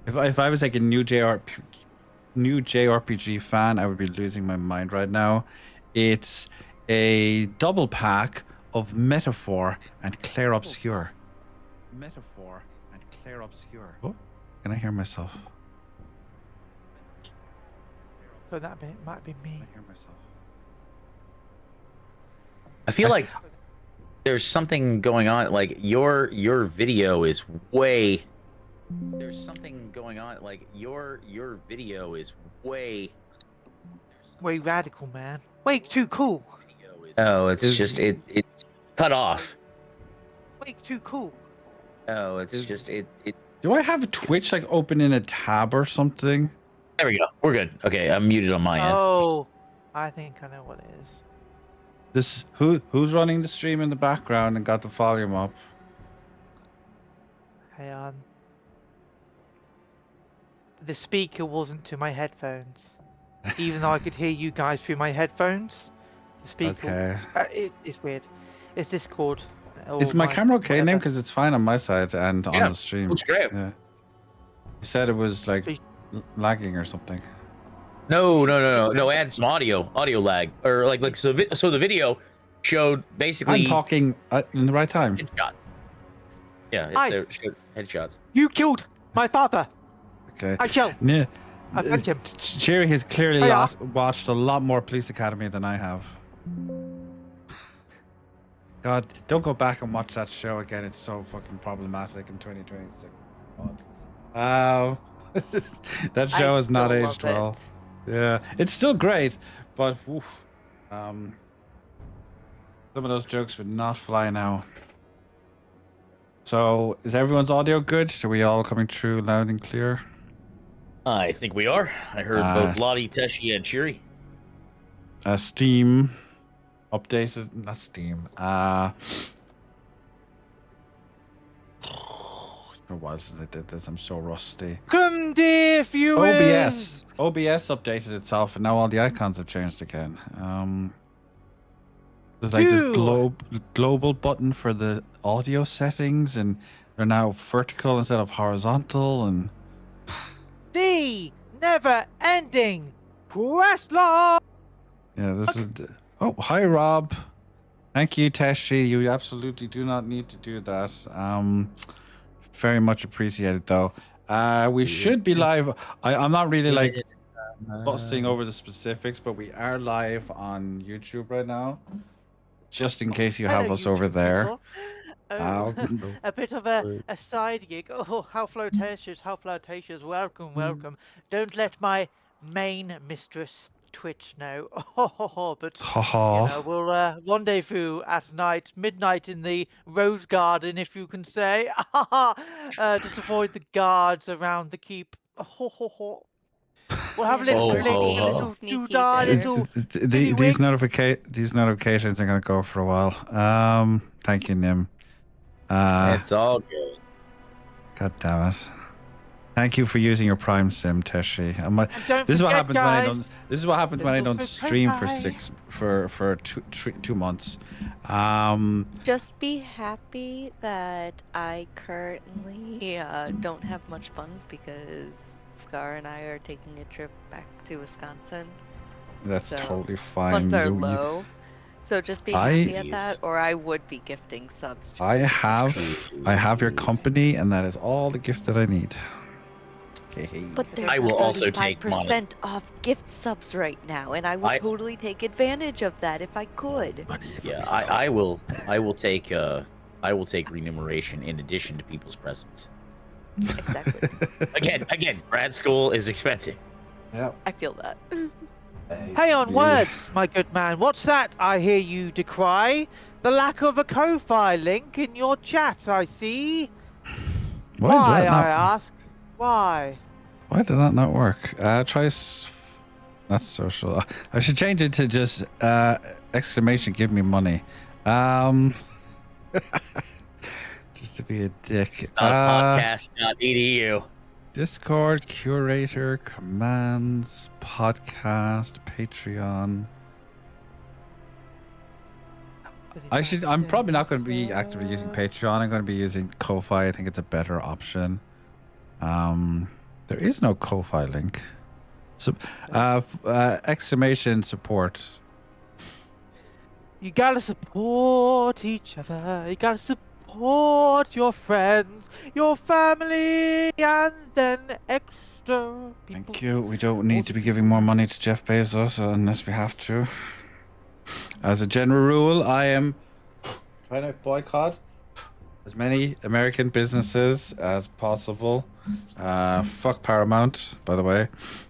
If I was like a new JRPG fan, I would be losing my mind right now. It's a double pack of Metaphor and Clair Obscur. Metaphor and Clair Obscur. Oh, can I hear myself? So that might be me. I hear myself. I feel like there's something going on. Like your video is way. There's something going on. Like your video is way. Way radical, man. Way too cool. Oh, it's just it's cut off. Way too cool. Oh, it's just it. Do I have Twitch like open in a tab or something? There we go. We're good. Okay, I'm muted on my end. Oh, I think I know what it is. This who's running the stream in the background and got the volume up? Hey on. The speaker wasn't to my headphones, even though I could hear you guys through my headphones. The speaker. Okay. It's weird. It's Discord. Is my camera okay, Name? Because it's fine on my side and on the stream. Looks great. Yeah. You said it was like lagging or something. No. Add some audio lag, or so the video showed basically. I'm talking in the right time. Headshots. Yeah, it showed headshots. You killed my father. Okay. I shall. Yeah. Avenge him. Cherry has clearly watched a lot more Police Academy than I have. God, don't go back and watch that show again. It's so fucking problematic in 2026. God. That show has not aged well. Yeah, it's still great, but oof, some of those jokes would not fly now. So, is everyone's audio good? Are we all coming through loud and clear? I think we are. I heard both Lottie, Teshi, and Shiri. Steam updated, not Steam. It's been a while since I did this. I'm so rusty. Come, dear viewers. OBS updated itself, and now all the icons have changed again. There's like this global button for the audio settings, and they're now vertical instead of horizontal, and the never-ending quest log. Yeah, this is. Oh, hi, Rob. Thank you, Teshi. You absolutely do not need to do that. Very much appreciated, though. We should be live. I'm not really like busting over the specifics, but we are live on YouTube right now. Just in case you have us YouTube over there. A bit of a side gig. Oh, how flirtatious, how flirtatious. Welcome, welcome. Don't let my main mistress Twitch know. But you know, we'll rendezvous at night, midnight in the Rose Garden, if you can say. Just avoid the guards around the keep. We'll have a little fling, a little doodah, these notifications are gonna go for a while. Thank you, Nim. It's all good. God damn it. Thank you for using your Prime Sim, Teshi. This is what happens when I don't. This is what happens when I don't stream for 2 months. Just be happy that I currently don't have much funds because Scar and I are taking a trip back to Wisconsin. That's totally fine. Funds are low. So just be happy at that, or I would be gifting subs. I have your company, and that is all the gift that I need. But there's I will also take 5% off gift subs right now, and I will totally take advantage of that if I could. Yeah, I will take remuneration in addition to people's presents. Exactly. Again, grad school is expensive. Yeah. I feel that. Hey on words, my good man. What's that I hear you decry? The lack of a Ko-Fi link in your chat, I see. Why, I ask? Why? Why did that not work? Try not social. I should change it to just exclamation give me money. Just to be a dick. It's not podcast.edu. Discord, curator, commands, podcast, Patreon. I'm probably not going to be actively using Patreon. I'm going to be using Ko-Fi. I think it's a better option. There is no Ko-Fi link. Exclamation support. You gotta support each other. You gotta support your friends, your family, and then extra people. Thank you. We don't need to be giving more money to Jeff Bezos unless we have to. As a general rule, I am trying to boycott as many American businesses as possible. Fuck Paramount, by the way.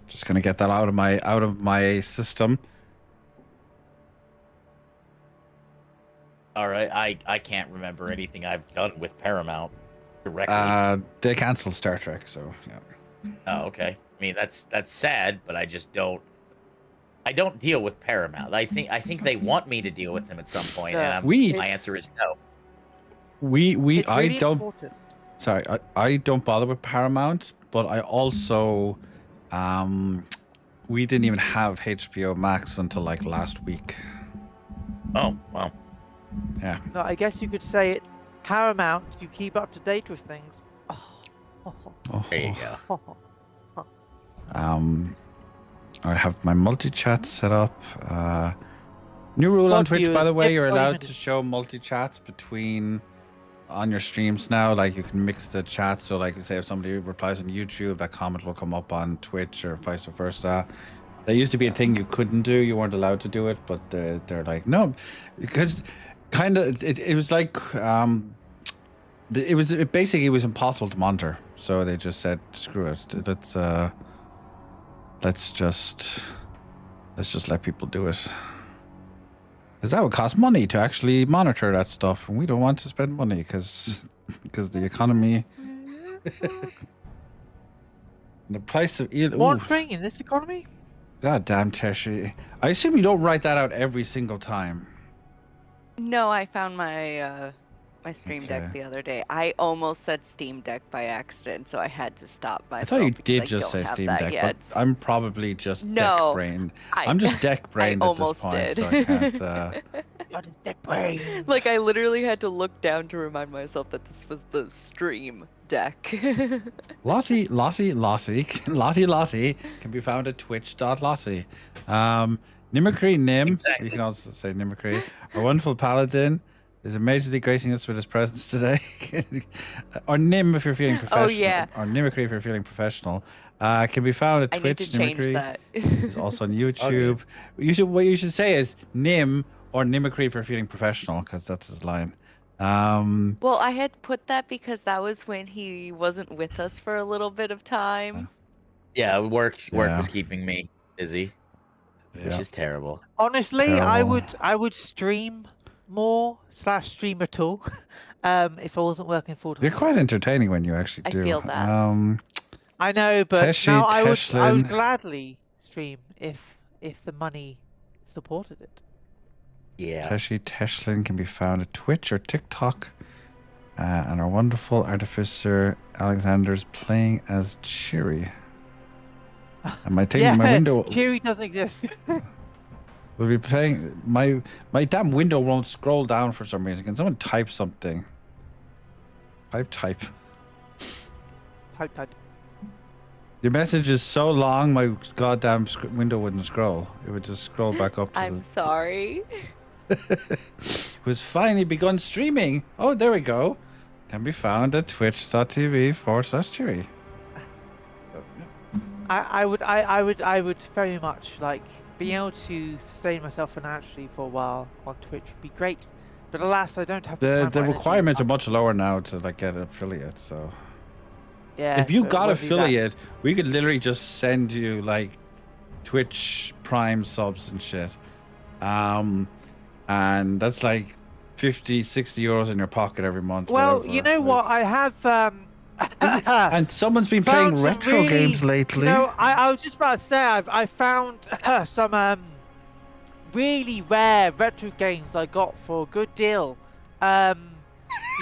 Just gonna get that out of my system. All right, I can't remember anything I've done with Paramount directly. They canceled Star Trek, so yeah. Oh, okay. I mean, that's sad, but I just don't. I don't deal with Paramount. I think they want me to deal with them at some point, and my answer is no. It's I really don't. important. Sorry, I don't bother with Paramount, but I also, we didn't even have HBO Max until like last week. Oh, wow. Yeah. No, I guess you could say it. Paramount, you keep up to date with things. Oh. There you go. I have my multi-chat set up. New rule on Twitch, by the way, you're allowed to show multi-chats between on your streams now. Like you can mix the chat. So like say if somebody replies on YouTube, that comment will come up on Twitch or vice versa. There used to be a thing you couldn't do. You weren't allowed to do it, but they're like, no, because kind of it was like it basically was impossible to monitor. So they just said, screw it. Let's just let people do it. Because that would cost money to actually monitor that stuff, and we don't want to spend money because the economy, the price of monitoring in this economy. God damn, Teshi. I assume you don't write that out every single time. No, I found my my Stream Deck the other day. I almost said Steam Deck by accident, so I had to stop myself. I thought you did just say Steam Deck, but I'm probably just deck brained. I'm just deck brained at this point, so I can't. You're just deck brain. Like I literally had to look down to remind myself that this was the Stream Deck. Lottie can be found at twitch.lottie. Nimmercree Nim, exactly. You can also say Nimmercree. Our wonderful paladin is amazingly gracing us with his presence today. Or Nim if you're feeling professional. Oh yeah. Or Nimmercree if you're feeling professional. Can be found at Twitch. I need to change that. Is also on YouTube. Okay. What you should say is Nim or Nimmercree if you're feeling professional, because that's his line. Well, I had put that because that was when he wasn't with us for a little bit of time. Yeah, work was keeping me busy, which is terrible. Honestly, I would stream more / stream at all if I wasn't working full time. You're quite entertaining when you actually do. I feel that. I know, but now I would gladly stream if the money supported it. Yeah. Teshi Teshlin can be found at Twitch or TikTok. And our wonderful artificer Alexander's playing as Cheery. Am I taking my window? Cheery doesn't exist. We'll be playing. My damn window won't scroll down for some reason. Can someone type something? Type. Type. Your message is so long, my goddamn window wouldn't scroll. It would just scroll back up. I'm sorry. Who's finally begun streaming. Oh, there we go. Can be found at twitch.tv/Cheery. I would very much like being able to sustain myself financially for a while on Twitch would be great. But alas, I don't have the requirements are much lower now to like get an affiliate. So yeah, if you got affiliate, we could literally just send you like Twitch Prime subs and shit. And that's like 50-60 euros in your pocket every month. Well, whatever. You know what? I have and someone's been playing retro games lately. No, I was just about to say I found some really rare retro games I got for a good deal. You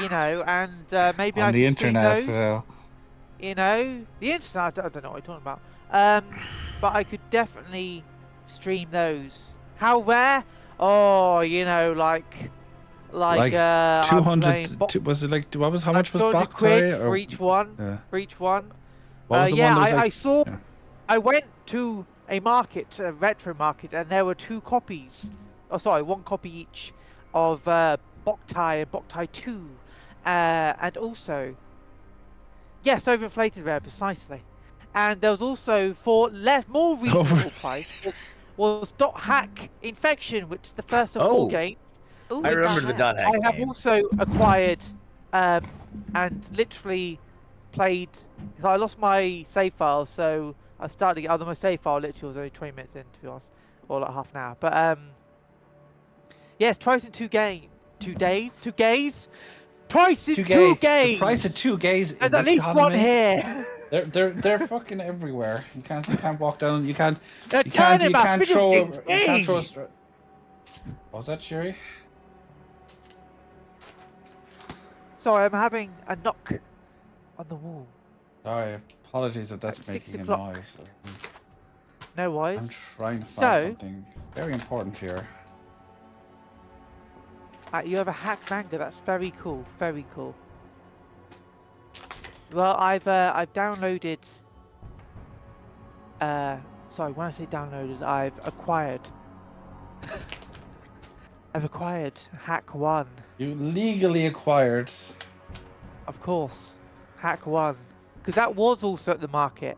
know, and maybe on I the can internet. stream those. You know, the internet. I don't know what you're talking about. But I could definitely stream those. How rare? Oh, you know, like 200. Was it like how much was Bok quid for each one? Yeah. For each one. What was the yeah, one that was I like? saw. Yeah. I went to a market, a retro market, and there were 2 copies. Oh, sorry, 1 copy each of Boktai and Boktai 2, and also, yes, overinflated rare precisely. And there was also for more reasonable price was Dot Hack Infection, which is the first of 4 Oh. games. Ooh, I remember the dot dot hack I have game. also acquired and literally played. So I lost my save file, so I started. Although my save file literally was only 20 minutes in, to be honest, or like half an hour. But yes, twice in 2 days. 2 days. Twice in 2 The games. price of 2 gays in There's this at least economy. 1 here. They're fucking everywhere. You can't walk down. You can't They're throw. turning my You video games can't throw. gay. What was that, Sherry? Sorry, I'm having a knock on the wall. Sorry, apologies if that's At making 6 a o'clock. noise. No worries. I'm trying to find So- something very important here. You have a hack manga. That's very cool. Very cool. Well, I've downloaded. Sorry, when I say downloaded, I've acquired. I've acquired Hack 1, You legally acquired. of course. Hack 1, because that was also at the market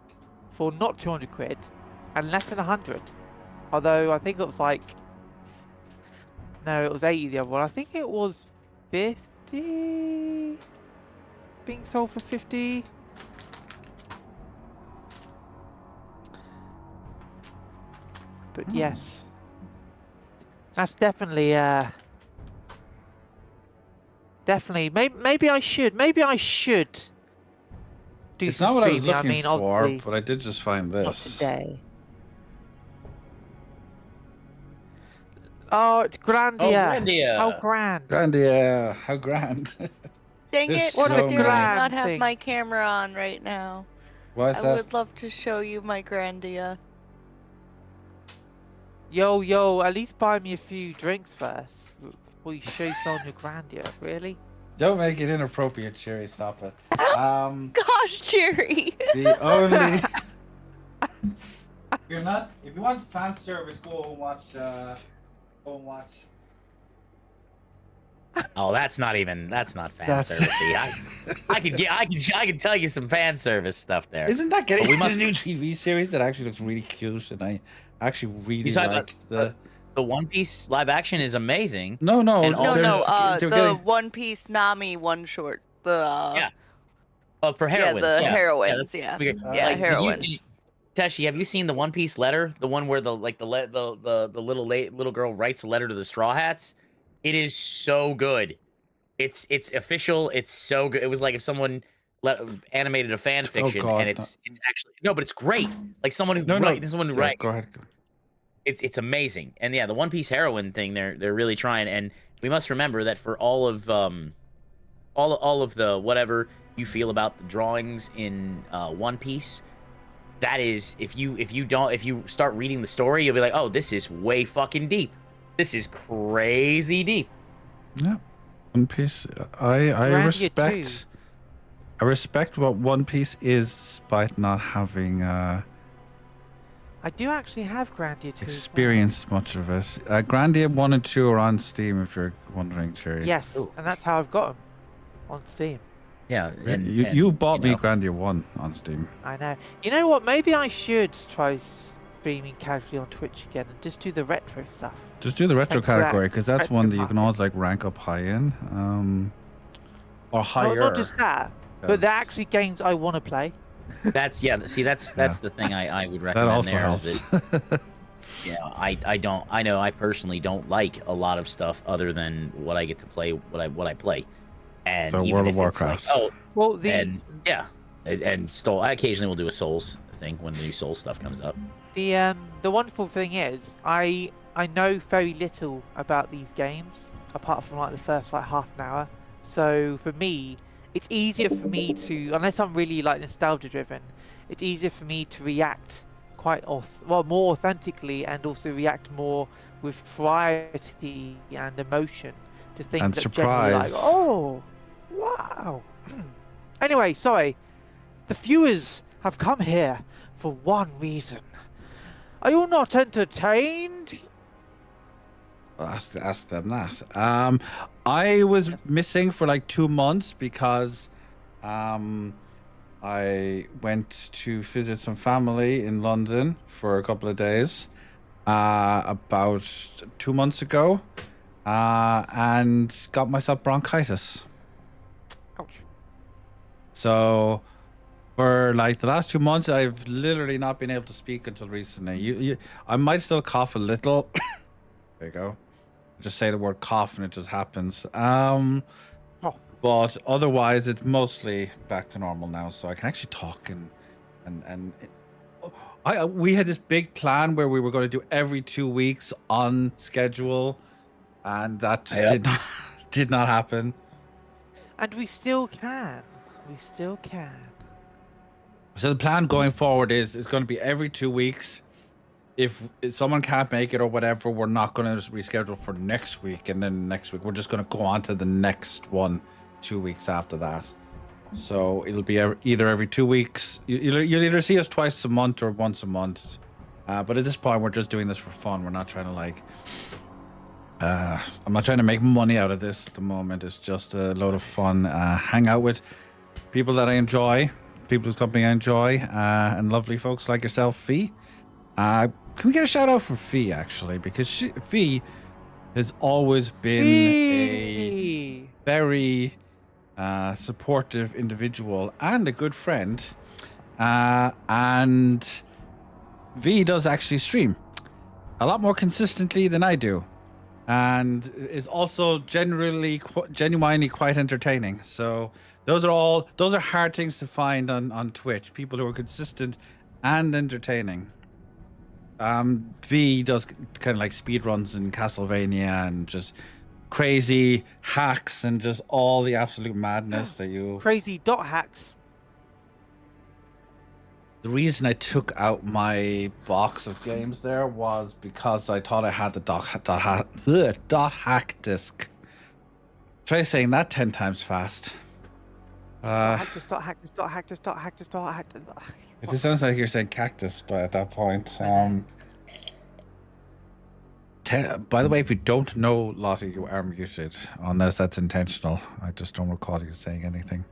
for not 200 quid and less than 100. Although I think it was like. No, it was 80 the other one. I think it was 50 being sold for 50. But yes. That's definitely definitely maybe I should do It's some not what I was streaming. looking I mean, for, obviously but I did just find not this. today. Oh, it's Grandia. Oh, Grandia. How grand. Grandia, how grand. Dang There's it, What a so I do many. not grand have thing. my camera on right now. Why is I that? would love to show you my Grandia. Yo, at least buy me a few drinks first. Before you show some your Grandia, really? Don't make it inappropriate, Sherry. Stop it. Gosh, Jerry! The only. If you want fan service, go and watch. Oh, that's not fan That's- servicey. I could tell you some fan service stuff there. Isn't that getting But we must- a new TV series that actually looks really cute, and I actually really You talking like about the One Piece live action is amazing. No, And they're also- they're The getting- One Piece Nami one short. The Yeah. For heroines. the yeah. heroines, Yeah, yeah. that's weird. Yeah, Like, heroines. Tashi, have you seen the One Piece letter? The one where the little girl writes a letter to the Straw Hats. It is so good. It's official. It's so good. It was like if someone animated a fan fiction, God, and it's actually no, but it's great. Like someone who someone who Yeah, write. go ahead. It's amazing. And yeah, the One Piece heroine thing, they're really trying. And we must remember that for all of the whatever you feel about the drawings in One Piece, that is if you start reading the story, you'll be like, oh, this is way fucking deep. This is crazy deep. Yeah, One Piece. I Grandia respect. too. I respect what One Piece is, despite not having I do actually have Grandia too. experienced much of it. Grandia 1 and 2 are on Steam, if you're wondering, Cherry. Yes, and that's how I've got them on Steam. Yeah, You bought me know. Grandia 1 on Steam. I know. You know what? Maybe I should try streaming casually on Twitch again and just do the retro stuff. Just do the retro Thanks for that. category, because that's Retro one that you can market. always like rank up high in, or higher. Oh, not just that, but they're because actually games I want to play. that's the thing I would that recommend also there. helps. Is that, I know I personally don't like a lot of stuff other than what I get to play, what I play, and So even World if of it's like, Warcraft. oh, Well, and I occasionally will do a Souls thing when the new Souls stuff comes up. the wonderful thing is I know very little about these games apart from like the first like half an hour. So for me, it's easier for me to, unless I'm really like nostalgia driven, it's easier for me to react more authentically and also react more with variety and emotion to things And that generally like, surprise. oh, wow. Anyway, sorry. The viewers have come here for one reason. Are you not entertained? Ask them that. I was missing for like 2 months because I went to visit some family in London for a couple of days about 2 months ago and got myself bronchitis. Ouch. So for like the last 2 months, I've literally not been able to speak until recently. I might still cough a little. There you go. Just say the word cough and it just happens. But otherwise, it's mostly back to normal now, so I can actually talk and we had this big plan where we were going to do every 2 weeks on schedule, and that just did not happen. And we still can. We still can. So the plan going forward is going to be every 2 weeks. If someone can't make it or whatever, we're not going to just reschedule for next week, and then next week we're just going to go on to the next one 2 weeks after that. So it'll be either every 2 weeks. You'll either see us twice a month or once a month. But at this point, we're just doing this for fun. We're not trying to like. I'm not trying to make money out of this at the moment. It's just a load of fun. Hang out with people that I enjoy, people whose company I enjoy, and lovely folks like yourself, Fee. Can we get a shout out for Fee, actually? Because Fee has always been a very supportive individual and a good friend. And V does actually stream a lot more consistently than I do. And is also genuinely quite entertaining. So those are hard things to find on Twitch. People who are consistent and entertaining. V does kind of like speed runs in Castlevania and just crazy hacks and just all the absolute madness that you... Crazy dot hacks. The reason I took out my box of games there was because I thought I had the dot hack disc. Try saying that 10 times fast. It just sounds like you're saying cactus, but at that point, by the way, if you don't know Lottie, you are muted, unless that's intentional. I just don't recall you saying anything.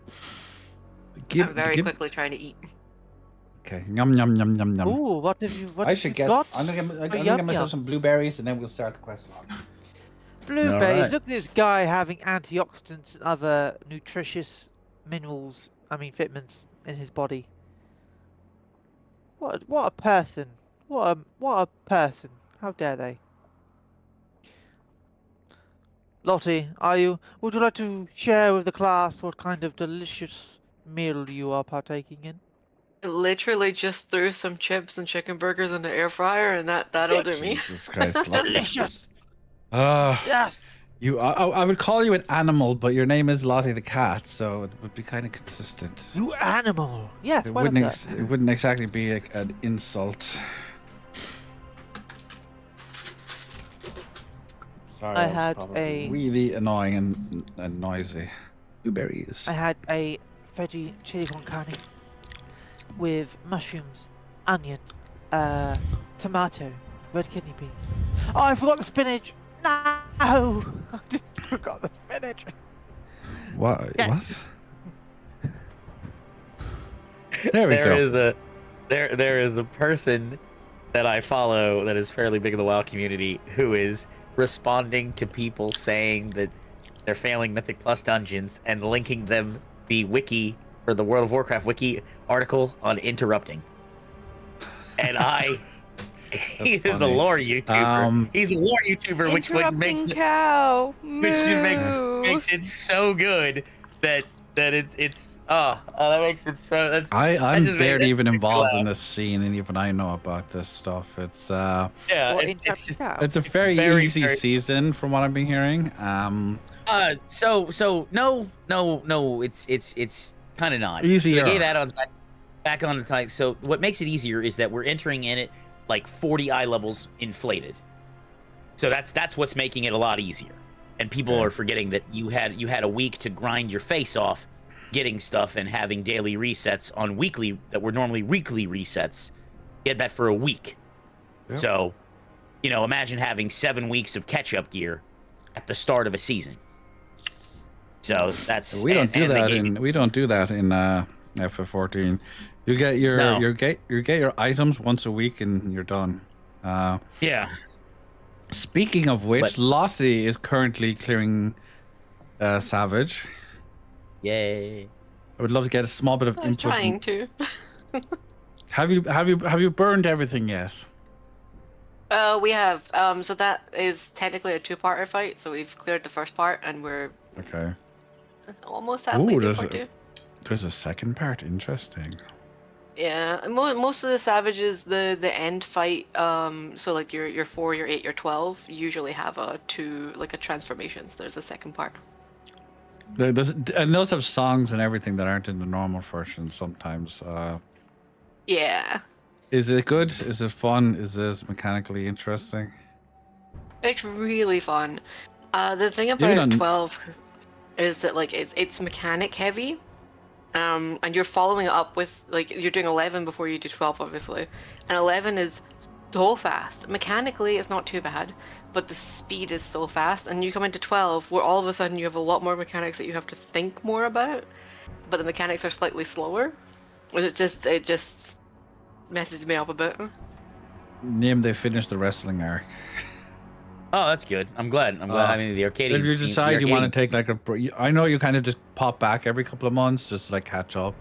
I'm very quickly trying to eat. Okay, yum yum yum yum yum. Ooh, what have you? What I have should you get. got? I'm gonna get myself some blueberries, and then we'll start the quest log. Blueberries. Alright. Look at this guy having antioxidants and other nutritious minerals. I mean, fitments in his body. What a person! What a person! How dare they? Lottie, would you like to share with the class what kind of delicious meal you are partaking in? I literally just threw some chips and chicken burgers in the air fryer, and that'll do me. Jesus Christ, Lottie. Delicious. Yes. I would call you an animal, but your name is Lottie the cat, so it would be kind of consistent. You animal. Yes. It why not wouldn't. that? It wouldn't exactly be an insult. Sorry, I was had probably a- really annoying and noisy. Blueberries. I had a veggie chili con carne with mushrooms, onion, tomato, red kidney beans. Oh, I forgot the spinach. No, I forgot the spinach. What? Yes. What? There we go. There is a person that I follow that is fairly big in the WoW community who is responding to people saying that they're failing Mythic Plus dungeons and linking them the wiki for the World of Warcraft wiki article on interrupting. And he is funny. a lore YouTuber. He's a lore YouTuber, which makes it, cow. makes it so good that it's that makes it so. I'm barely even involved in this scene, and even I know about this stuff. It's it's just it's a very easy season from what I've been hearing. no, it's kind of not. Easier. So they gave add-ons back on the time. So what makes it easier is that we're entering in it like 40 eye levels inflated. So that's what's making it a lot easier. And people are forgetting that you had a week to grind your face off getting stuff and having daily resets on weekly that were normally weekly resets. He had that for a week. Yep. So, you know, imagine having 7 weeks of catch-up gear at the start of a season. So that's we don't do that in FF14. You get your items once a week and you're done. Yeah. Speaking of which, Lottie is currently clearing Savage. Yay! I would love to get a small bit of I'm input. trying to. Have you burned everything yet? We have. So that is technically a two-parter fight. So we've cleared the first part, and we're almost halfway through part 2. There's a second part. Interesting. Yeah, most of the savages, the end fight, so like your 4, your 8, your 12 usually have a transformations. There's a second part. And those have songs and everything that aren't in the normal version sometimes. Yeah. Is it good? Is it fun? Is this mechanically interesting? It's really fun. The thing about 12 is that like it's mechanic heavy. And you're following it up with like you're doing 11 before you do 12, obviously. And 11 is so fast. Mechanically, it's not too bad, but the speed is so fast. And you come into 12, where all of a sudden you have a lot more mechanics that you have to think more about, but the mechanics are slightly slower. And it just messes me up a bit. Name they finished the wrestling arc. Oh, that's good. I'm glad. I mean, the Arcadian. If you decide you want to take like I know you kind of just pop back every couple of months just to like catch up.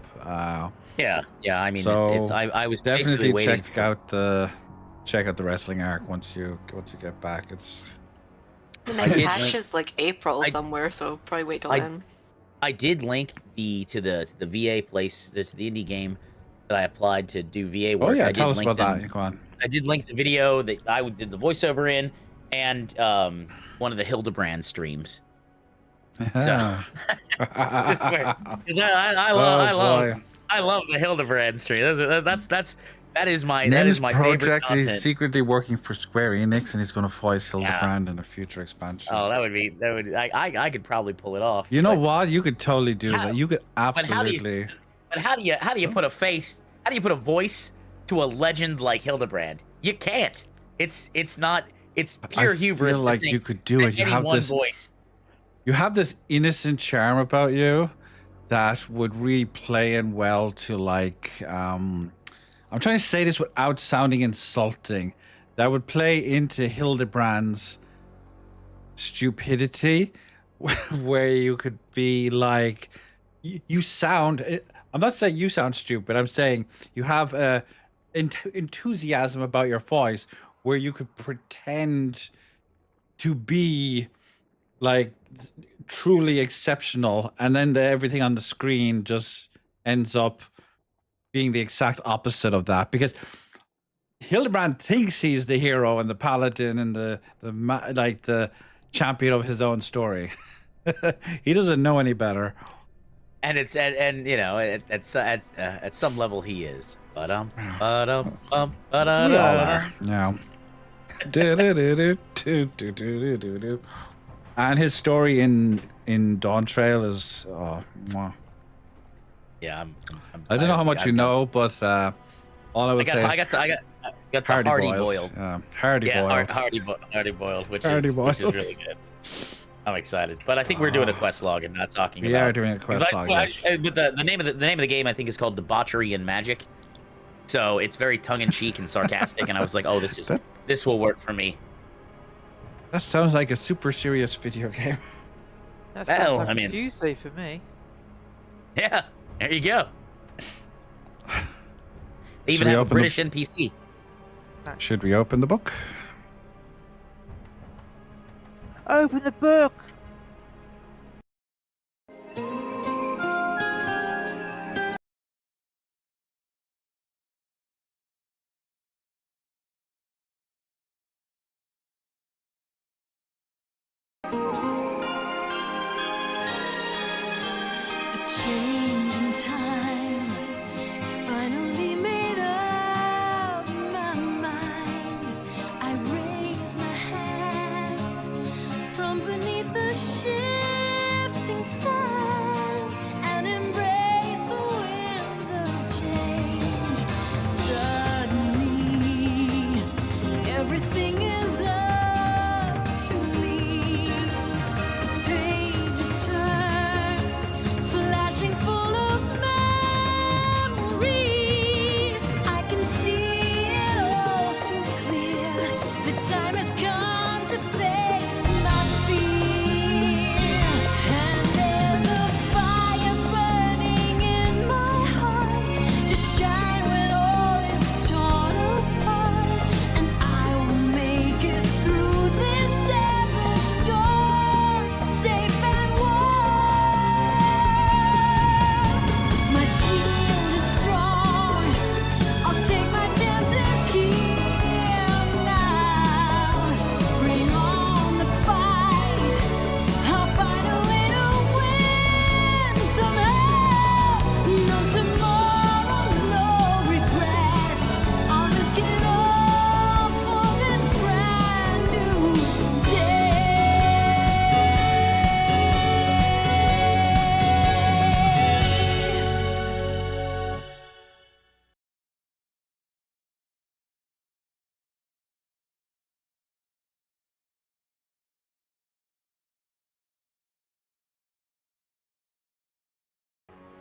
Yeah. I mean, so I was definitely waiting check out the wrestling arc once you get back. It's the next patch is like April somewhere, so probably wait till then. I did link to the VA place, to the indie game that I applied to do VA work. Oh yeah, I tell us about that. Go on. I did link the video that I did the voiceover in, and one of the Hildebrand streams. So I swear, 'cause I love the Hildebrand stream. That is my favorite project. content. He's secretly working for Square Enix, and he's going to voice Hildebrand in a future expansion. Oh, I could probably pull it off. You know what? You could totally do that. You could absolutely. But how do you put a face? How do you put a voice to a legend like Hildebrand? You can't. It's not. It's pure hubris. I feel like you could do it. You have this voice. You have this innocent charm about you that would really play in well to like. I'm trying to say this without sounding insulting. That would play into Hildebrand's stupidity, where you could be like, you sound. I'm not saying you sound stupid. I'm saying you have enthusiasm about your voice, where you could pretend to be like truly exceptional, and then everything on the screen just ends up being the exact opposite of that, because Hildebrand thinks he's the hero and the paladin and the champion of his own story. He doesn't know any better. And it's you know at some level he is. We all are. Yeah. And his story in Dawn Trail is mwah. Yeah, I don't know how much you know, but all I would say is I got the Hardy Boiled. Hardy Boiled. Hardy Boiled, which is really good. I'm excited, but I think we're doing a quest log and not talking about. We are doing a quest log. Yes. But the name of the game I think is called Debauchery and Magic, so it's very tongue in cheek and sarcastic, and I was like, oh, this will work for me. That sounds like a super serious video game. That sounds like a Tuesday for me. Yeah, there you go. They even have a British NPC. Should we open the book? Open the book! Changing time finally made up my mind. I raise my hand from beneath the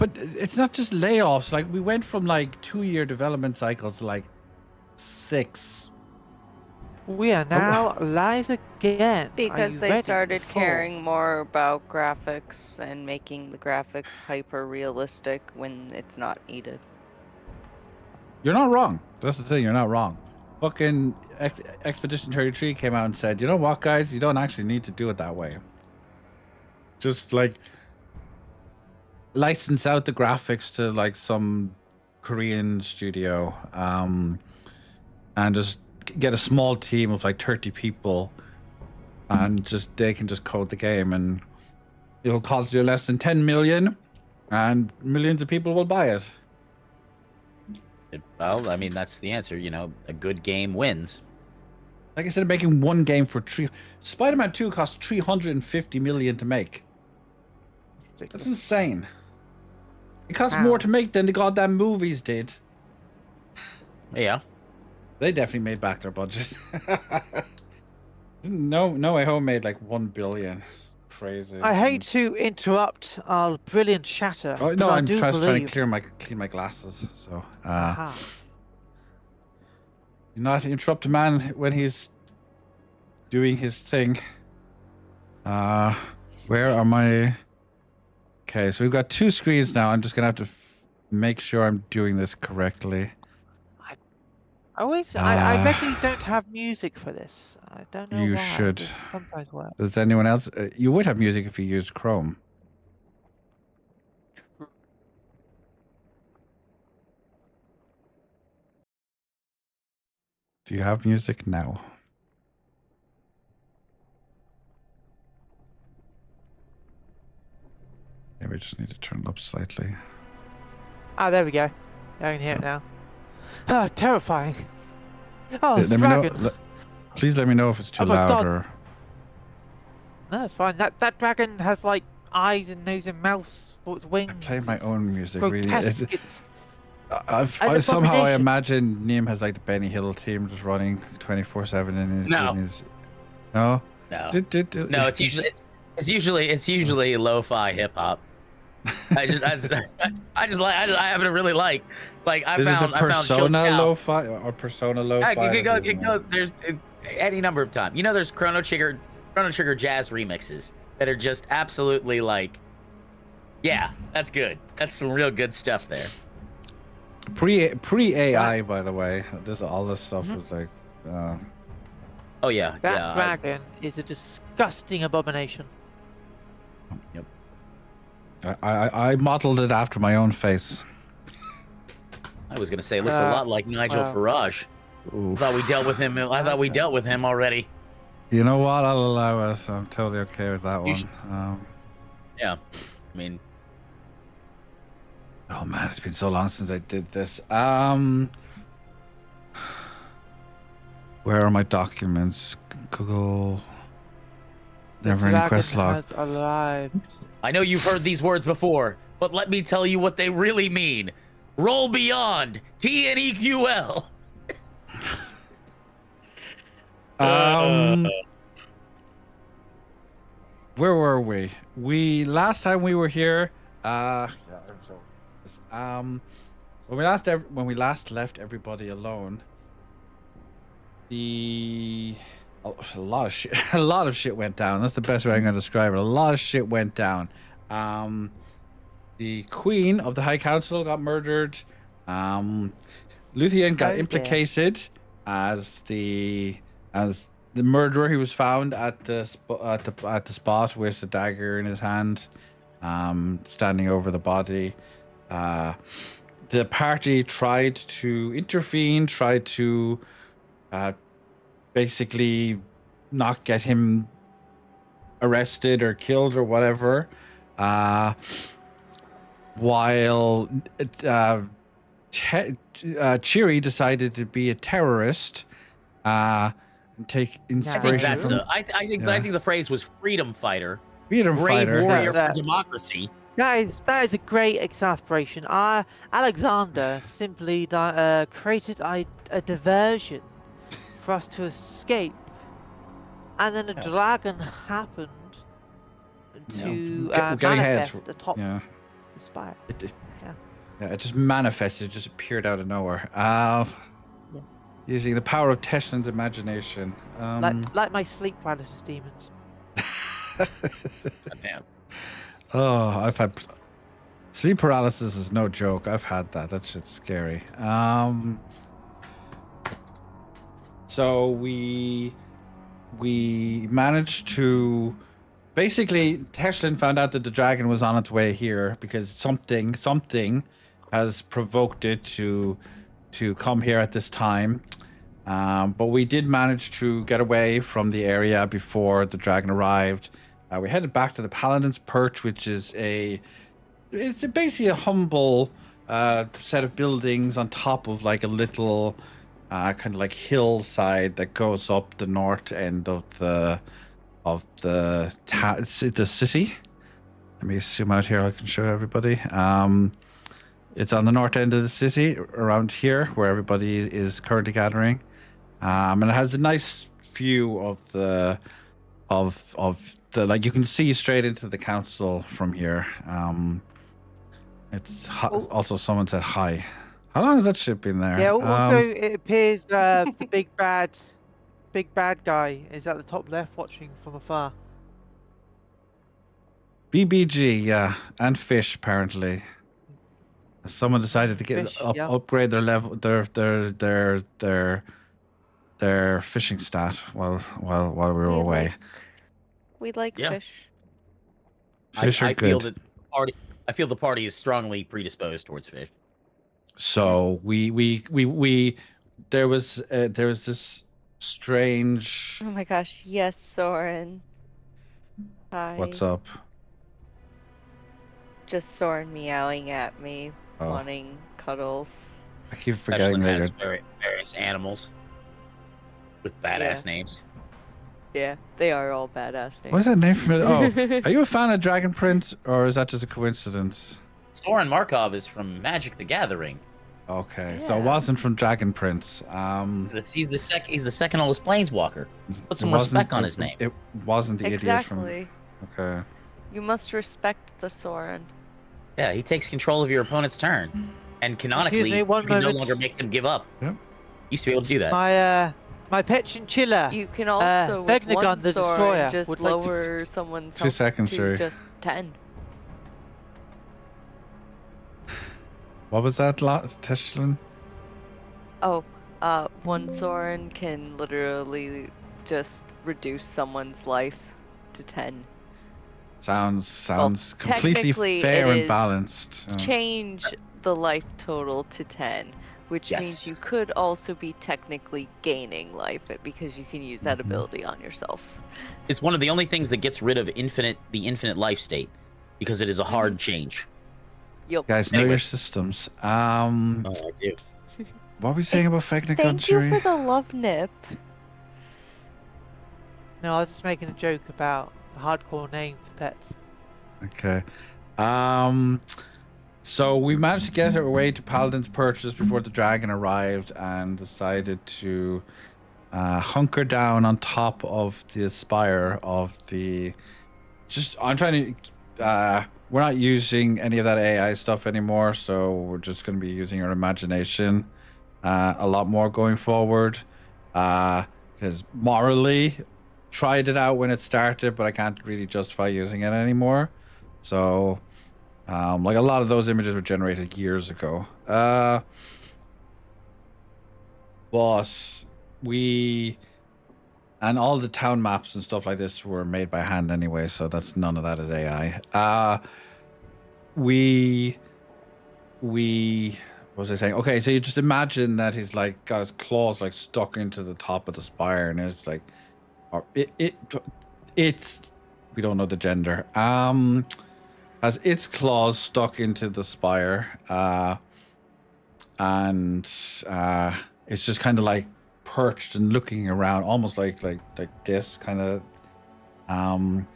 but it's not just layoffs. Like we went from like 2-year development cycles to like 6. We are now live again. Are Because you they ready started for- caring more about graphics and making the graphics hyper realistic when it's not needed. You're not wrong. That's the thing. You're not wrong. Fucking Expedition 33 came out and said, you know what, guys? You don't actually need to do it that way. Just like license out the graphics to like some Korean studio, and just get a small team of like 30 people, and just they can just code the game, and it'll cost you less than 10 million, and millions of people will buy it. Well, I mean, that's the answer. You know, a good game wins. Like I said, making one game for Spider-Man 2 cost 350 million to make. That's insane. It costs more to make than the goddamn movies did. Yeah. They definitely made back their budget. No Way Home made like 1 billion. It's crazy. I hate to interrupt our brilliant chatter. Oh, no, but I'm I do trying to believe... clean my glasses. So, Aha. you not interrupt a man when he's doing his thing. Where are my? Okay, so we've got 2 screens now. I'm just gonna have to make sure I'm doing this correctly. I regularly don't have music for this. I don't know You why. should. It sometimes works. Does anyone else? You would have music if you used Chrome. Do you have music now? Maybe we just need to turn it up slightly. Ah, there we go. I can hear it now. Ah, terrifying. Oh, it's Let a me know. dragon. Please let me know if it's too Oh my loud God. or. No, it's fine. That dragon has like eyes and nose and mouth for its wings. I play my It's own music. Really, grotesque. It's somehow I abomination. imagine Neem has like the Benny Hill team just running 24/7 in his. No. In his, no. No. No. No, it's usually lo-fi hip hop. I happen to really like I Is found it the Persona I found lo-fi or Persona lo-fi? it goes there's any number of times. You know, there's Chrono Trigger jazz remixes that are just absolutely like, yeah, that's good. That's some real good stuff there. Pre AI, by the way. All this stuff Mhm. was like. Oh yeah, that yeah. dragon is a disgusting abomination. Yep. I modeled it after my own face. I was gonna say it looks a lot like Nigel wow. Farage. Oof. I thought we dealt with him. I thought we dealt with him already. You know what? I'll allow it. I'm totally okay with that You one. Yeah, I mean, Oh man, it's been so long since I did this. Where are my documents? Google. Never any quest log. Has arrived. I know you've heard these words before, but let me tell you what they really mean. Roll beyond TNEQL. Where were we? Last time we were here. When we last left everybody alone, a lot of shit went down. That's the best way I'm going to describe it. A lot of shit went down. The Queen of the High Council got murdered. Luthien got implicated as the murderer. He was found at the spot with the dagger in his hand, standing over the body. The party tried to intervene, tried to basically not get him arrested or killed or whatever, while Cheery decided to be a terrorist and take inspiration from... I think the phrase was freedom fighter. Freedom Brave fighter. warrior for democracy. That is a great exasperation. Alexander simply created a diversion for us to escape, and then a dragon happened to getting ahead. manifest atop. Yeah. the spire. Yeah, it just manifested, it just appeared out of nowhere. Using the power of Teslin's imagination. Like my sleep paralysis demons. Damn. Oh, I've had sleep paralysis is no joke. I've had that. That shit's scary. So we managed to basically Teslin found out that the dragon was on its way here because something has provoked it to come here at this time. But we did manage to get away from the area before the dragon arrived. We headed back to the Paladin's Perch, which is it's basically a humble set of buildings on top of like a little kind of like hillside that goes up the north end of the city. Let me zoom out here. I can show everybody. It's on the north end of the city, around here, where everybody is currently gathering, and it has a nice view of the like you can see straight into the council from here. It's also someone said hi. How long has that ship been there? Yeah. Also, it appears the big bad guy is at the top left, watching from afar. BBG, yeah, and fish apparently. Someone decided to get upgrade their level, their fishing stat while we were away. We like fish. Fish are good. I feel the party is strongly predisposed towards fish. So there was this strange. Oh my gosh! Yes, Soren. Hi. What's up? Just Soren meowing at me, wanting cuddles. I keep forgetting later. Various animals with badass names. Yeah, they are all badass names. What's that name from it? Oh, are you a fan of Dragon Prince, or is that just a coincidence? Soren Markov is from Magic the Gathering. Okay, so it wasn't from Dragon Prince. He's the second oldest planeswalker. Put some respect on his name. It wasn't the idiot from. Okay. You must respect the Soren. Yeah, he takes control of your opponent's turn, and canonically, you can no longer make them give up. Yep. Used to be able to do that. My pet chinchilla. You can also with Vegnagon, one the Soren, destroyer, just would lower like someone's 2 seconds, to sorry. just 10. What was that, Teshlin? Oh, one Soren can literally just reduce someone's life to 10. Sounds completely fair and balanced. Change the life total to 10, which means you could also be technically gaining life because you can use that ability on yourself. It's one of the only things that gets rid of the infinite life state, because it is a hard change. Yep. Guys, know your systems. Oh, I do. What were we saying about Fegnagon? Thank you for the love nip. No, I was just making a joke about the hardcore name for pets. Okay. So we managed to get our way to Paladin's Purchase before the dragon arrived, and decided to hunker down on top of the spire of the. I'm trying to. We're not using any of that AI stuff anymore, so we're just going to be using our imagination a lot more going forward. Because morally, tried it out when it started, but I can't really justify using it anymore. So, like a lot of those images were generated years ago. But and all the town maps and stuff like this were made by hand anyway, so that's none of that is AI. What was I saying? Okay, so you just imagine that he's like got his claws like stuck into the top of the spire, and it's like, or it's we don't know the gender. Has its claws stuck into the spire, and it's just kind of like perched and looking around, almost like this kind of, and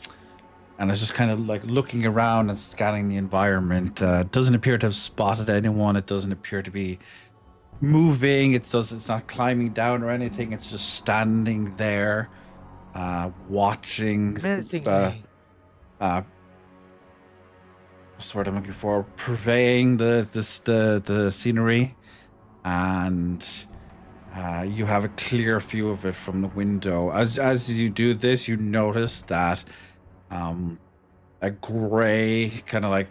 it's just kind of like looking around and scanning the environment. Doesn't appear to have spotted anyone. It doesn't appear to be moving. It's not climbing down or anything. It's just standing there, watching. what's the word I'm looking for? Purveying the scenery, and you have a clear view of it from the window. As you do this, you notice that a gray kind of like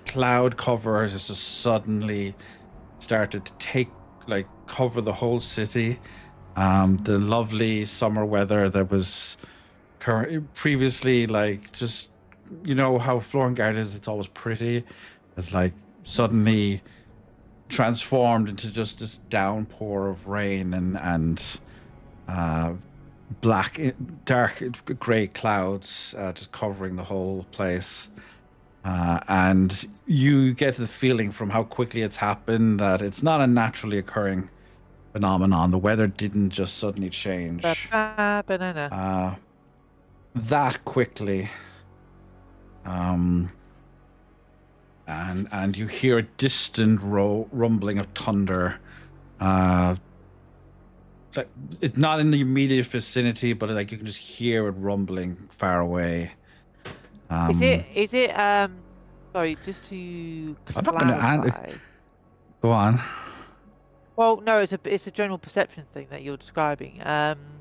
cloud cover has just suddenly started to cover the whole city. The lovely summer weather that was previously like just, you know how Florengard is, it's always pretty. It's like suddenly transformed into just this downpour of rain and dark gray clouds just covering the whole place. And you get the feeling from how quickly it's happened that it's not a naturally occurring phenomenon. The weather didn't just suddenly change Banana. that quickly. And you hear a distant rumbling of thunder. It's not in the immediate vicinity, but like you can just hear it rumbling far away. Is it sorry, just to clarify. I'm not gonna go on. Well, no, it's a general perception thing that you're describing.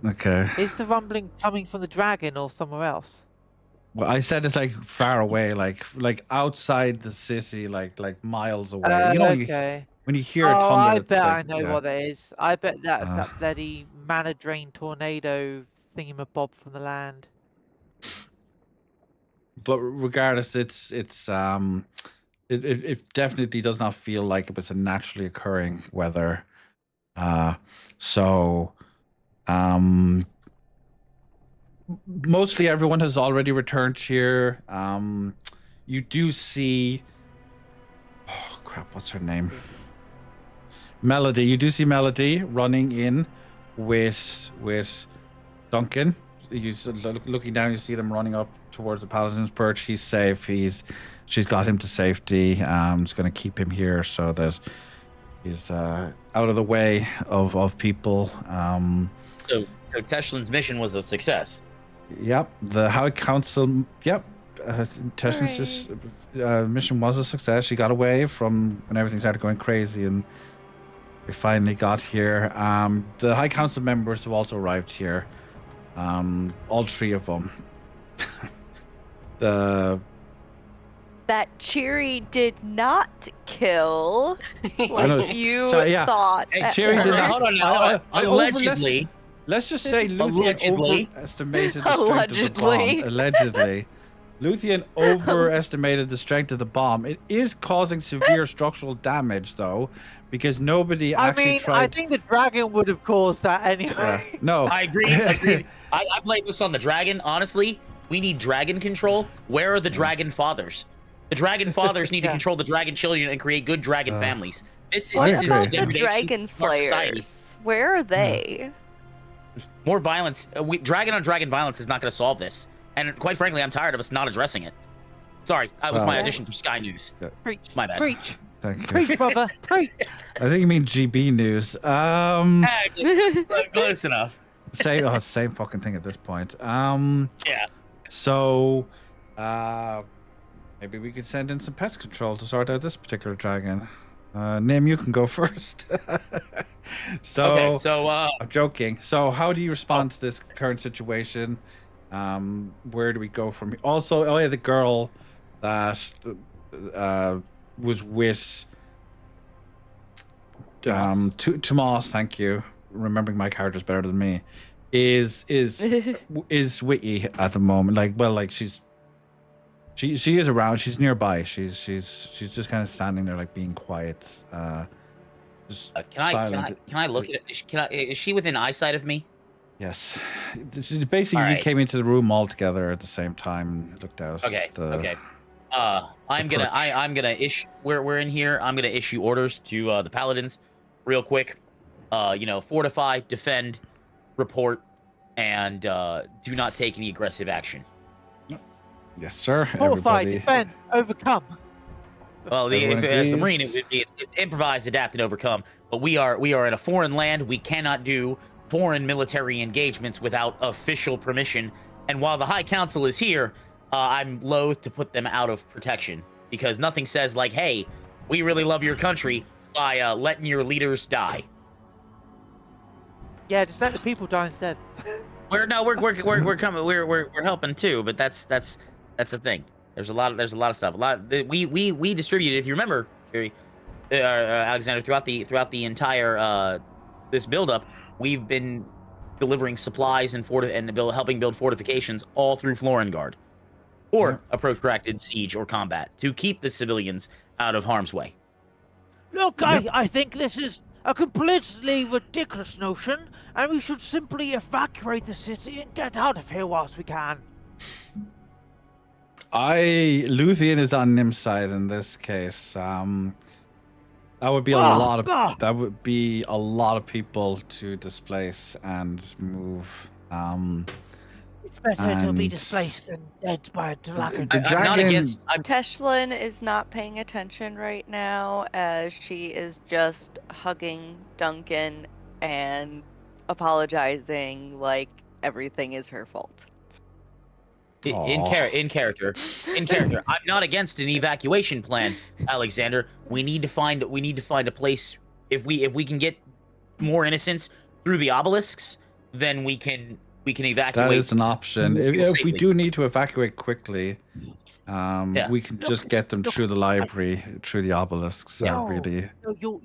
Okay. Is the rumbling coming from the dragon or somewhere else? Well, I said it's like far away, like outside the city, like miles away. You know, okay. when you hear a thunder, I it's bet like, I know what that is. I bet that's Uh. that bloody mana drain tornado thingamabob from the land. But regardless, it definitely does not feel like it was a naturally occurring weather. Mostly everyone has already returned here. You do see, oh crap, what's her name? Melody. You do see Melody running in with Duncan. You looking down, you see them running up towards the Paladin's perch. He's safe. She's got him to safety. Just going to keep him here so that he's out of the way of people. So Teshlin's mission was a success. Yep, the High Council. Yep, Teshlin's mission was a success. She got away from when everything started going crazy, and we finally got here. The High Council members have also arrived here. All three of them. That Cheery did not kill like you thought. Cheery did not. Hold on now. Allegedly. Let's just say Luthien overestimated the strength of the bomb. Allegedly. Luthien overestimated the strength of the bomb. It is causing severe structural damage, though, because nobody actually tried. I think the dragon would have caused that anyway. No. I agree. I blame this on the dragon. Honestly, we need dragon control. Where are the dragon fathers? The dragon fathers need to control the dragon children and create good dragon families. This is the dragon slayers. Where are they? More violence. Dragon on dragon violence is not going to solve this. And quite frankly, I'm tired of us not addressing it. Sorry, that was my audition for Sky News. Preach. My bad. Preach. Thank you. Preach, brother. Preach. I think you mean GB News. Close enough. Same fucking thing at this point. Yeah. So, maybe we could send in some pest control to sort out this particular dragon. Nim, you can go first. Okay, so I'm joking. So, how do you respond to this current situation? Where do we go from here? Also, the girl that was with Tomas, thank you. Remembering my characters better than me, is witty at the moment. She is around. She's nearby. She's just kind of standing there, like being quiet. Just silent. Can I look at it? Is she within eyesight of me? Yes. Basically, you came into the room all together at the same time and looked out. Okay. I'm gonna issue. We're in here. I'm gonna issue orders to the paladins, real quick. Fortify, defend, report, and do not take any aggressive action. Yes, sir. Fortify, defend, overcome. Well, as the Marine, it's improvise, adapt, and overcome. But we are in a foreign land. We cannot do foreign military engagements without official permission. And while the High Council is here, I'm loath to put them out of protection because nothing says like, "Hey, we really love your country" by letting your leaders die. Yeah, just let the people die instead. We're coming. We're helping too, but that's the thing. There's a lot of stuff. We distributed. If you remember, Jerry, Alexander, throughout the entire this buildup, we've been delivering supplies and helping build fortifications all through Florengard, or a protracted siege or combat to keep the civilians out of harm's way. Look, I think this is a completely ridiculous notion, and we should simply evacuate the city and get out of here whilst we can. Luthien is on Nim's side in this case. That would be that would be a lot of people to displace and move. It's better to be displaced than dead by a dragon. Teshlin is not paying attention right now, as she is just hugging Duncan and apologizing like everything is her fault. In character. I'm not against an evacuation plan, Alexander. We need to find a place. If we can get more innocents through the obelisks, then we can evacuate. That is an option. If we do need to evacuate quickly, we can just get them through the library, through the obelisks. Really. No,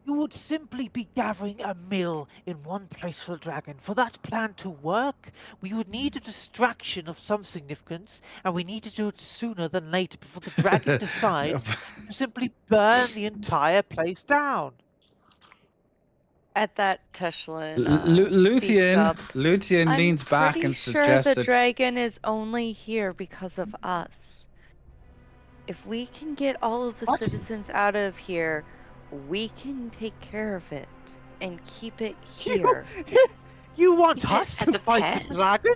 you would simply be gathering a mill in one place for the dragon. For that plan to work, we would need a distraction of some significance, and we need to do it sooner than later before the dragon decides to simply burn the entire place down. At that, Teshlin Luthien leans back and suggests that the dragon is only here because of us. If we can get all of the citizens out of here, we can take care of it and keep it here. You want us to fight the dragon?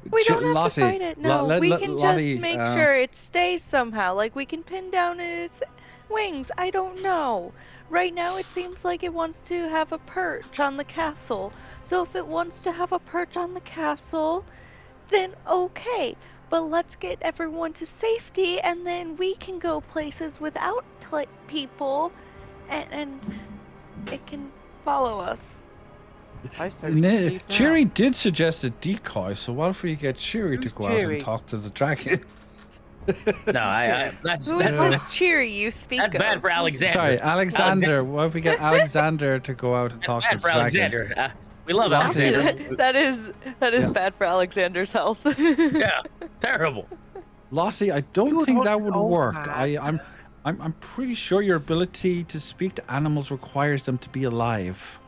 We don't have to fight it. No, we can just make sure it stays somehow. Like we can pin down its wings. I don't know. Right now, it seems like it wants to have a perch on the castle. So if it wants to have a perch on the castle, then okay. But let's get everyone to safety, and then we can go places without people, and it can follow us. Cheery did suggest a decoy, so what if we get Cheery to go out and talk to the dragon? No, Who is this Cheery you speak of? That's bad for Alexander. Sorry, Alexander. What if we get Alexander to go out and talk to the dragon? Alexander. We love Alexander. That is bad for Alexander's health. Yeah, terrible. Lottie, I don't think that would work. I'm pretty sure your ability to speak to animals requires them to be alive.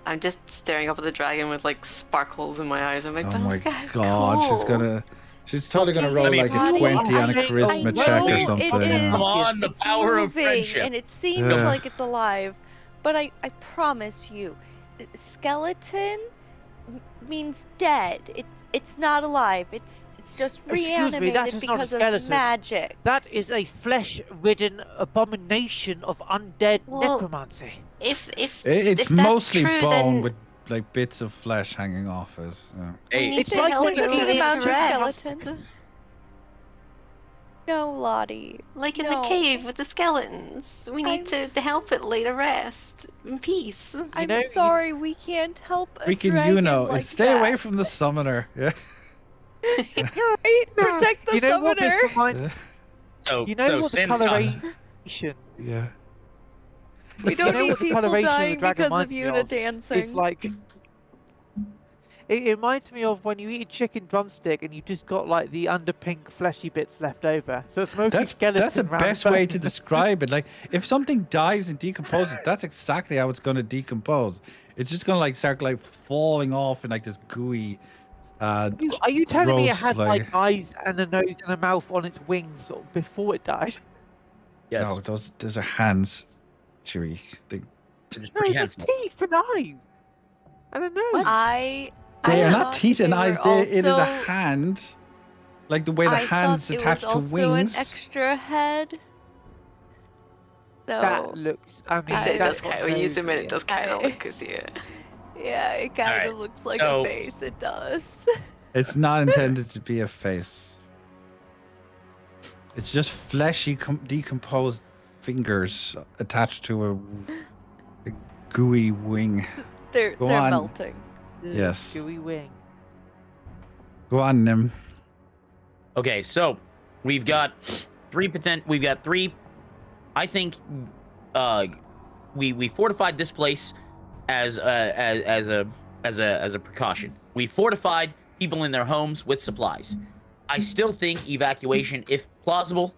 I'm just staring up at the dragon with like sparkles in my eyes. I'm like, oh my god, cool. she's totally gonna roll like a 20 on a charisma check or something. Come on, the power of friendship. And it seems like it's alive, but I promise you, skeleton means dead. It's not alive. It's just reanimated because of magic. That is a flesh-ridden abomination of undead necromancy. It's mostly true, bone with like bits of flesh hanging off us. It's like the amount of skeleton. No, Lottie. Like in the cave with the skeletons. We need to help it lay to rest in peace. I'm sorry, we can't help we can, like stay that. away from the summoner. Yeah. Right? Protect the summoner. What the coloration. Yeah. We don't need people dying because of Una dancing. It's like... It reminds me of when you eat a chicken drumstick and you just got like the under pink fleshy bits left over. So it's mostly skeleton. That's the best way to describe it. Like if something dies and decomposes, that's exactly how it's going to decompose. It's just going to like start like falling off in like this gooey. Are you telling me it had like eyes and a nose and a mouth on its wings before it died? Yes. No, those are hands, Cheery. There's teeth and eyes and a nose. They are not teeth and eyes. It is a hand, like the way the hand's attached to wings. An extra head. So that looks. I mean, it does kind. When you zoom in, it does kind of look. Yeah, it kind of looks like a face. It does. It's not intended to be a face. It's just fleshy, decomposed fingers attached to a gooey wing. They're melting. Yes. Gooey wing. Go on, Nim. Okay, so we've got three. I think we fortified this place as a precaution. We fortified people in their homes with supplies. I still think evacuation, if plausible.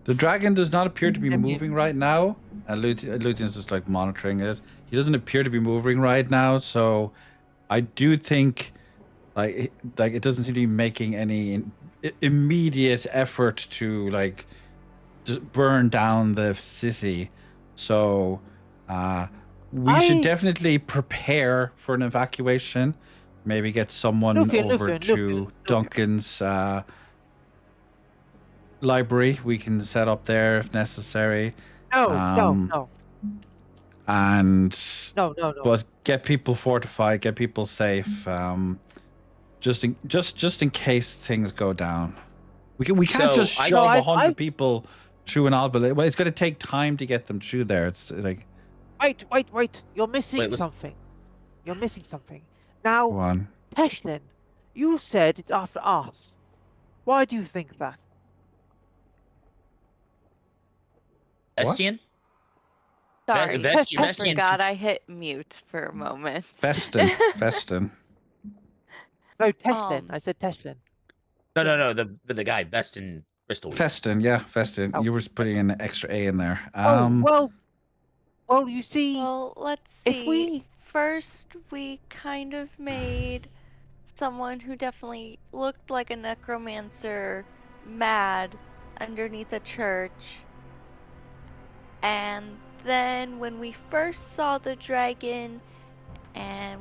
The dragon does not appear to be moving right now. And Lucian's just like monitoring it. He doesn't appear to be moving right now, so I do think like it doesn't seem to be making any immediate effort to like just burn down the city. So we should definitely prepare for an evacuation. Maybe get someone over to Duncan's library. We can set up there if necessary. No. But get people fortified, get people safe. Just in case things go down. We can't just shove 100 people through an album. Well, it's going to take time to get them through there. It's like Wait. You're missing something. You're missing something. Now, Teshlin, you said it's after us. Why do you think that? Vestian? Sorry, I Vestian. forgot I hit mute for a moment. Festin. No, Teshlin. I said Teshlin. No. The guy, Vestin Crystal. Festin, yeah, Festin. Oh. You were putting an extra A in there. Well, you see. Well, let's see. First, we kind of made someone who definitely looked like a necromancer mad underneath a church. And then when we first saw the dragon and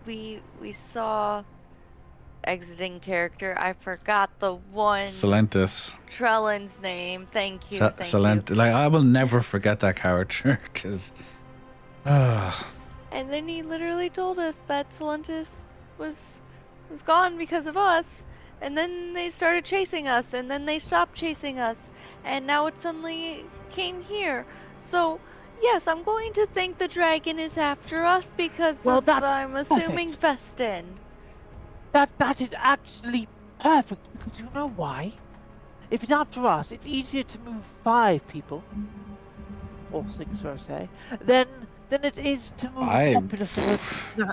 we saw exiting character, I forgot the one Salentus. Trellin's name. Thank you. Like I will never forget that character because And then he literally told us that Salentus was gone because of us, and then they started chasing us, and then they stopped chasing us, and now it suddenly came here. So yes, I'm going to think the dragon is after us because I'm assuming Festin. That is actually perfect, because you know why? If it's after us, it's easier to move 5 people, or 6, so I say, than it is to move the populace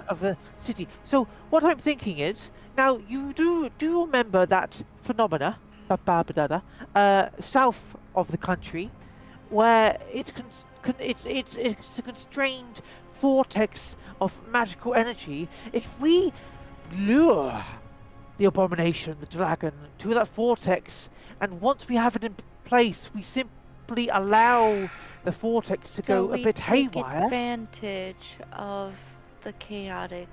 of a city. So what I'm thinking is, now you do remember that phenomena, south of the country, where it's a constrained vortex of magical energy. If we lure the abomination, the dragon, to that vortex, and once we have it in place, we simply allow the vortex to go a bit haywire. Take advantage of the chaotic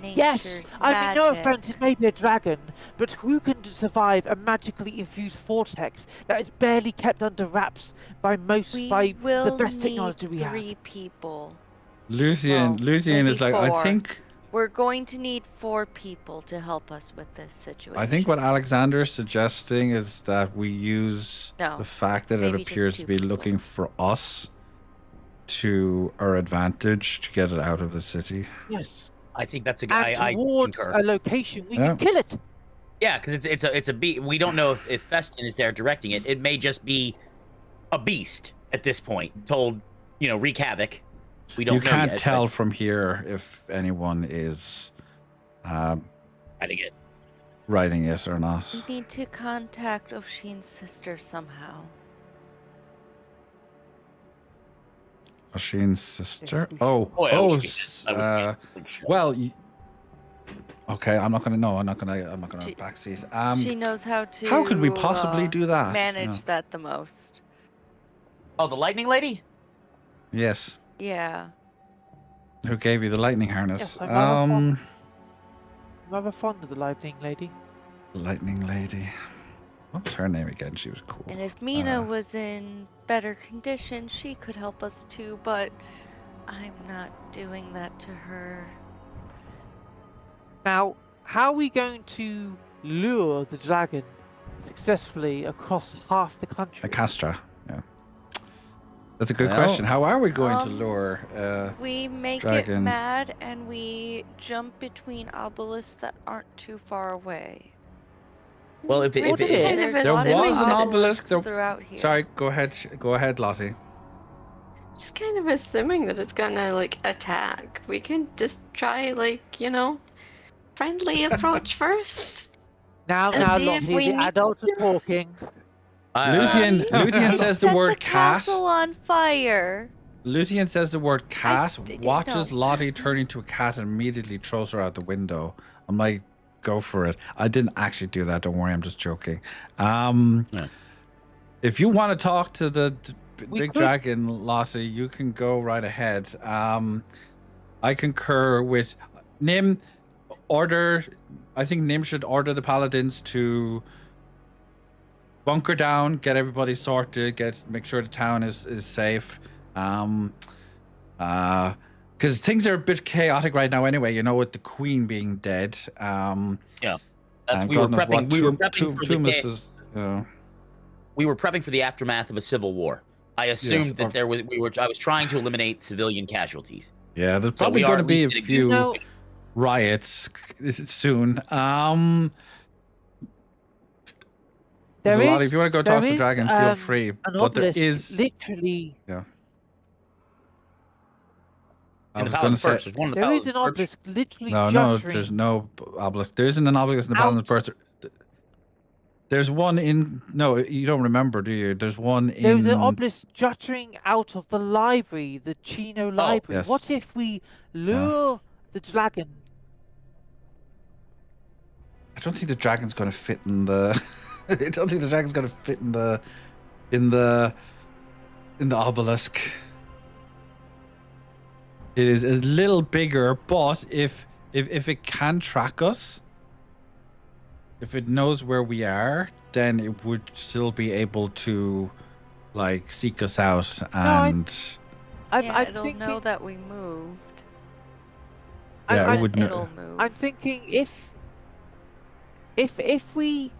nature's Yes, I mean, no offense, it may be a dragon, but who can survive a magically infused vortex that is barely kept under wraps by the best technology we have? 3 people. Lucian is like, 4. I think we're going to need 4 people to help us with this situation. I think what Alexander is suggesting is that we use the fact that it appears to be looking for us to our advantage to get it out of the city. Yes. I think that's a good idea. Towards a location, we can kill it. Yeah, because it's a beast. We don't know if Festin is there directing it. It may just be a beast at this point, told, wreak havoc. We don't. You can't yet, tell from here if anyone is writing it or not. We need to contact Oshin's sister somehow. Oshin's sister? Okay, I'm not gonna backseat. She knows how to. How could we possibly do that? Manage that the most. Oh, the lightning lady? Yes. Yeah. Who gave you the lightning harness? Yes, I'm rather fond of the lightning lady. Lightning lady. What was her name again? She was cool. And if Mina was in better condition, she could help us too, but I'm not doing that to her. Now, how are we going to lure the dragon successfully across half the country? A Castra, yeah. That's a good question. How are we going to lure we make dragon? it mad and we jump between obelisks that aren't too far away. Well, if there was an obelisk throughout here. Sorry, go ahead, Lottie. Just kind of assuming that it's gonna like attack. We can just try friendly approach first. Now, Lottie, the adults are talking. Luthien says the word cat. Castle on fire. Luthien says the word cat, watches Lottie turn into a cat and immediately throws her out the window. I'm like, go for it. I didn't actually do that. Don't worry, I'm just joking. If you want to talk to the big dragon, Lottie, you can go right ahead. I concur with Nim. I think Nim should order the paladins to bunker down, get everybody sorted, make sure the town is safe. Because things are a bit chaotic right now anyway, with the queen being dead. Yeah. We were prepping for the aftermath of a civil war. I assumed that I was trying to eliminate civilian casualties. Yeah, there's probably going to be a few riots soon. There's a lot. If you want to go talk to the dragon, feel free. But there is literally. Yeah. I was going to say there is an obelisk literally. No, there's no obelisk. There isn't an obelisk in the Paladin's Burst. There's one in. No, you don't remember, do you? There's one in. There's an obelisk juttering out of the library, the Chino library. Yes. What if we lure the dragon? I don't think the dragon's going to fit in the. I don't think the dragon's going to fit in the obelisk. It is a little bigger, but if it can track us, if it knows where we are, then it would still be able to, seek us out and. It'll know that we moved. Yeah, it would know. It'll move. I'm thinking if we.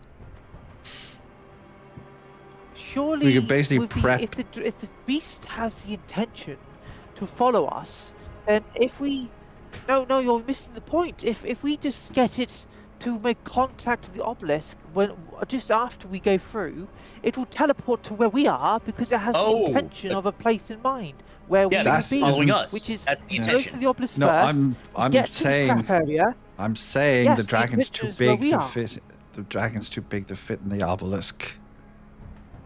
Surely, we could basically prep. If the beast has the intention to follow us, then if we, no, you're missing the point. If we just get it to make contact with the obelisk just after we go through, it will teleport to where we are because it has the intention of a place in mind where we will be, following us. Which is that's the intention. Go to the obelisk No, first, I'm saying. Area. I'm saying Yes, the dragon's too big to fit. The dragon's too big to fit in the obelisk.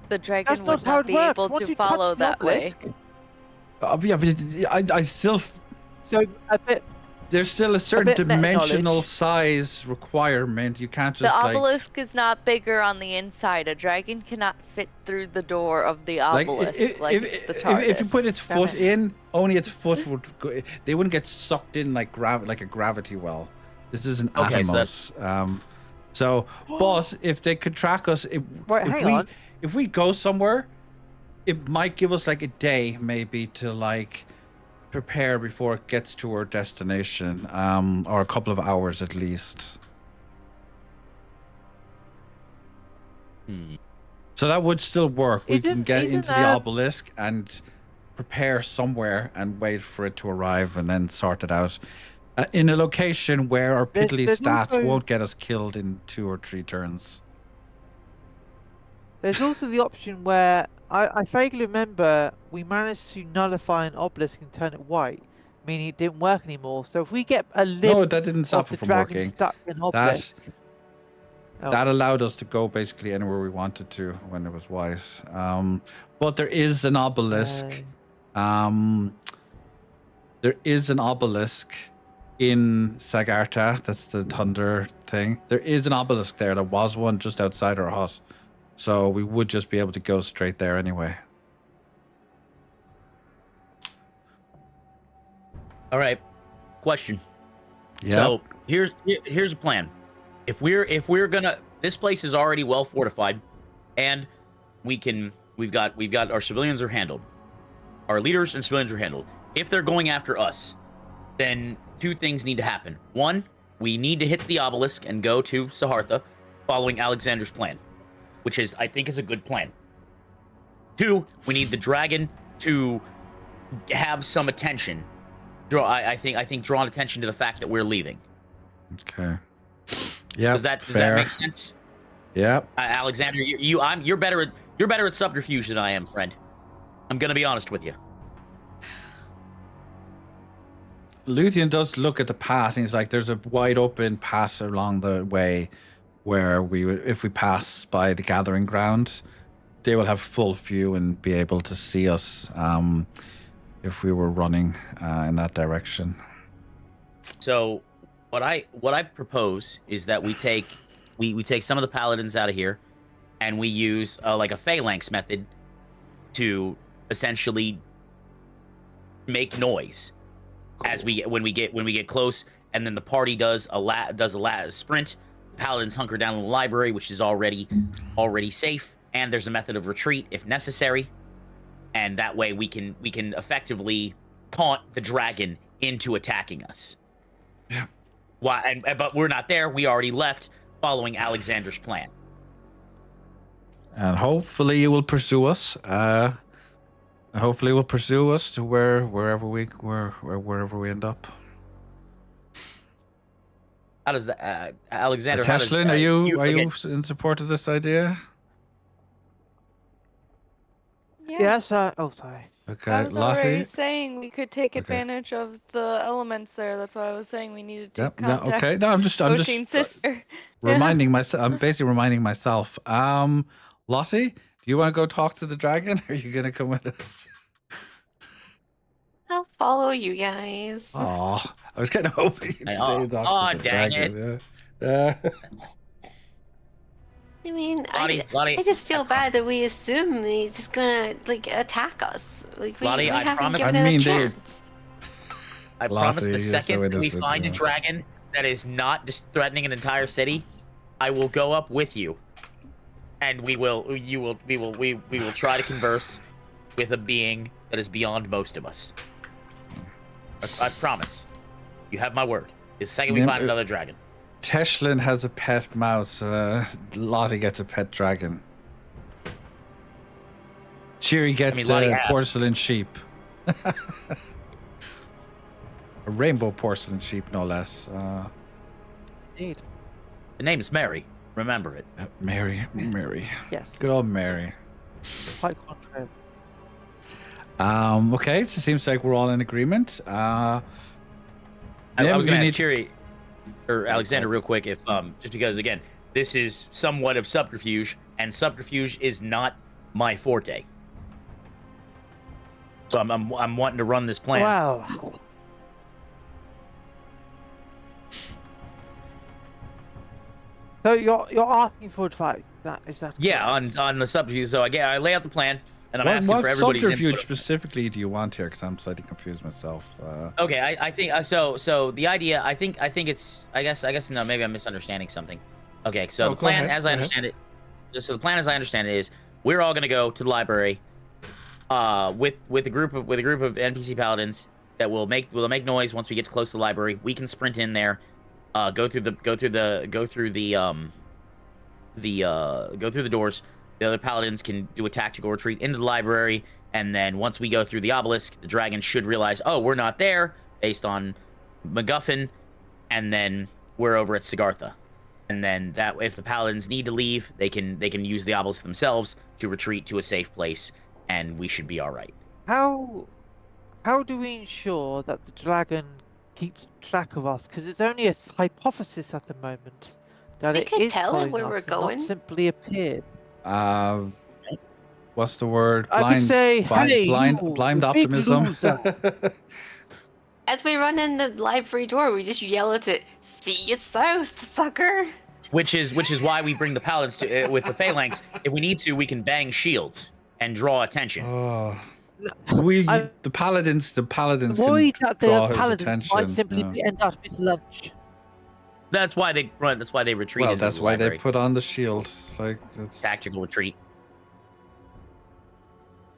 The dragon would not be able to follow that way. Yeah, but I still. So a bit. There's still a certain dimensional size requirement. You can't just The obelisk is not bigger on the inside. A dragon cannot fit through the door of the obelisk. If you put its foot in, only its foot would go. They wouldn't get sucked in like a gravity well. This is an Atomos. But if they could track us, if we go somewhere, it might give us a day maybe to prepare before it gets to our destination, or a couple of hours at least. So that would still work. We can get into the obelisk and prepare somewhere and wait for it to arrive and then sort it out. In a location where our piddly stats won't get us killed in 2 or 3 turns. There's also the option where I vaguely remember we managed to nullify an obelisk and turn it white, meaning it didn't work anymore. So if we get a limb that didn't stop it from working. Stuck in obelisk, that allowed us to go basically anywhere we wanted to when it was white. But there is an obelisk. There is an obelisk in Sagarta. That's the thunder thing. There is an obelisk there. There was one just outside our hut. So we would just be able to go straight there anyway. All right. Question. Yeah. So here's a plan. If we're gonna, this place is already well fortified, and we've got our civilians are handled. Our leaders and civilians are handled. If they're going after us, then 2 things need to happen. 1, we need to hit the obelisk and go to Siddhartha, following Alexander's plan, which I think is a good plan. 2, we need the dragon to have some attention. I think drawing attention to the fact that we're leaving. Okay. Yeah. Does that make sense? Yeah. Alexander, you're better at subterfuge than I am, friend. I'm gonna be honest with you. Luthien does look at the path, and he's like, "There's a wide open path along the way, where if we pass by the gathering ground, they will have full view and be able to see us if we were running in that direction." So, what I propose is that we take some of the paladins out of here, and we use like a phalanx method to essentially make noise as when we get close, and then the party does a sprint. Paladins hunker down in the library, which is already safe, and there's a method of retreat if necessary, and that way we can effectively taunt the dragon into attacking us. Yeah. Why? But we're not there. We already left, following Alexander's plan. And hopefully, it will pursue us. Hopefully, it will pursue us to wherever we end up. How does that, Alexander? Teshlin, are you in support of this idea? Yeah. Yes. Sorry. Okay, I was already Lottie. saying we could take advantage of the elements there. That's why I was saying we needed to Yep. contact No, okay. No, I'm just sister. reminding myself. I'm basically reminding myself. Lottie, do you want to go talk to the dragon? Or are you gonna come with us? I'll follow you guys. Oh, I was kind of hoping you'd stay and talk to the dang dragon. Yeah. I mean, Lottie, I just feel bad that we assume he's just gonna attack us. Like we Lottie, I haven't promise- given I it mean, a they- chance. I promise Lottie, the you're so second that we innocent, find a yeah. dragon that is not just threatening an entire city, I will go up with you, and we will try to converse with a being that is beyond most of us. I promise. You have my word. The second we find another dragon. Teshlin has a pet mouse. Lottie gets a pet dragon. Cheery gets Lottie a has. porcelain sheep. A rainbow porcelain sheep, no less. Indeed. The name is Mary. Remember it. Mary. Yes. Good old Mary. Quite contrary. Okay, so it seems like we're all in agreement. I was going to ask Cheery or Alexander real quick if just because again this is somewhat of subterfuge, and subterfuge is not my forte. So I'm wanting to run this plan. Wow. So you're asking for advice? Is that? Yeah, correct? on the subterfuge. So again, I lay out the plan, and I'm asking what for everybody's subterfuge input. specifically do you want here? Because I'm slightly confused myself. Okay, I think so the idea, I think it's I guess no, maybe I'm misunderstanding something. Okay, so the plan as I understand it, so the plan as I understand it is we're all gonna go to the library, with a group of NPC paladins that will make noise once we get close to the library. We can sprint in there, go through the doors. The other paladins can do a tactical retreat into the library, and then once we go through the obelisk, the dragon should realize, oh, we're not there, based on MacGuffin, and then we're over at Siddhartha. And then that, if the paladins need to leave, they can use the obelisk themselves to retreat to a safe place, and we should be all right. How do we ensure that the dragon keeps track of us? Because it's only a hypothesis at the moment that We it could is tell it following where us we're and going. not simply appeared. What's the word? I could say, hey, blind you, big optimism. loser. As we run in the library door, we just yell at it, "See you south, sucker!" Which is why we bring the paladins to with the phalanx. If we need to, we can bang shields and draw attention. The paladins Avoid can that the draw his paladins attention. might simply yeah. end up with lunch. That's why they run. That's why they retreat. Well, into that's the why library. they put on the shields. Like that's Tactical retreat.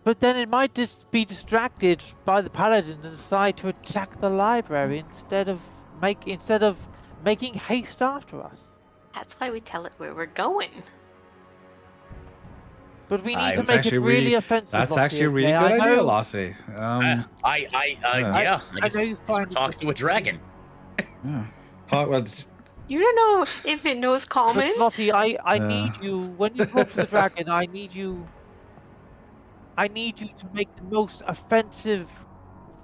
But then it might just be distracted by the paladin and decide to attack the library instead of making haste after us. That's why we tell it where we're going. But we need to make it really offensive. That's Lottie, actually a really good idea, Lossie. Yeah. I guess we're talking to a dragon. Yeah. Well, You don't know if it knows common. Lottie, I need you when you talk to the dragon. I need you to make the most offensive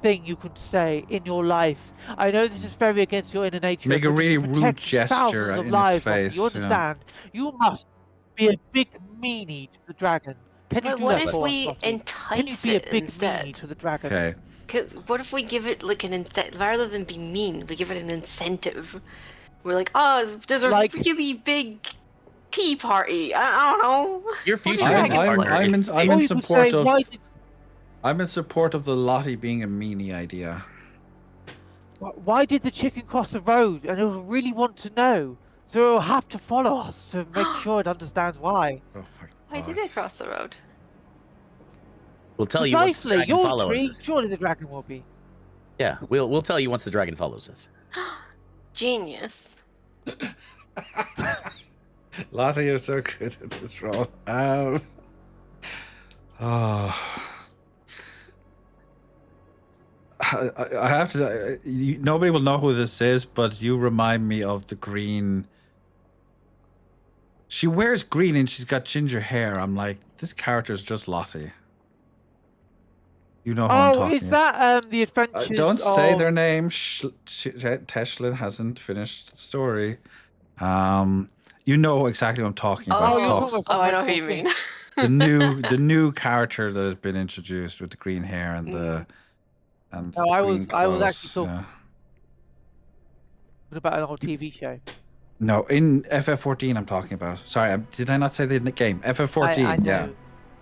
thing you can say in your life. I know this is very against your inner nature. Make a really rude gesture of in lives, its face. You understand? You must be a big meanie to the dragon. Can you But do what that if for we us, Lottie? entice Can you be a it big instead? meanie to the dragon? Okay. What if we give it like an incentive rather than be mean? We give it an incentive. We're like, oh, there's a really big tea party. I don't know. Your future I'm in support of. I'm in support of the Lottie being a meanie idea. Why did the chicken cross the road? And it'll really want to know. So it'll have to follow us to make sure it understands why. Oh Why did it cross the road? We'll tell you once the dragon follows us. Surely the dragon will be. Yeah, we'll tell you once the dragon follows us. Genius. Lottie, you're so good at this role. I have to. Nobody will know who this is, but you remind me of the green. She wears green and she's got ginger hair. I'm like, this character is just Lottie. You know how I'm talking. Oh, is that the adventures? Don't say their name. Teshlin hasn't finished the story. You know exactly what I'm talking about. I know who you mean. the new character that has been introduced with the green hair and the I was actually talking about an old TV show. No, in FF14 I'm talking about. Sorry, did I not say the game? FF14, I know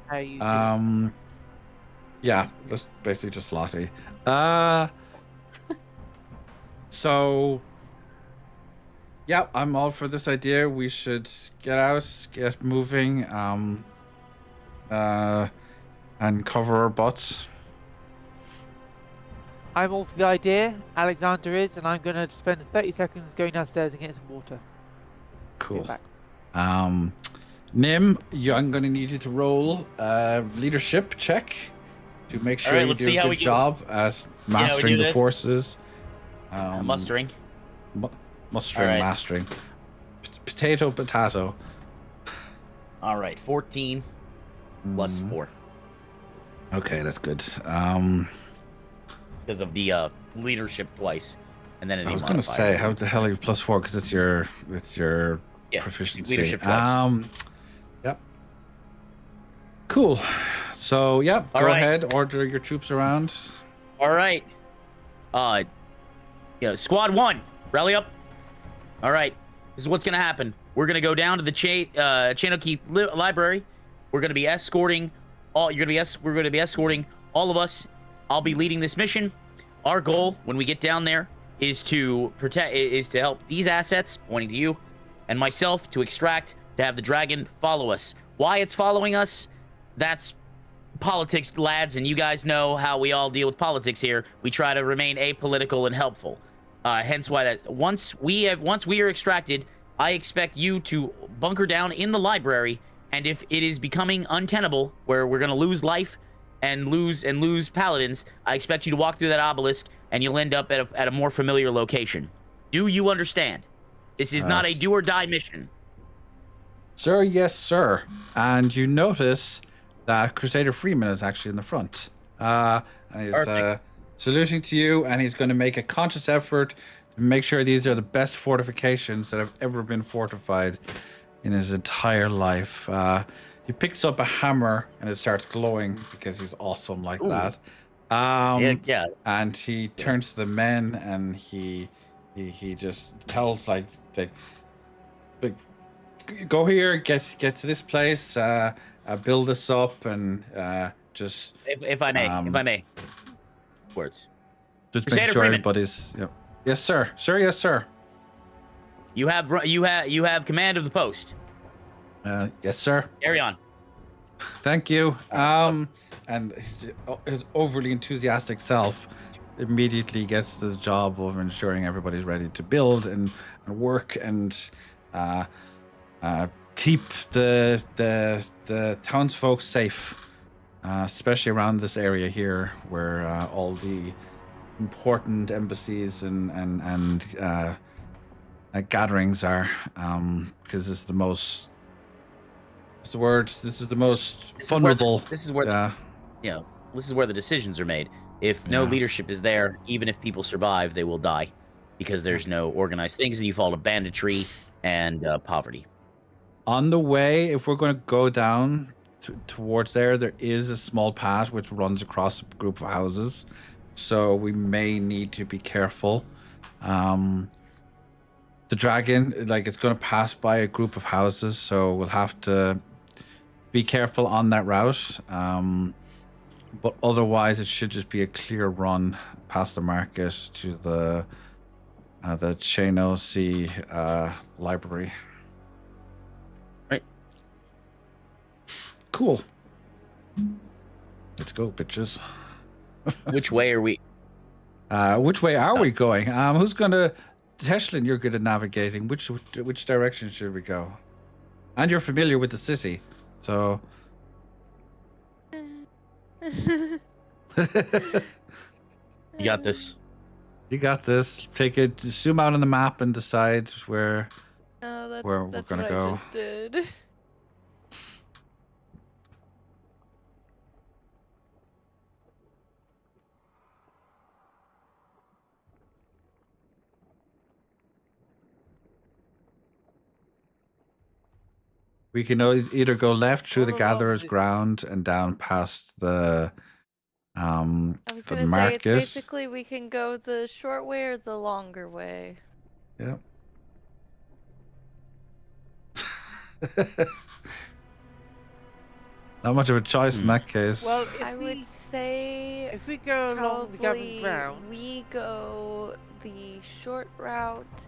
how you do. Yeah, that's basically just Lottie. So yeah, I'm all for this idea. We should get out, get moving, and cover our butts. I'm all for the idea. Alexander is, and I'm going to spend 30 seconds going downstairs and getting some water. Cool. Back. Nim, I'm going to need you to roll a leadership check to make sure you do a good job at mastering the forces. Mustering. Mustering, mastering. Potato. All right, 14 plus 4. Okay, that's good. Because of the leadership twice, and then I was going to say, how the hell are you plus 4? Because it's your proficiency. Leadership twice. Yep. Cool. So go ahead, order your troops around. All right. Squad 1, rally up. All right, this is what's gonna happen. We're gonna go down to the Chanoki library. We're gonna be escorting all. We're gonna be escorting all of us. I'll be leading this mission. Our goal when we get down there is to help these assets, pointing to you, and myself to extract, to have the dragon follow us. Why it's following us? That's politics, lads, and you guys know how we all deal with politics here. We try to remain apolitical and helpful. Hence why that once we are extracted, I expect you to bunker down in the library, and if it is becoming untenable, where we're gonna lose life and lose paladins, I expect you to walk through that obelisk, and you'll end up at a more familiar location. Do you understand? This is not a do or die mission. Sir, yes, sir. And you notice that Crusader Freeman is actually in the front. And he's saluting to you, and he's going to make a conscious effort to make sure these are the best fortifications that have ever been fortified in his entire life. He picks up a hammer, and it starts glowing because he's awesome like that. And he turns to the men, and he just tells go here, get to this place, build this up, and just if I may, words. Just make sure everybody's. Yep. Yes, sir. Sir, yes, sir. You have command of the post. Yes, sir. Carry on. Thank you. And his overly enthusiastic self immediately gets the job of ensuring everybody's ready to build and work and keep the townsfolk safe, especially around this area here where all the important embassies and gatherings are, because this is the most. What's the word? This is the most vulnerable. This is where this is where the decisions are made. If no leadership is there, even if people survive, they will die because there's no organized things, and you fall to banditry and poverty. On the way, if we're going to go down towards there is a small path which runs across a group of houses, so we may need to be careful. The dragon, it's going to pass by a group of houses, so we'll have to be careful on that route. But otherwise, it should just be a clear run past the market to the Chano Sea library. Right. Cool. Let's go, bitches. Which way are we? Which way are we going? Who's gonna? Teshlin, you're good at navigating. Which direction should we go? And you're familiar with the city, so. You got this. You got this. Take it. Zoom out on the map and decide where we're gonna go. I just did. We can either go left through the gatherer's ground and down past the I was the gonna market. say, it's basically we can go the short way or the longer way. Yep. Not much of a choice in that case. Well, I would say if we go along the gathering probably ground, we go the short route,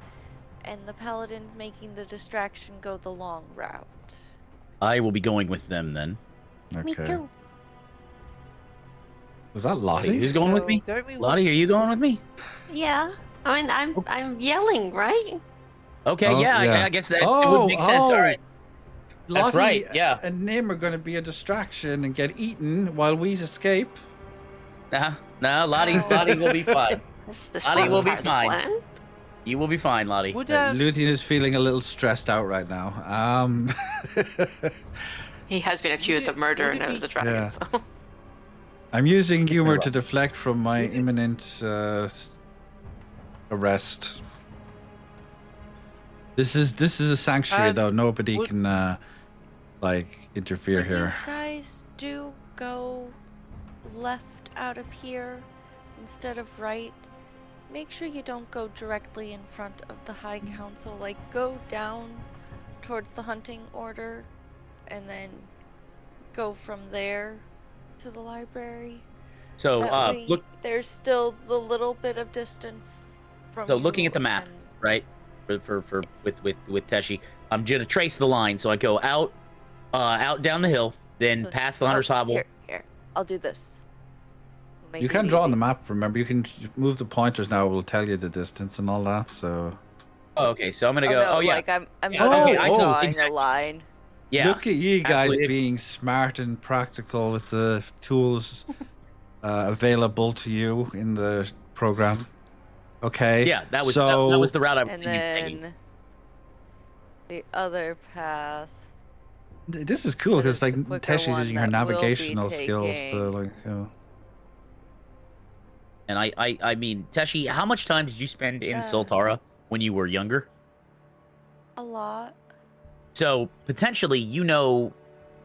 and the paladins making the distraction go the long route. I will be going with them then. Okay. Me too. Was that Lottie? Wait, who's going with me? Lottie, are you going with me? Yeah. I mean, I'm yelling, right? Okay, Oh, yeah, yeah. I guess that it would make sense. All right. That's Lottie right, yeah. and Nim are going to be a distraction and get eaten while we escape. No, Lottie will be fine. Lottie will be fine. Plan. You will be fine, Lottie. Luthien is feeling a little stressed out right now. He has been accused of murder and knows a dragon. Yeah. So. I'm using humor to deflect from my imminent arrest. This is a sanctuary, though. Nobody can interfere When here. you guys do go left out of here instead of right, make sure you don't go directly in front of the High Council. Like, go down towards the hunting order and then go from there to the library. So, That way, look. there's still the little bit of distance from So, you looking at the map, and- right? With Teshi, I'm gonna trace the line. So I go out down the hill, then past the Hunter's Hovel. Here, I'll do this. Make You it can draw on easy. the map. Remember, you can move the pointers now. It will tell you the distance and all that. So. Oh, okay. So I'm gonna Oh, go. no, oh yeah. like I'm Yeah, okay, I see, drawing exactly. a line. Yeah. Look at you guys absolutely. being smart and practical with the tools available to you in the program. Okay. Yeah, that was so, that was the route I was And thinking. then the other path. This is cool That because is the like quicker Teshi's one using her that will be navigational skills to taking- like. And I mean, Teshi, how much time did you spend in Soltara when you were younger? A lot. So potentially, you know,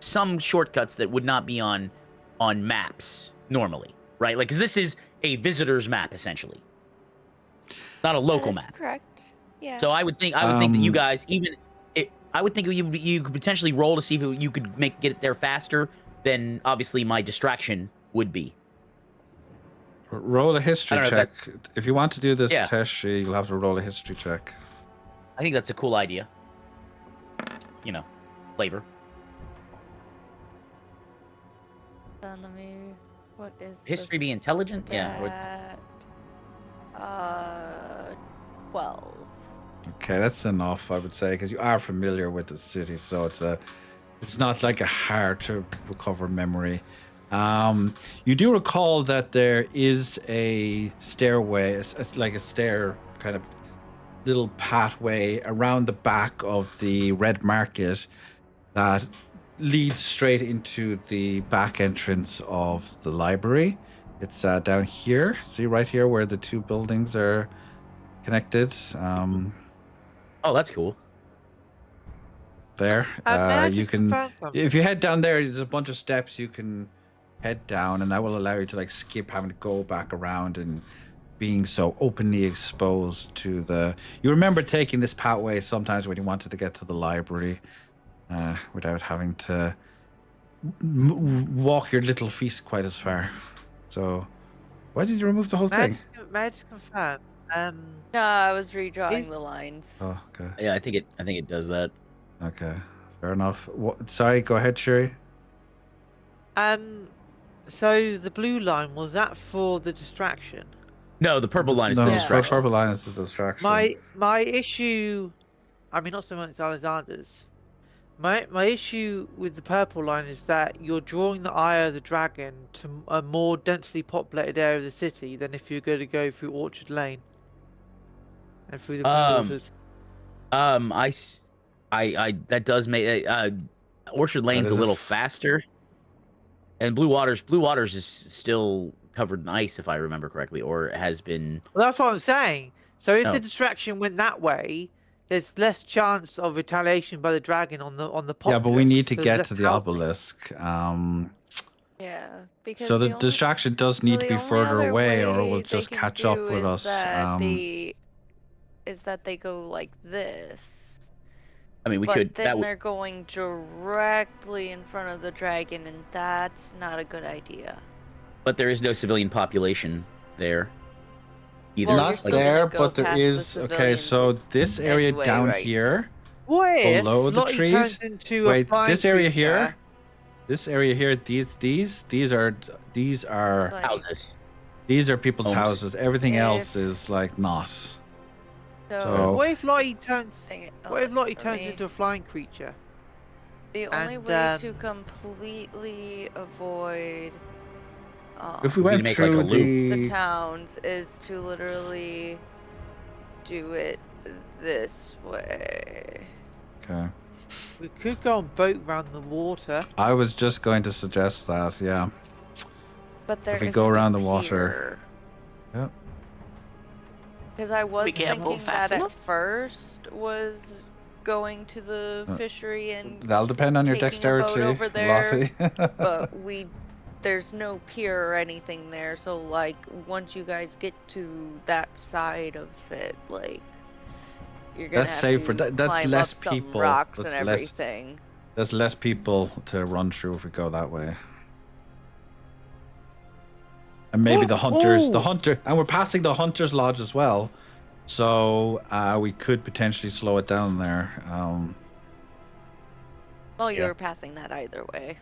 some shortcuts that would not be on maps normally, right? Like, 'cause this is a visitor's map essentially, not a local That is map. correct. Yeah. So I would think that you guys I would think you could potentially roll to see if you could get it there faster than obviously my distraction would be. Roll a history I don't know if check. If you want to do this, Yeah. Teshi, you'll have to roll a history check. I think that's a cool idea. You know, flavor. Then let me. What is History be intelligent? Yeah. that? 12. Okay, that's enough, I would say, because you are familiar with the city, so it's not like a hard to recover memory. You do recall that there is a stairway, it's like a stair kind of little pathway around the back of the Red Market that leads straight into the back entrance of the library. It's down here. See right here where the two buildings are connected. Oh, that's cool. There. May I You just can, confirm something? if you head down there, there's a bunch of steps you can head down, and that will allow you to like skip having to go back around and being so openly exposed to the. You remember taking this pathway sometimes when you wanted to get to the library, without having to walk your little feet quite as far. So, why did you remove the whole thing? May I just confirm? No, I was redrawing the lines. Oh, okay. Yeah, I think it does that. Okay, fair enough. Sorry, go ahead, Sherry. So the blue line, was that for the distraction? No, the purple line is the No, distraction. purple line is the distraction. My issue, I mean, not so much Alexander's. My issue with the purple line is that you're drawing the eye of the dragon to a more densely populated area of the city than if you're going to go through Orchard Lane and through the Blue Waters. I that does make Orchard Lane's a little faster, and Blue Waters is still covered in ice, if I remember correctly, or has been. Well, that's what I'm saying. So if the distraction went that way, there's less chance of retaliation by the dragon on the populace. Yeah, but we need to get to the obelisk. Yeah, because so the distraction does need to be further away, or it will just catch up with us. Is that they go like this? I mean, we but could. Then they're going directly in front of the dragon, and that's not a good idea. But there is no civilian population there. Either. Well, not there, but there is. Okay, so this area anyway, down right. here, what below the Lottie trees. turns into Wait, a this area creature? here, this area here. These are Like, houses. These are people's Homes. houses. Everything Yeah. else is like not. So What if Lottie turns? Dang it. What if Lottie Let turns me- into a flying creature? The only And, way to completely avoid If we We went make, like, through a loop. the towns is to literally do it this way. Okay. We could go on boat around the water. I was just going to suggest that. Yeah. But there If we go isn't a around the water. pier. Yep. Because I was We can't thinking move fast that enough? at first was going to the fishery and That'll depend on your taking a boat dexterity, over there, Lossie. but there's no pier or anything there, so like once you guys get to that side of it, like you're gonna That's have safer. to That's climb less up some people. rocks That's and less- everything. There's less people to run through if we go that way. And maybe the hunters, and we're passing the hunter's lodge as well, so we could potentially slow it down there. Well, you Yeah. were passing that either way.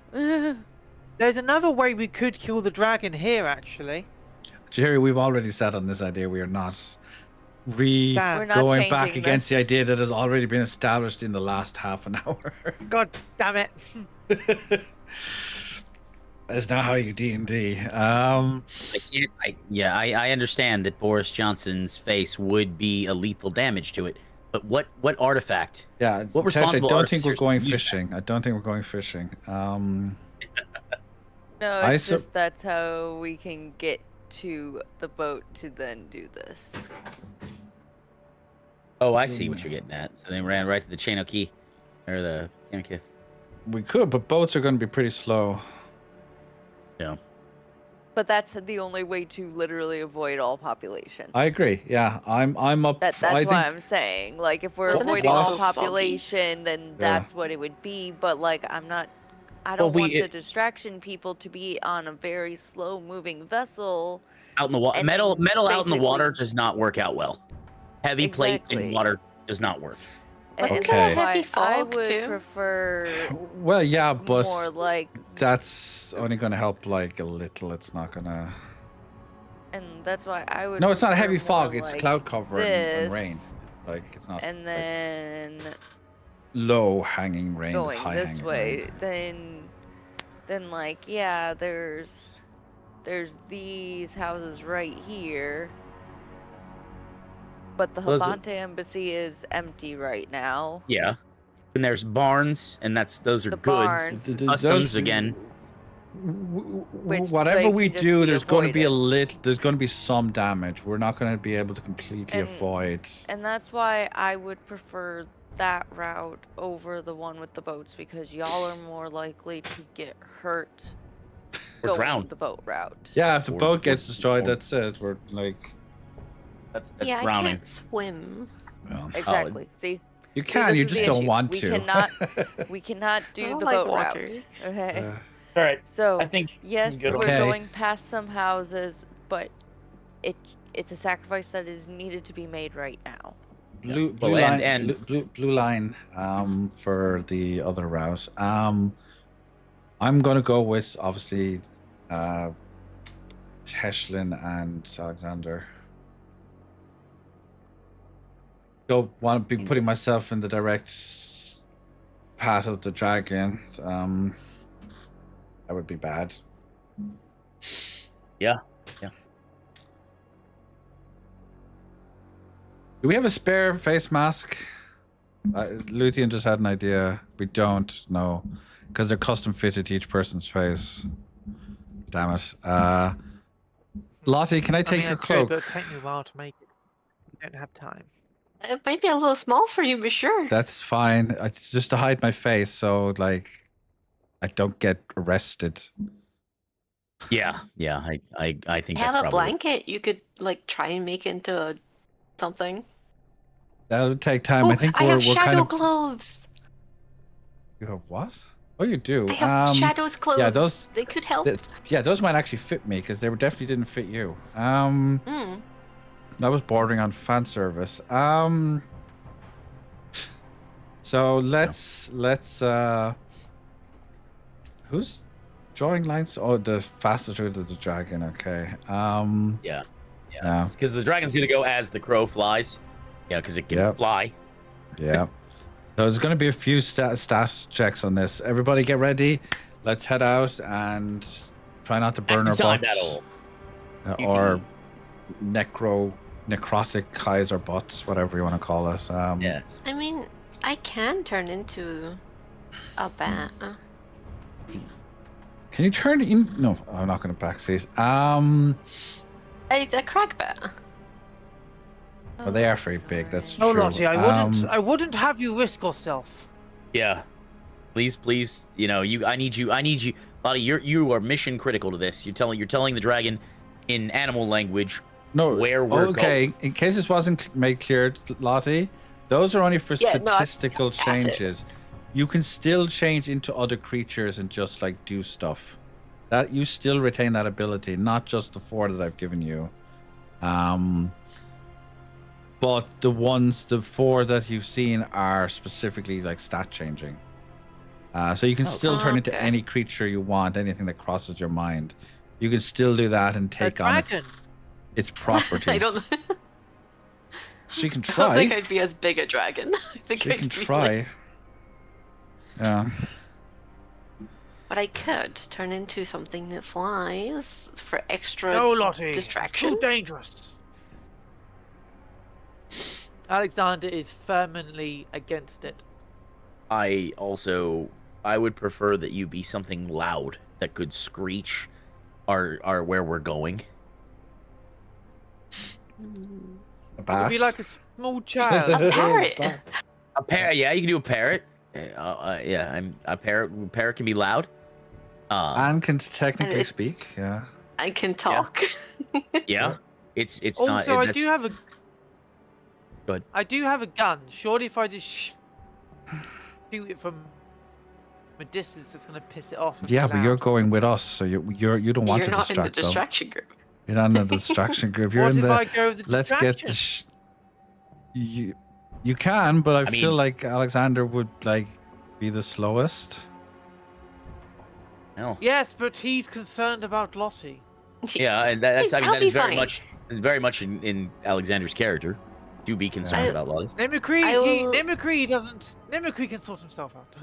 There's another way we could kill the dragon here, actually. Jerry, we've already sat on this idea. We are not We're not going back changing against this. the idea that has already been established in the last half an hour. God damn it! That's not how you D&D. I understand that Boris Johnson's face would be a lethal damage to it, but what artifact? Yeah, What responsible I don't think we're artificers going use that? fishing. I don't think we're going fishing. No, I it's sup- just that's how we can get to the boat to then do this. Oh, I see what you're getting at. So they ran right to the Chain-O-Key, or the Chain-O-Kith. We could, but boats are going to be pretty slow. Yeah. But that's the only way to literally avoid all population. I agree. Yeah, I'm up. That's I what think I'm saying. Like, if we're Wasn't it avoiding all also foggy? population, then that's what it would be. But like, I Well, don't want the distraction people to be on a very slow-moving vessel. Out in the water, And metal then out in the water basically- does not work out well. Heavy plate in Exactly. water does not work. And Wasn't that's there a why heavy I fog, would too? prefer Well, yeah, but more like that's only going to help like a little. It's not going to. And that's why I would. No, it's not a prefer heavy more fog. It's like cloud cover and rain. this, Like it's not. And then low hanging rain. It's going high this hanging way, rain. then like yeah, there's these houses right here, but the Habante Embassy is empty right now. Yeah, and there's barns, and those are The goods. barns. Customs again. Whatever we do, there's going to be there's going to be some damage. We're not going to be able to completely avoid. And that's why I would prefer that route over the one with the boats, because y'all are more likely to get hurt Or drown. the boat route. Yeah, if the boat gets destroyed, that's it. We're like. That's yeah, drowning. I can't swim. Well, Exactly. See. You can. You just don't want we to. We cannot do the like boat water. route. Okay. All right. So I think yes, good. we're Okay. going past some houses, but it's a sacrifice that is needed to be made right now. Blue Well, line, and- blue line. For the other route. I'm gonna go with obviously, Teshlin and Alexander. Don't want to be putting myself in the direct path of the dragon. That would be bad. Yeah. Do we have a spare face mask? Luthien just had an idea. We don't know, because they're custom fitted to each person's face. Damn it. Lottie, can I take your cloak? But it'll take me a while to make it. I don't have time. It might be a little small for you, but sure. That's fine. It's just to hide my face, so like I don't get arrested. Yeah. I think Have that's a probably blanket. You could like try and make into something. That'll take time. Oh, I think I we're have shadow kind of. clothes. You have what? Oh, you do. I have shadows clothes. Yeah, those. They could help. Yeah, those might actually fit me because they definitely didn't fit you. Mm. That was bordering on fan service. So let's who's drawing lines? Oh, the fastest route of the dragon. Okay. Yeah. Yeah. Because the dragon's gonna go as the crow flies. Yeah, because it can Yep. fly. Yeah. So there's going to be a few stat checks on this. Everybody get ready. Let's head out and try not to burn our Time butts. that'll- Or necrotic eyes or butts, whatever you want to call it. Yeah. I mean, I can turn into a bat. Can you turn in? No, I'm not going to backseat. A crag bat. Well, they are very big. That's No, true. Lottie, I wouldn't have you risk yourself. Yeah. Please. You know, I need you. Lottie, you are mission critical to this. You're telling the dragon in animal language No. where we're okay. going. In case this wasn't made clear, Lottie, those are only for Yeah, no, I statistical got it. changes. You can still change into other creatures and just like do stuff. That you still retain that ability, not just the 4 that I've given you. But the 4 that you've seen are specifically like stat changing. So you can still turn into okay. any creature you want, anything that crosses your mind. You can still do that and take on dragon. its properties. I don't. She can I don't try. think I'd be as big a dragon. I think She I'd can be try. like- Yeah. But I could turn into something that flies for extra No, Lottie. distraction. It's too dangerous. Alexander is firmly against it. I would prefer that you be something loud that could screech our where we're going. A It'd bath. be like a small child. A parrot. A parrot, yeah, you can do a parrot. Yeah, I'm a parrot. Parrot can be loud. Anne can technically it- speak. Yeah. I can talk. Yeah, it's not. Also, I that's- do have a. Go ahead. I do have a gun. Surely, if I just shoot it from a distance, it's gonna piss it off. and Yeah, be but you're loud. going with us, so you don't want You're to not in the distract them. distraction group. You're not in the distraction group. You're What in if the. I go with the Let's get the. distraction? You can, but I feel mean- like Alexander would like be the slowest. No. Yes, but he's concerned about Lottie. Yeah, and that's I mean I'll that is be very fine. much in Alexander's character to be concerned about Lottie. Mimicry doesn't. Mimicry can sort himself out.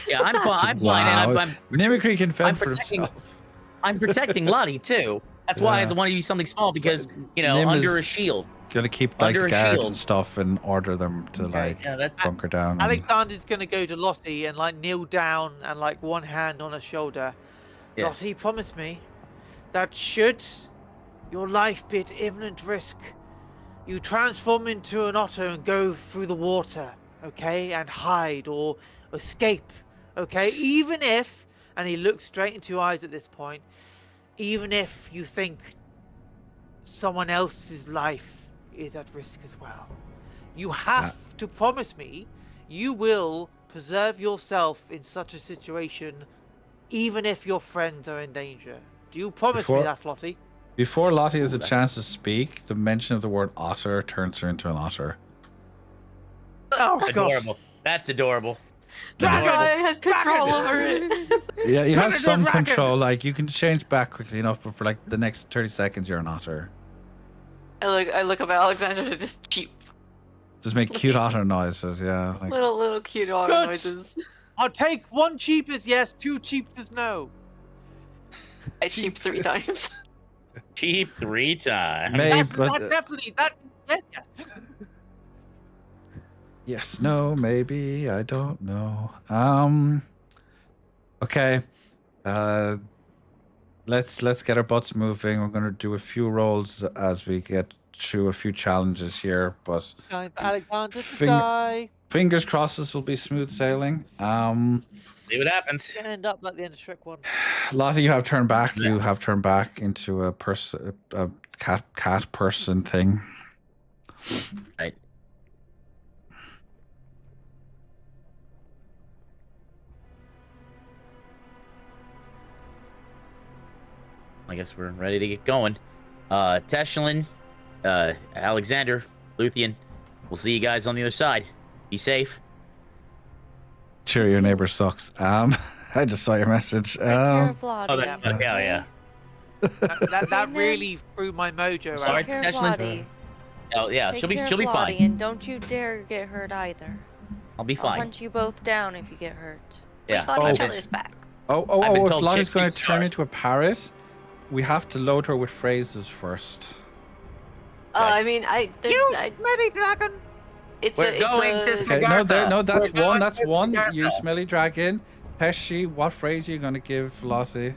Yeah, I'm fine. I'm fine, Wow. and I'm Mimicry can fend I'm for protecting- himself. I'm protecting Lottie too. That's why I Yeah. want to use something small because Nim under is a shield. Gonna keep like Under the a guards shield. and stuff and order them to like Yeah, that's bunker down. And... Alexander's gonna go to Lottie and like kneel down and like one hand on her shoulder. Yeah. Lottie, promise me that should your life be at imminent risk, you transform into an otter and go through the water, okay, and hide or escape, okay, even if, and he looks straight into your eyes at this point, even if you think someone else's life is at risk as well, you have to promise me you will preserve yourself in such a situation even if your friends are in danger. Do you promise me that, Lottie? Before Lottie has a chance to speak, the mention of the word otter turns her into an otter. Oh, adorable. gosh. That's adorable. Dragon, I had control over it. Yeah, you have some control. Like you can change back quickly enough, but for like the next 30 seconds, you're an otter. I look up at Alexander to just cheap. Just make cute otter noises. Yeah. Like... Little cute otter noises. I'll take 1 cheap as yes, 2 cheap as no. I cheap 3 times. Cheap 3 times. Maybe, That yes. Yes, no, maybe, I don't know. Okay. Let's get our butts moving. We're gonna do a few rolls as we get through a few challenges here, but Time for Alexander to die. fingers crossed this will be smooth sailing. See what happens. It's gonna end up like the end of Shrek 1. Lottie, you have turned back. You have turned back into a person, a cat person thing. Right. I guess we're ready to get going. Teshlin, Alexander, Luthien, we'll see you guys on the other side. Be safe. Sure, your neighbor sucks. I just saw your message. Yeah. That really threw my mojo Sorry, out. Teshlin. Oh yeah, she'll be fine. And don't you dare get hurt either. I'll be I'll fine. punch you both down if you get hurt. Yeah. On each other's back. I've been If told Lottie's chicks going need to turn stars. into a parrot, we have to load her with phrases first. I mean, Smelly dragon. We're going to Okay, that's one. That's one. You smelly dragon. Pesci, what phrase are you going to give Lottie?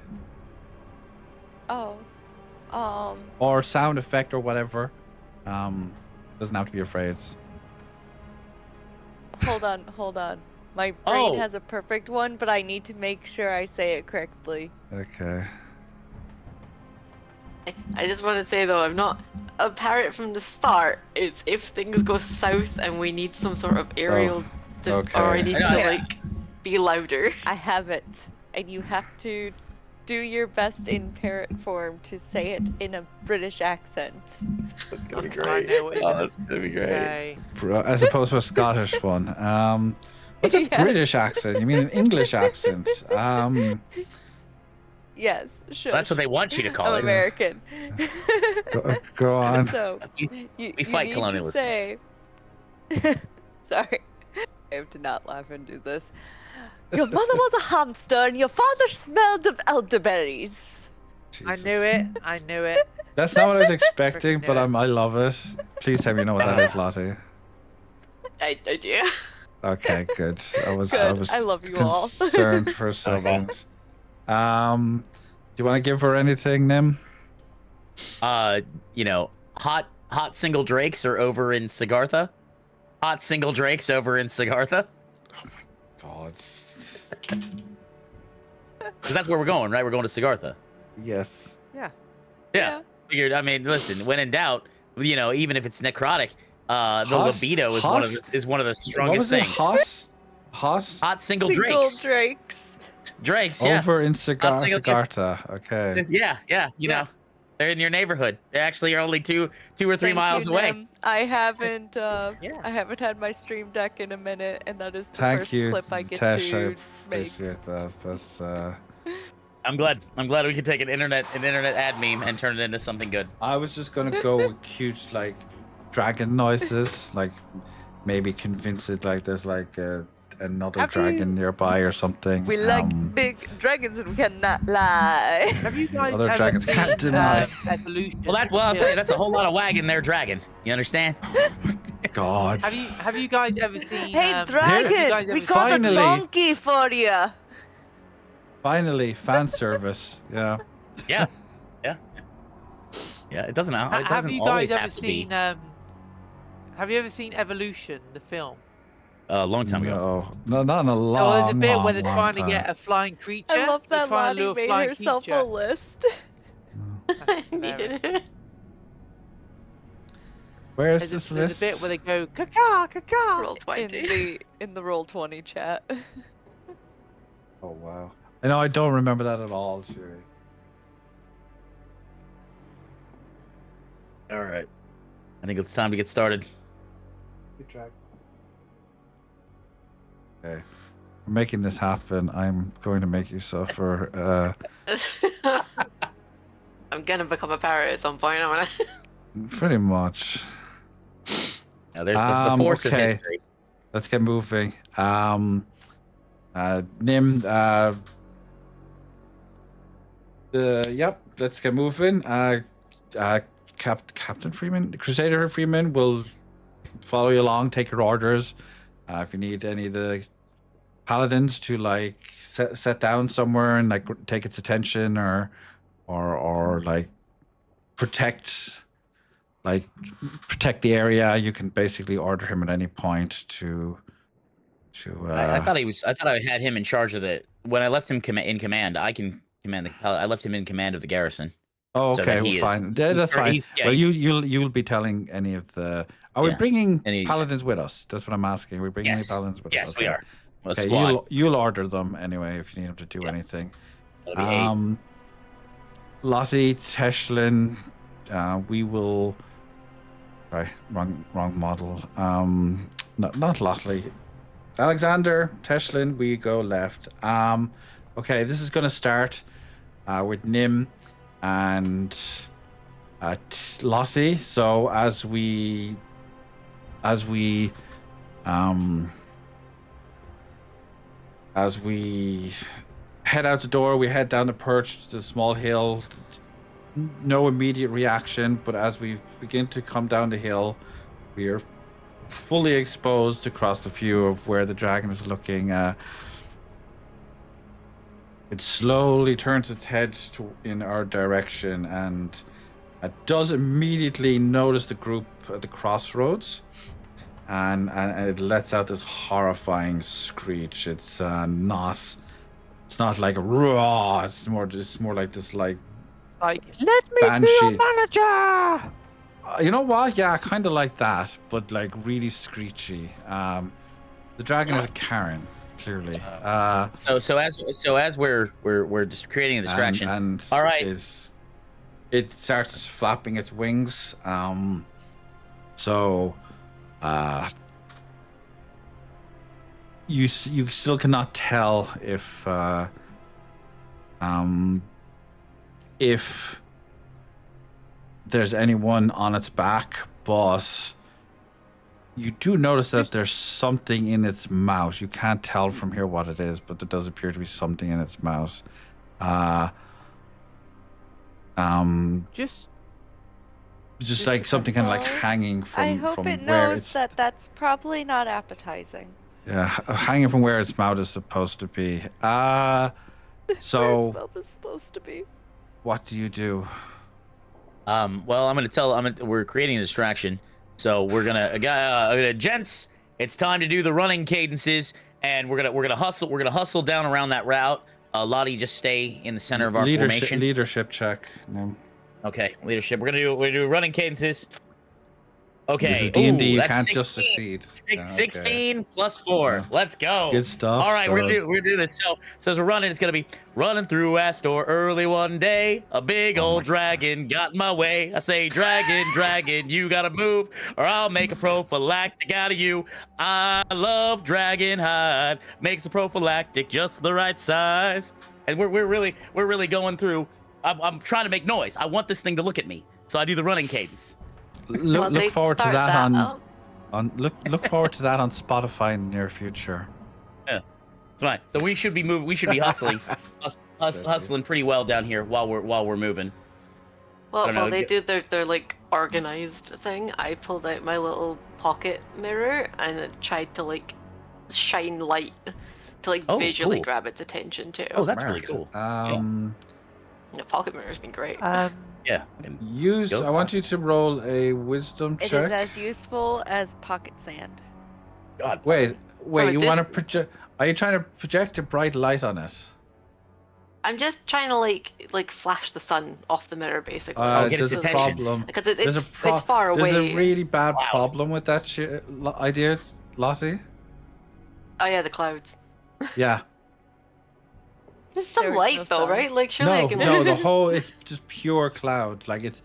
Oh. Or sound effect or whatever. Doesn't have to be a phrase. Hold on. My brain has a perfect one, but I need to make sure I say it correctly. Okay. I just want to say though, I'm not a parrot from the start. It's if things go south and we need some sort of aerial, or I need to like be louder. I have it, and you have to do your best in parrot form to say it in a British accent. That's gonna be great. That's gonna be great. Okay. As opposed to a Scottish one. What's a Yes. British accent? You mean an English accent? Yes, sure. That's what they want you to call I'm it. American. Go on. So, We fight need colonialism. to say... Sorry. I have to not laugh and do this. Your mother was a hamster and your father smelled of elderberries. I knew it. That's not what I was expecting, but Freaking I love it. Please tell me you know what that is, Lottie. I do. Okay, good. I was I love you all. concerned for a second. Do you want to give her anything, Nim? Hot single drakes are over in Sigartha. Hot single drakes over in Sigartha. Oh my god. Because that's where we're going, right? We're going to Sigartha. Yes. Yeah. Figured. I mean, listen. When in doubt, even if it's necrotic, the libido is one of the strongest things. Hot single drakes. Drakes, yeah. Over in Sigartha. Okay. Yeah. You know, they're in your neighborhood. They actually are only two or 3 miles away. Nim. I haven't had my stream deck in a minute, and that is the Thank first you, clip I get Tesh. to I make. appreciate that. That's I'm glad we could take an internet ad meme and turn it into something good. I was just gonna go with cute like dragon noises, like maybe convince it like there's like another dragon nearby or something. We like big dragons and we cannot lie. Have you guys Other ever dragons seen, can't deny. Evolution? Well, I'll tell you, that's a whole lot of wagging there, dragon. You understand? God. Have you guys ever seen? Hey, dragon! We got a donkey for you. Finally, fan service. Yeah. Yeah. It doesn't. Have you always guys ever have to seen? be. Have you ever seen Evolution, the film? A long time ago. No, not in a long. Oh, there's a bit where they're long trying time. to get a flying creature. I love They're that trying to lure Lottie a made flying herself creature. a list. Needed. Where is this There's list? a bit where they go caca caca. Roll 20. In the Roll20 chat. Oh wow. I know I don't remember that at all, Sherry. All right. I think it's time to get started. Okay. We're making this happen. I'm going to make you suffer. I'm gonna become a parrot at some point. I'm gonna. Pretty much. Now, there's the force of okay. history. Let's get moving. Nim, yep, let's get moving. Captain Freeman, Crusader Freeman will follow you along, take your orders. If you need any of the paladins to like set down somewhere and like take its attention or like protect the area, you can basically order him at any point to I thought I had him in charge of the. When I left him in command, I can command the. I left him in command of the garrison. Oh, so okay, well, fine. That's fine. Well, you'll be telling any of the. Are we bringing paladins with us? That's what I'm asking. Are we bringing any paladins with us? Yes, we are. Okay, you'll order them anyway if you need them to do anything. Lottie, Teshlin, we will. Sorry, wrong model. Not Lottie. Alexander, Teshlin, we go left. Okay, this is gonna start with Nim and Lottie. So as we head out the door, we head down the perch to the small hill. No immediate reaction, but as we begin to come down the hill, we are fully exposed across the view of where the dragon is looking. It slowly turns its head in our direction, and it does immediately notice the group at the crossroads, and it lets out this horrifying screech. It's not like a roar. It's more like this like let me banshee. be your manager. You know what? Yeah, kind of like that, but like really screechy. The dragon is a Karen, clearly. So as we're just creating a distraction. And all right. It starts flapping its wings. You still cannot tell if there's anyone on its back, but you do notice that there's something in its mouth. You can't tell from here what it is, but there does appear to be something in its mouth. Just like something kind of like hanging from I hope from it where knows it's that that's probably not appetizing. yeah, hanging from where its mouth is supposed to be. Where its So mouth is supposed to be. what do you do? Well, we're creating a distraction, so we're gonna, gents, it's time to do the running cadences, and we're gonna hustle down around that route. Lottie, just stay in the center of our formation. Leadership check. No. Okay, leadership. We're gonna do running cadences. Okay. This is D&D. You that's can't 16. just succeed. Okay. 16 plus 4. Yeah. Let's go. Good stuff. All right, we're gonna do this. So as we're running, it's gonna be running through Astor early one day. A big old dragon got in my way. I say, dragon, you gotta move, or I'll make a prophylactic out of you. I love dragon hide. Makes a prophylactic just the right size. And we're really going through. I'm trying to make noise. I want this thing to look at me, so I do the running cadence. Look forward to that look forward to that on Spotify in the near future. Yeah, it's fine. So we should be moving. We should be hustling, hustling pretty well down here while we're moving. Well, while they do their like organized thing, I pulled out my little pocket mirror and tried to like shine light to like visually grab its attention too. Oh, that's really cool. The pocket mirror's been great. Yeah. I want you to roll a wisdom check. It is as useful as pocket sand. God. Wait. You want to project? Are you trying to project a bright light on it? I'm just trying to like flash the sun off the mirror, basically. Get its there's a attention. problem. Because it's far away. There's a really bad problem with that idea, Lottie. Oh yeah, the clouds. Yeah. There's some light though, right? Like surely I can. No, the whole it's just pure cloud. Like it's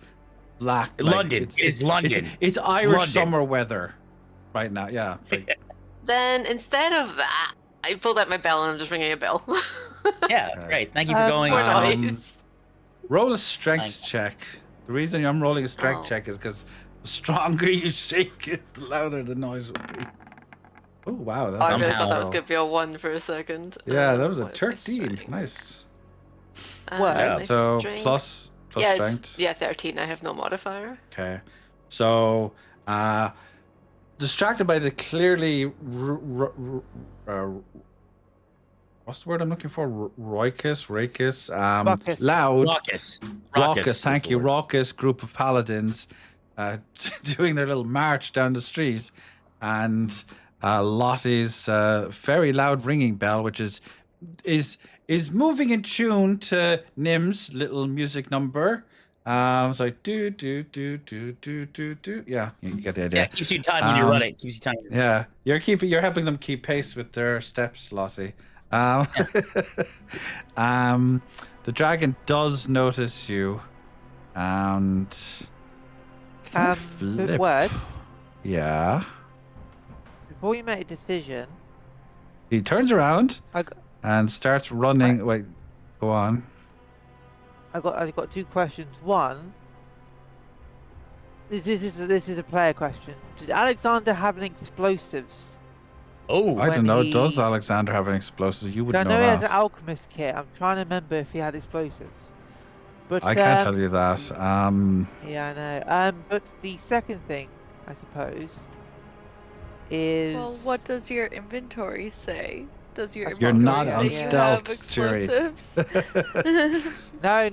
black. London. It's London. It's Irish London. summer weather right now. Yeah. Then instead of that, I pulled out my bell and I'm just ringing a bell. Yeah, great. Thank you for going. Roll a strength check. The reason I'm rolling a strength check is because the stronger you shake it, the louder the noise will be. Oh wow, that's I really thought that was gonna be a 1 for a second. Yeah, that was a 13. Nice. My so strength. plus yeah, strength. Yeah, 13. I have no modifier. Okay. So, distracted by the clearly what's the word I'm looking for? Raucous, loud, raucous. Thank you, raucous group of paladins, doing their little march down the street, and Lottie's very loud ringing bell, which is moving in tune to Nim's little music number. It's like do. Yeah, you get the idea. Yeah, it keeps you time when you run it. Keeps you time. Yeah, you're helping them keep pace with their steps, Lottie. The dragon does notice you, and good word. Yeah. Before you make a decision, He turns around and starts running. Wait, go on. I've got 2 questions. One, this is a player question. Does Alexander have any explosives? Oh, I don't know. Does Alexander have any explosives? You would know I know that. he has an alchemist kit. I'm trying to remember if he had explosives. But I can't tell you that. Yeah, I know. But the second thing, I suppose, is... Well, what does your inventory say? Does your You're not inventory on say you stealth, have Cheery. explosives? No, you're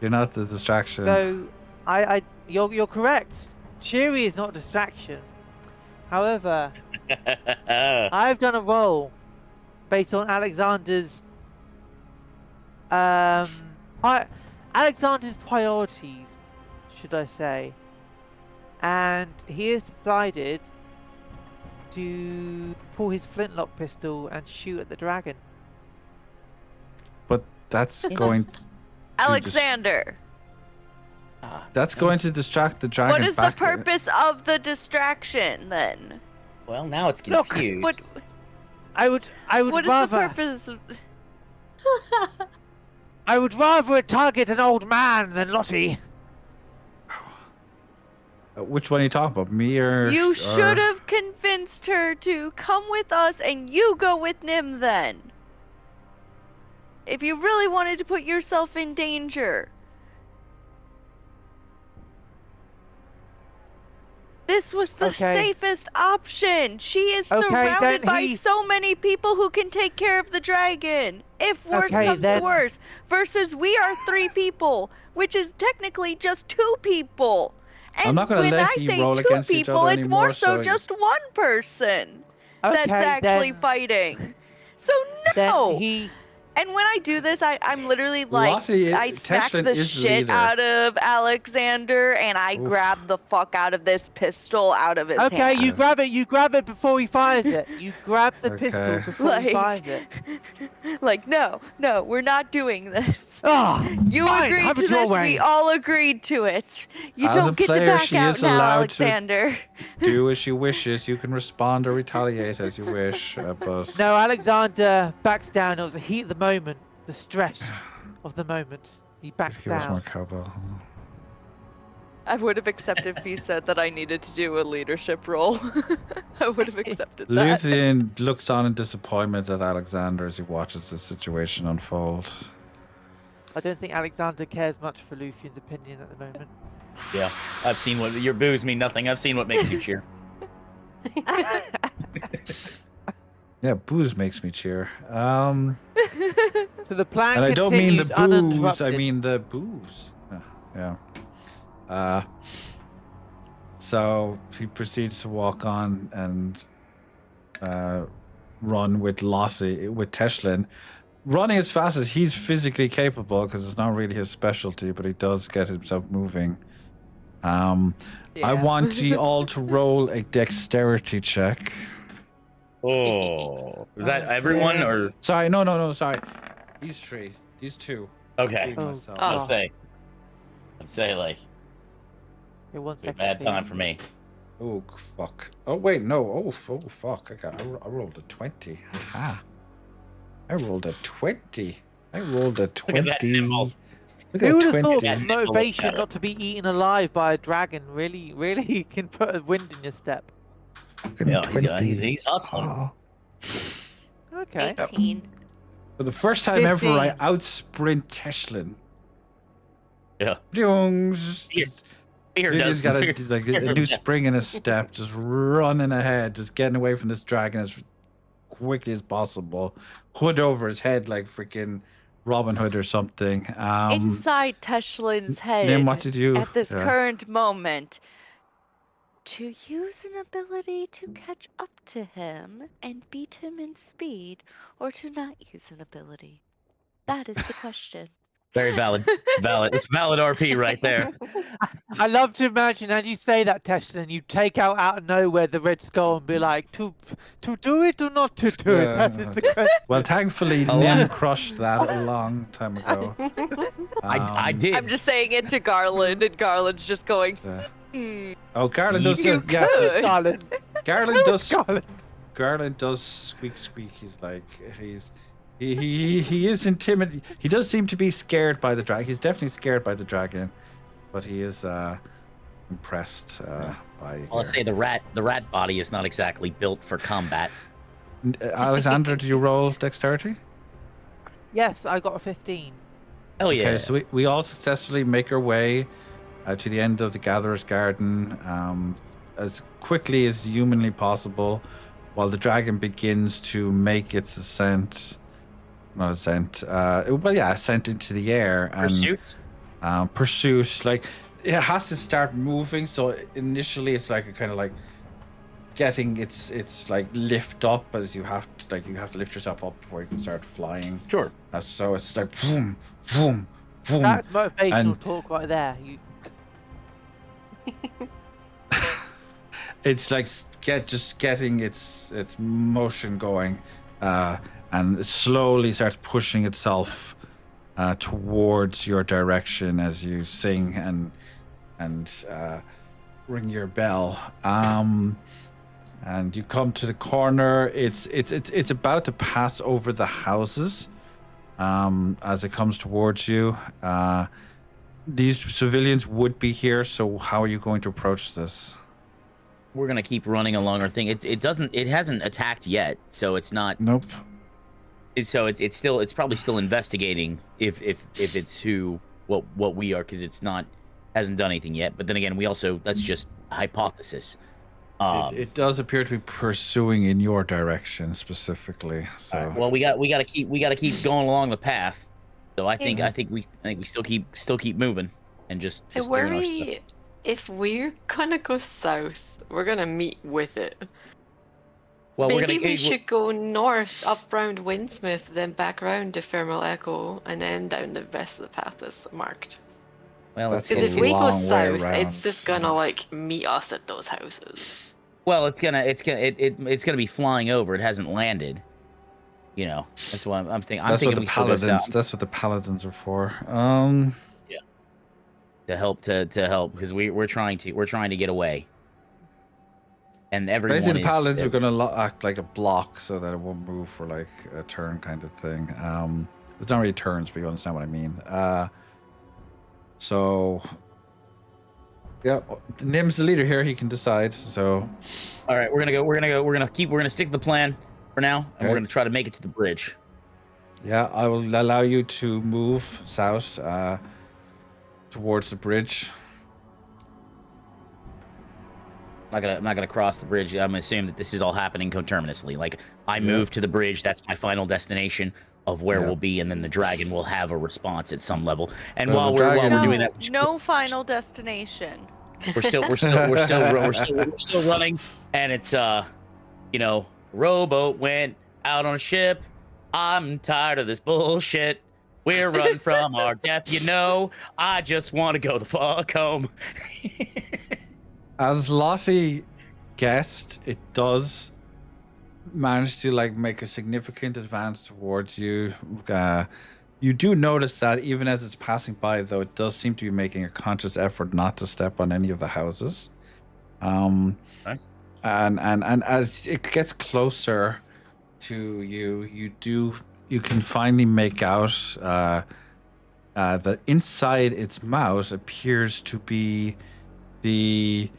You're not the distraction. So you're correct. Cheery is not a distraction. However, I've done a roll based on Alexander's priorities, should I say, and he has decided to pull his flintlock pistol and shoot at the dragon. But that's going to Alexander! That's going to distract the dragon. What is the purpose of the distraction, then? Well, now it's confused. Look, I would what rather... is the purpose of... I would rather target an old man than Lottie. Which one are you talking about? Me or... You should have convinced her to come with us and you go with Nim then. If you really wanted to put yourself in danger. This was the safest option. She is surrounded by so many people who can take care of the dragon. If worse comes to worse. Versus we are 3 people, which is technically just 2 people. And I'm not going to let you roll against each other it's anymore. It's more so just 1 person that's actually fighting. So no. And when I do this, I'm literally like, Lottie, I smack Teshlin the is shit leader. out of Alexander, and I Oof. grab the fuck out of this pistol out of his hand. Okay, you grab it before he fires it. You grab the pistol Okay. before he fires it. Like, no, we're not doing this. Oh, You fine, agreed have it to your this. way. We all agreed to it. You As a don't get to player, back she out is now, allowed Alexander. Do as she wishes. You can respond or retaliate as you wish, but... No, Alexander backs down. It was the heat of the moment, the stress of the moment. He backs Just give us down. more cowbell. I would have accepted if he said that I needed to do a leadership role. I would have accepted that. Luthien looks on in disappointment at Alexander as he watches the situation unfold. I don't think Alexander cares much for Luthien's opinion at the moment. Yeah, I've seen what your boos mean nothing. I've seen what makes you cheer. Yeah, booze makes me cheer. So the plan And I don't mean the continues booze, I uninterrupted. mean the booze. Yeah. So he proceeds to walk on and run with Teshlin. Running as fast as he's physically capable, because it's not really his specialty, but he does get himself moving. I want you all to roll a dexterity check. Oh, is that everyone or? Sorry, no, sorry. These two. Okay, including myself. Oh. let's say like Hey, 1 it's a second, bad please. time for me. Oh fuck! Oh wait, no! Oh fuck! I rolled a 20. Aha! I rolled a 20. I rolled a 20. at that nibble. Look Who at would have thought 20. Yeah, nibble motivation better. not to be eaten alive by a dragon really can put a wind in your step? Fucking Yeah, 20. he's hustling. Oh. Okay. 18. For the first time ever, I 15. outsprint Teshlin. Yeah. Fear Lydia's does got fear- like a new spring in his step, just running ahead, just getting away from this dragon as quickly as possible. Hood over his head like freaking Robin Hood or something. Inside Teshlin's head Then what did you? at this yeah. current moment, to use an ability to catch up to him and beat him in speed, or to not use an ability? That is the question. Very valid. It's valid RP right there. I love to imagine as you say that, Teshlin, you take out of nowhere the red skull and be like, to do it or not to do it? Yeah. That is the question. Well, thankfully, Nim crushed that a long time ago. I did. I'm just saying it to Garland, and Garland's just going, Oh, Garland does. You Yeah, could. Garland. Garland does. Garland. Garland does squeak. He's like he is intimidated. He does seem to be scared by the dragon. He's definitely scared by the dragon, but he is impressed by. Well, let's say the rat body is not exactly built for combat. Alexander, did you roll dexterity? Yes, I got a 15. Hell yeah. Okay, so we all successfully make our way to the end of the Gatherer's Garden as quickly as humanly possible, while the dragon begins to make its ascent. Not ascent. Ascent into the air and Pursuit? Pursuit. Like it has to start moving. So initially, it's like a kind of like getting its like lift up as you have to lift yourself up before you can start flying. Sure. So it's like boom, boom, boom. That's motivational and- talk right there. You, It's like getting its motion going, and it slowly starts pushing itself towards your direction as you sing and ring your bell. And you come to the corner. It's about to pass over the houses as it comes towards you. These civilians would be here, so how are you going to approach this? We're gonna keep running along our thing. It hasn't attacked yet, so it's not. Nope. It's probably still investigating if it's what we are, because it's not hasn't done anything yet. But then again, that's just hypothesis. It does appear to be pursuing in your direction specifically. So All right, well, we gotta keep going along the path. So I think we still keep moving and just I doing our stuff. worry if we're gonna go south, we're gonna meet with it. Well, maybe we should go north, up round Windsmith, then back round to Thermal Echo, and then down the rest of the path that's marked. Well, because if we go south, it's just gonna like meet us at those houses. Well, it's gonna be flying over. It hasn't landed. You know, that's what I'm thinking. That's what the paladins. That's what the paladins are for. Yeah. To help because we're trying to get away. And everyone basically the paladins are gonna act like a block so that it won't move for like a turn kind of thing. It's not really turns, but you understand what I mean. So yeah, Nim's the leader here. He can decide. So all right, we're gonna stick to the plan for now, and we're gonna try to make it to the bridge. Yeah, I will allow you to move south towards the bridge. I'm not gonna cross the bridge. I'm assuming that this is all happening coterminously. Like I move to the bridge, that's my final destination of where we'll be, and then the dragon will have a response at some level. And while we're doing that, no final destination. We're still running, and it's rowboat went out on a ship. I'm tired of this bullshit. We're running from our death, I just want to go the fuck home. As Lottie guessed, it does manage to like make a significant advance towards you. You do notice that even as it's passing by, though, it does seem to be making a conscious effort not to step on any of the houses. And as it gets closer to you, you can finally make out that inside its mouth appears to be the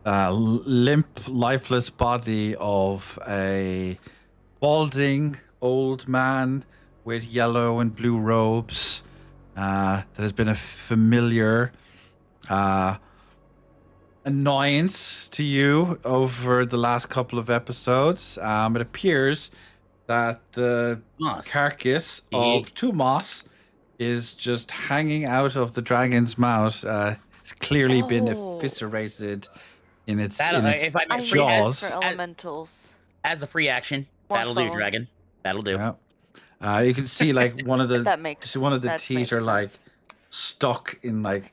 limp, lifeless body of a balding old man with yellow and blue robes that has been a familiar annoyance to you over the last couple of episodes. It appears that the carcass of Tumas is just hanging out of the dragon's mouth. It's clearly been eviscerated in its jaws. For elementals. As a free action, that'll do, dragon. That'll do. Yeah. You can see like one of the teeth are like stuck in like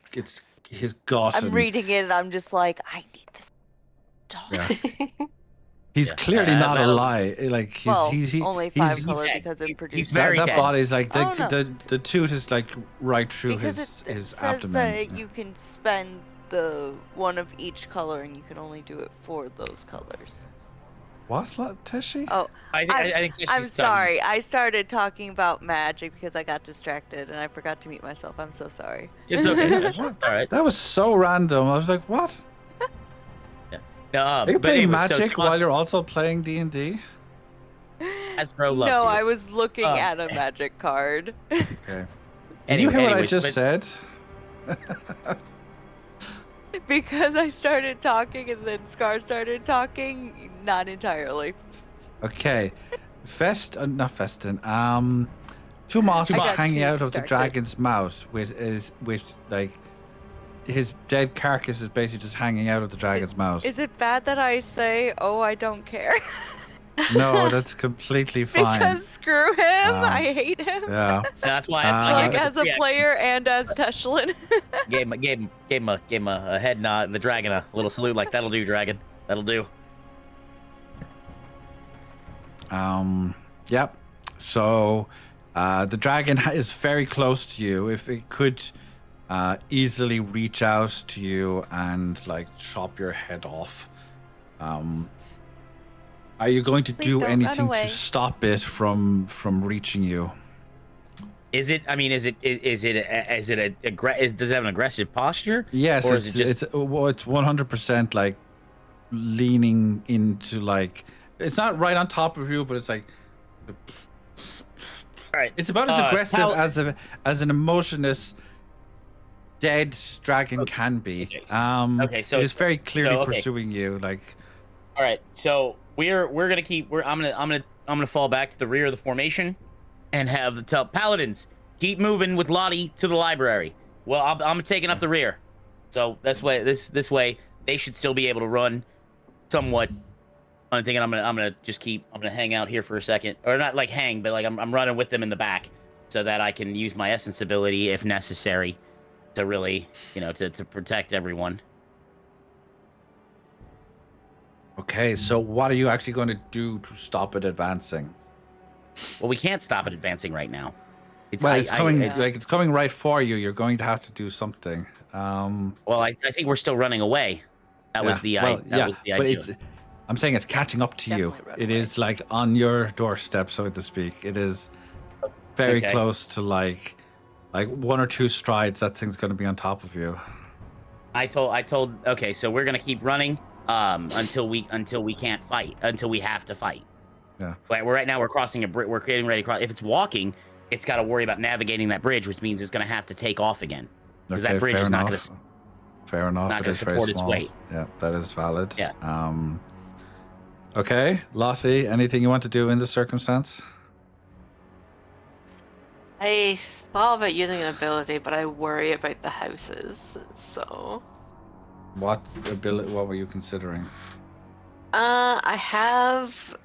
his gut. I'm reading it and I'm just like, I need this dog. Yeah. He's clearly not a lie. Like he's only 5 color because it produces. He's very that dead. body's like the tooth is like right through because his it abdomen. says that you can spend the one of each color and you can only do it for those colors. What, Teshi? Oh, I think I'm sorry. I started talking about magic because I got distracted and I forgot to mute myself. I'm so sorry. It's okay. All right. That was so random. I was like, what? Are you playing magic while you're also playing D&D? Hasbro loves you. No, I was looking at a magic card. Okay. Did you hear what I just said? Because I started talking and then Scar started talking, not entirely. Okay. Not Festin. Tumas is hanging out of the dragon's mouth with like his dead carcass is basically just hanging out of the dragon's mouth. Is it bad that I say, oh, I don't care? No, that's completely fine. Because screw him, I hate him. Yeah. That's why like as a player and as Teshlin. gave him a head nod, the dragon a little salute, like that'll do, dragon. That'll do. Yep. So the dragon is very close to you. If it could easily reach out to you and like chop your head off. Are you going to do anything to stop it from reaching you? Does it have an aggressive posture? Yes, it's 100% like leaning into like it's not right on top of you, but it's like all right. It's about as aggressive as an emotionless dead dragon can be. Okay, so it's very clearly pursuing you. Like, all right, so we're gonna keep. I'm gonna fall back to the rear of the formation, and have the paladins keep moving with Lottie to the library. Well, I'm taking up the rear, so this way they should still be able to run somewhat I'm thinking I'm gonna hang out here for a second, or not like hang, but like I'm running with them in the back, so that I can use my essence ability if necessary, to really, to protect everyone. Okay, so what are you actually going to do to stop it advancing? Well, we can't stop it advancing right now. It's coming right for you. You're going to have to do something. Well, I think we're still running away. That was the idea. I'm saying it's catching up to you. It is like on your doorstep, so to speak. It is very close to like 1 or 2 strides. That thing's going to be on top of you. I told. Okay, so we're gonna keep running until we can't fight, until we have to fight. Yeah. Right now we're crossing a bridge. We're getting ready to cross. If it's walking, it's got to worry about navigating that bridge, which means it's going to have to take off again, because that bridge is not going to. Fair enough. Not going to support its weight. Yeah, that is valid. Yeah. Okay, Lottie, anything you want to do in this circumstance? I thought about using an ability, but I worry about the houses, so... What ability? What were you considering? I have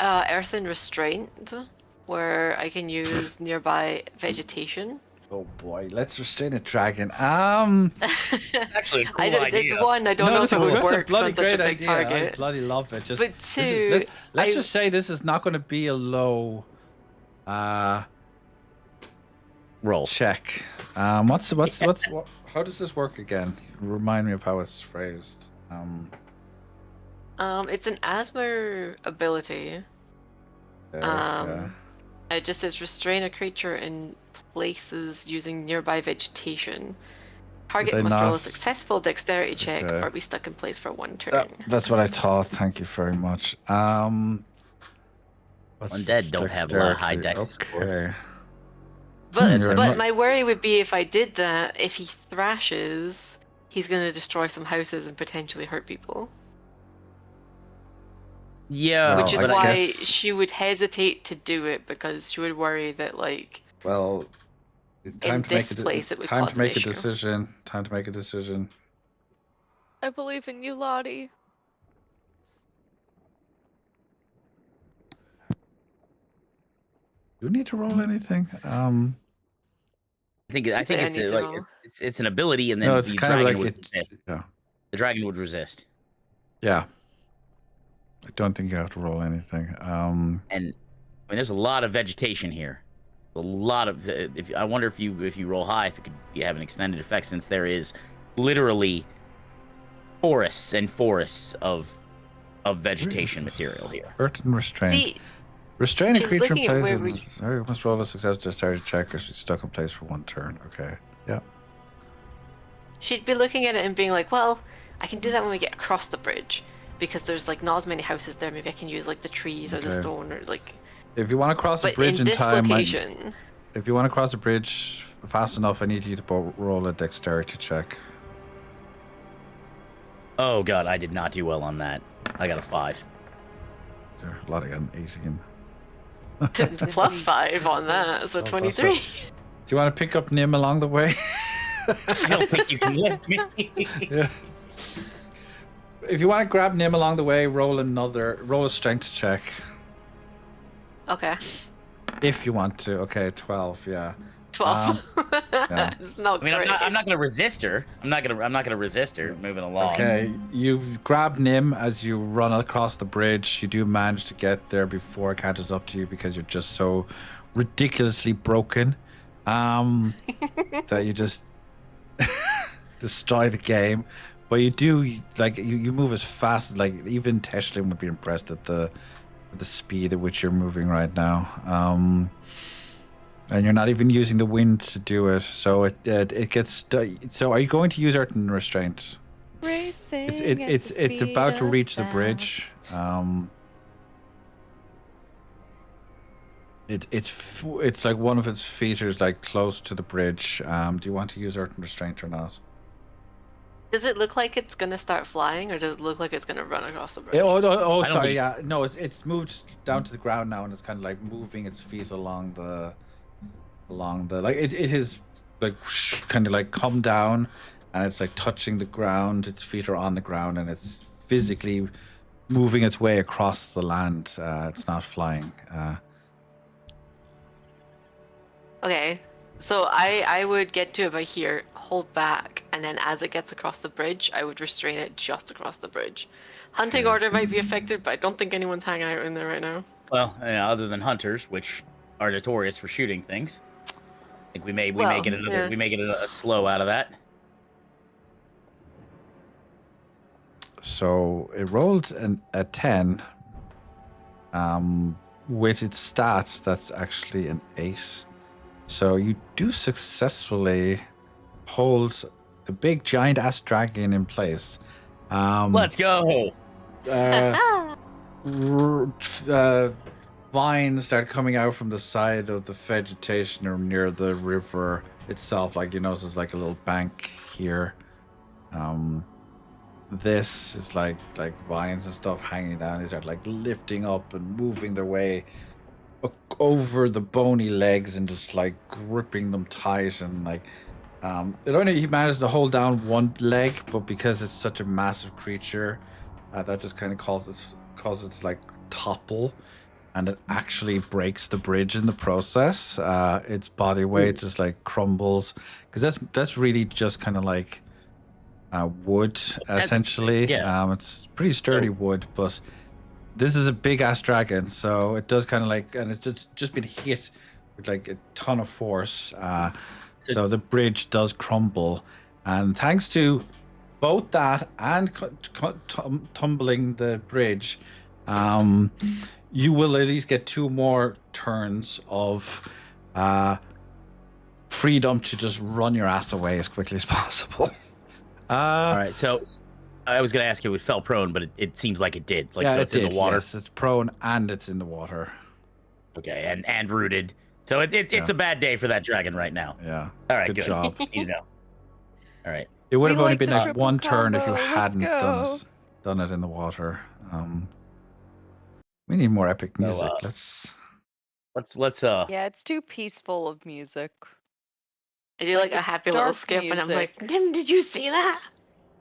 Earthen Restraint, where I can use nearby vegetation. Oh boy, let's restrain a dragon. Actually, a cool idea. One, I don't know if it would work on such a big idea. target. I bloody love it. But two, let's just say this is not going to be a low roll check. How does this work again? Remind me of how it's phrased. It's an asthma ability. Yeah. It just says restrain a creature in places using nearby vegetation. Target must roll a successful dexterity check or be stuck in place for 1 turn. That's what I thought. Thank you very much. Undead don't have a lot of high dex scores. But my worry would be if I did that, if he thrashes, he's going to destroy some houses and potentially hurt people. Yeah, which is why she would hesitate to do it, because she would worry that, like, well, in this place it would cause an issue. Time to make a decision. I believe in you, Lottie. Do you need to roll anything? I think it's an ability, and then it's kind of like resist. Yeah. The dragon would resist. Yeah. I don't think you have to roll anything. And I mean, there's a lot of vegetation here. A lot of. I wonder if you roll high, if it could have an extended effect, since there is literally forests and forests of vegetation material here. Earthen restraint. See, restrain a creature in place. You must roll a successful dexterity check or she's stuck in place for 1 turn. Okay. Yeah. She'd be looking at it and being like, well, I can do that when we get across the bridge, because there's like not as many houses there. Maybe I can use like the trees or the stone, or like. If you want to cross the bridge in this time, location, if you want to cross the bridge fast enough, I need you to roll a dexterity check. Oh god, I did not do well on that. I got a 5. There a lot of an 18. plus 5 on that, so 23. Do you want to pick up Nim along the way? I don't think you can lift me. Yeah. If you want to grab Nim along the way, roll a strength check. Okay. If you want to. Okay, 12, yeah. 12. Yeah. It's not great. I'm not gonna resist her. I'm not gonna resist her moving along. Okay, you grab Nim as you run across the bridge. You do manage to get there before it catches up to you, because you're just so ridiculously broken that you just destroy the game. But you do, like, you move as fast, like, even Teshlin would be impressed at the speed at which you're moving right now. And you're not even using the wind to do it, so it gets. So are you going to use Earthen Restraint? It's about to reach the bridge. It's like one of its feet is like close to the bridge. Do you want to use Earthen Restraint or not? Does it look like it's gonna start flying, or does it look like it's gonna run across the bridge? Sorry, yeah. No, it's moved down to the ground now, and it's kind of like moving its feet along the like it is like kind of like come down, and it's like touching the ground. Its feet are on the ground, and it's physically moving its way across the land. It's not flying. Okay, so I would get to about here, hold back, and then as it gets across the bridge, I would restrain it just across the bridge. Hunting order might be affected, but I don't think anyone's hanging out in there right now. Well, other than hunters, which are notorious for shooting things, I think we may get a slow out of that. So it rolled a 10. With its stats, that's actually an 8. So you do successfully hold the big giant ass dragon in place. Let's go. Vines start coming out from the side of the vegetation or near the river itself. Like you notice, there's like a little bank here. This is like vines and stuff hanging down. These are like lifting up and moving their way over the bony legs and just like gripping them tight, and like he managed to hold down one leg, but because it's such a massive creature, that just kind of causes it to like topple, and it actually breaks the bridge in the process. Its body weight just like crumbles, because that's really just kind of like wood essentially. It's pretty sturdy wood, but this is a big ass dragon, so it does kind of like, and it's just been hit with like a ton of force. So the bridge does crumble, and thanks to both that and tumbling the bridge, you will at least get 2 more turns of freedom to just run your ass away as quickly as possible. All right, so I was going to ask you if it fell prone, but it seems like it did. Like, yeah, so it's in the water. Yes, it's prone and it's in the water. Okay, and rooted. So it's a bad day for that dragon right now. Yeah. All right, good job. You know. All right. It would have We only like been the a triple 1 turn if you combo. hadn't Let's done it in the water. We need more epic music. Let's Yeah, it's too peaceful of music. I do like a it's happy little dark skip, and I'm music. like, Nim, did you see that?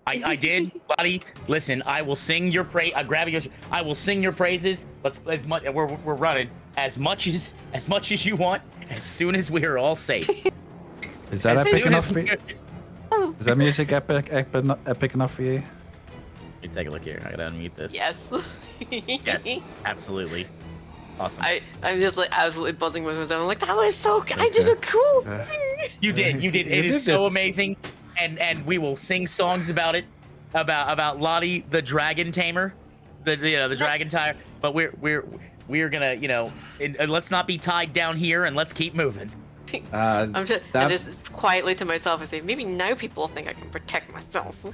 I did, buddy. Listen, I will sing your praise. I will sing your praises. As much we're running as much as you want. As soon as we are all safe. Is that As epic soon enough as for you? Is that music epic enough for you? Let me take a look here. I gotta unmute this. Yes. Yes, absolutely. Awesome. I'm just like absolutely buzzing with myself. I'm like, that was so good. I did a cool. You did. It is so amazing, and we will sing songs about it, about Lottie the dragon tamer, the dragon tire. But we're gonna let's not be tied down here, and let's keep moving. I just quietly to myself, I say, maybe now people think I can protect myself.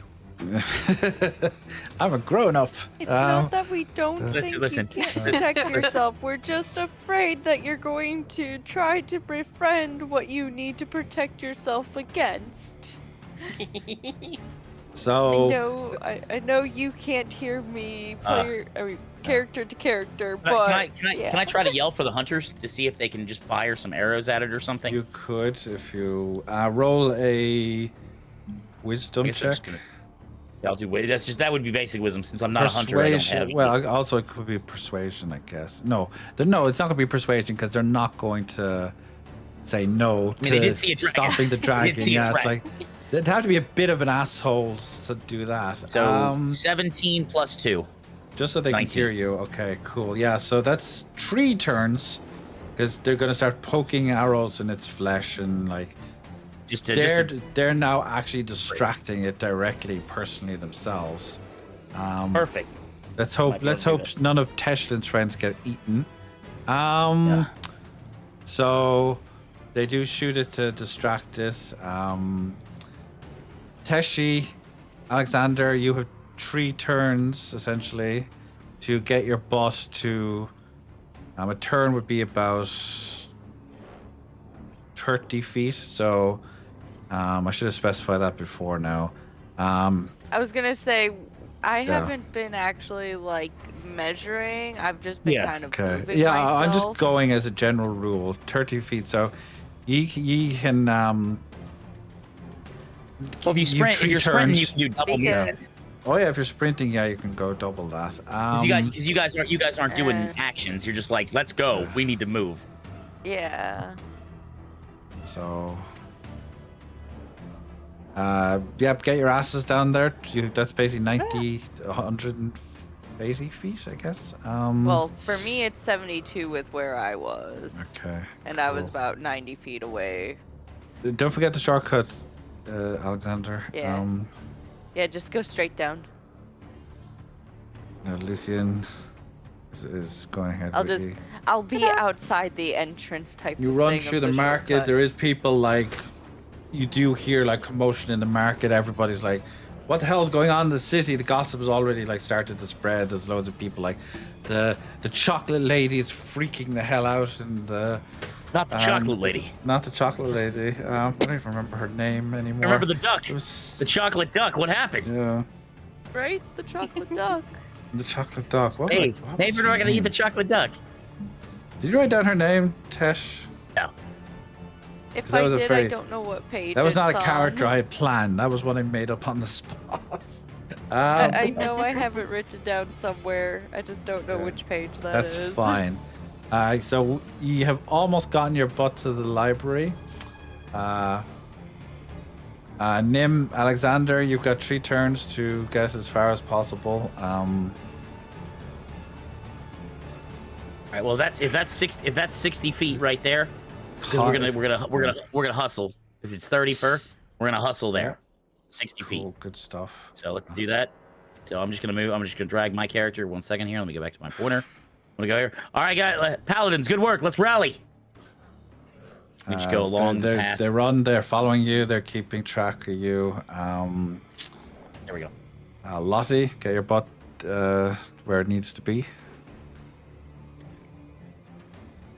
I'm a grown-up. It's not that we don't think listen. you can't protect yourself. We're just afraid that you're going to try to befriend what you need to protect yourself against. So I know you can't hear me play character to character, but can I try to yell for the hunters to see if they can just fire some arrows at it or something? you could, if you roll a wisdom check. I'll do. That would be basic wisdom, since I'm not a hunter. I don't have. Well, also it could be persuasion, I guess. No, it's not going to be persuasion, because they're not going to say no to they did see a dragon. stopping the dragon. See a It's dragon. like they'd have to be a bit of an asshole to do that. So 17 plus 2. Just so they 19. can hear you. Okay, cool. Yeah, so that's 3 turns, because they're going to start poking arrows in its flesh, and like they're now actually distracting it directly, personally themselves. Perfect. Let's hope none of Teshlin's friends get eaten. So they do shoot it to distract it. Teshi, Alexander, you have 3 turns essentially to get your boss to. A turn would be about 30 feet. So I should have specified that before now. I was gonna say I haven't been actually like measuring. I've just been kind of moving myself. I'm just going as a general rule. 30 feet. So you can. Well, if you're sprinting, you double move. Oh yeah, if you're sprinting, yeah, you can go double that. Because you guys aren't doing actions. You're just like, let's go. We need to move. Yeah. So. Yep, get your asses down there. That's basically 90, 180 feet, I guess. Well, for me, it's 72 with where I was. Okay. And I was about 90 feet away. Don't forget the shortcut, Alexander. Yeah. Yeah, just go straight down. Lucian is going ahead. I'll be outside the entrance type. You of run thing through of the market. shortcut. There is people like. You do hear like commotion in the market. Everybody's like, what the hell is going on in the city? The gossip has already like started to spread. There's loads of people like the chocolate lady is freaking the hell out, and not the chocolate lady. Not the chocolate lady. I don't even remember her name anymore. I remember the duck. It was the chocolate duck. What happened? Yeah. Right, the chocolate duck. The chocolate duck. What hey, maybe we're not gonna eat the chocolate duck. Did you write down her name, Tesh? No. If I did, I don't know what page. That was not a character I had planned. That was what I made up on the spot. I know I have it written down somewhere. I just don't know which page that is. That's fine. So you have almost gotten your butt to the library. Nim, Alexander, you've got 3 turns to get as far as possible. All right. Well, if that's 60 feet right there. Because we're gonna hustle. If it's 30 per, we're gonna hustle there. 60 feet. Good stuff. So let's do that. So I'm just gonna move. I'm just gonna drag my character 1 second here. Let me go back to my pointer. I'm gonna go here. All right, guys, paladins, good work. Let's rally. We just go along the path. They run. They're following you. They're keeping track of you. There we go. Lottie, get your butt where it needs to be.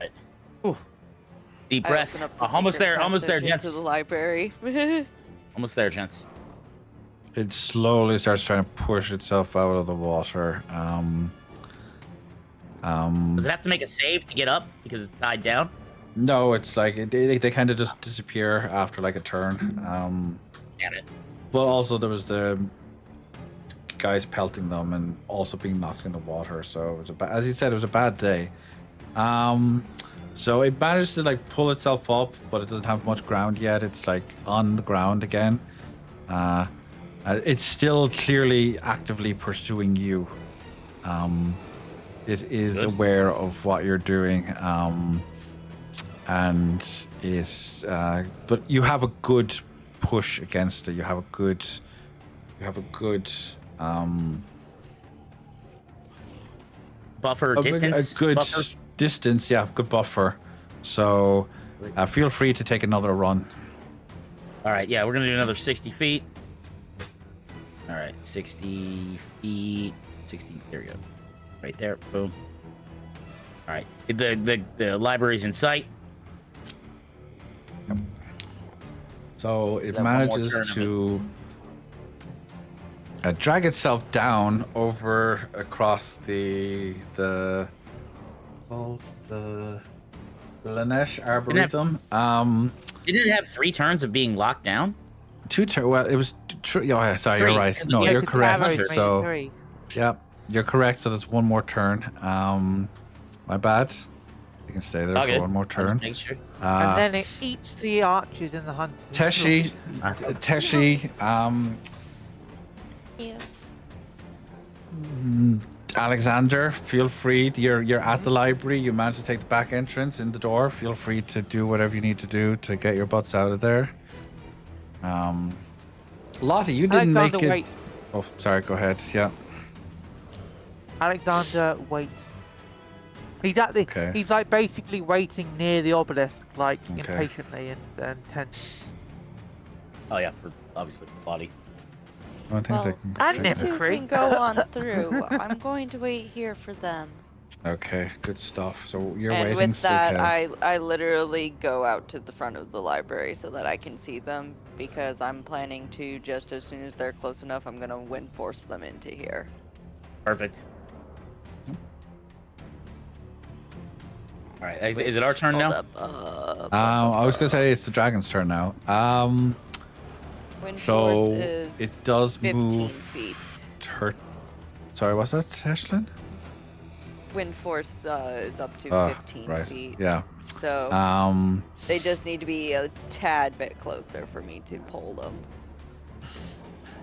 Right. Ooh. Deep breath. Almost there, gents. To the library. Almost there, gents. It slowly starts trying to push itself out of the water. Does it have to make a save to get up because it's tied down? No, it's like they kind of just disappear after like a turn. Damn it. But also there was the guys pelting them and also being knocked in the water. So it was as he said, it was a bad day. So it managed to like pull itself up, but it doesn't have much ground yet. It's like on the ground again. It's still clearly actively pursuing you. It is aware of what you're doing, and is. But you have a good push against it. You have a good buffer distance. A good distance, yeah, good buffer. So feel free to take another run. All right, yeah, we're gonna do another 60 feet. All right, 60 feet, 60. There we go, right there. Boom. All right, the library's in sight. Yep. So it manages to drag itself down over across the Lanesh Arboretum. Didn't it have 3 turns of being locked down? 2 turns. Well, it was true. Oh, yeah, sorry, you're right. No, Yeah, you're 'cause the correct. average So, made 3. yeah, you're correct. So that's 1 more turn. My bad. You can stay there for 1 more turn. Sure. And then it eats the archers in the hunt. Teshi. Yes. Alexander, feel free. You're at the library. You managed to take the back entrance in the door. Feel free to do whatever you need to do to get your butts out of there. Lottie, you didn't Alexander make it. waits. Oh, sorry. Go ahead. Yeah. Alexander waits. He's at the. Okay. He's like basically waiting near the obelisk, like impatiently and tense. Oh yeah, for obviously for Lottie. One thing Well, And you two Nipcree. can go on through. I'm going to wait here for them. Okay, good stuff. So you're And waiting. with that, okay. I literally go out to the front of the library so that I can see them, because I'm planning to, just as soon as they're close enough, I'm gonna wind force them into here. Perfect. All right, is it our turn now? I was gonna say it's the dragon's turn now. Wind So force is it does 15 move feet. Sorry, what's that, Ashlyn? Wind force is up to 15 right. feet. Yeah. So they just need to be a tad bit closer for me to pull them.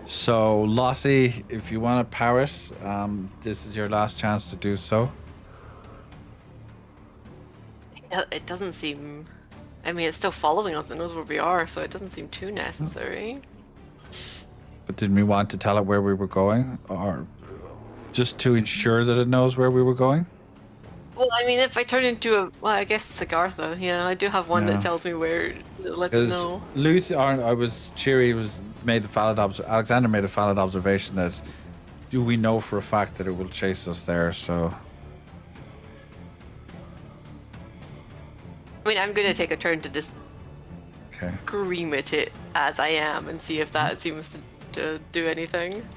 So Lottie, if you want to power it, this is your last chance to do so. It doesn't seem. I mean, it's still following us. It knows where we are, so it doesn't seem too necessary. But didn't we want to tell it where we were going, or just to ensure that it knows where we were going? Well, I mean, if I turn into a, well, I guess Sigartha. Yeah, I do have one that tells me where. It lets me know. Alexander made a valid observation that do we know for a fact that it will chase us there? So. I mean, I'm gonna take a turn to just scream at it as I am and see if that seems to do anything.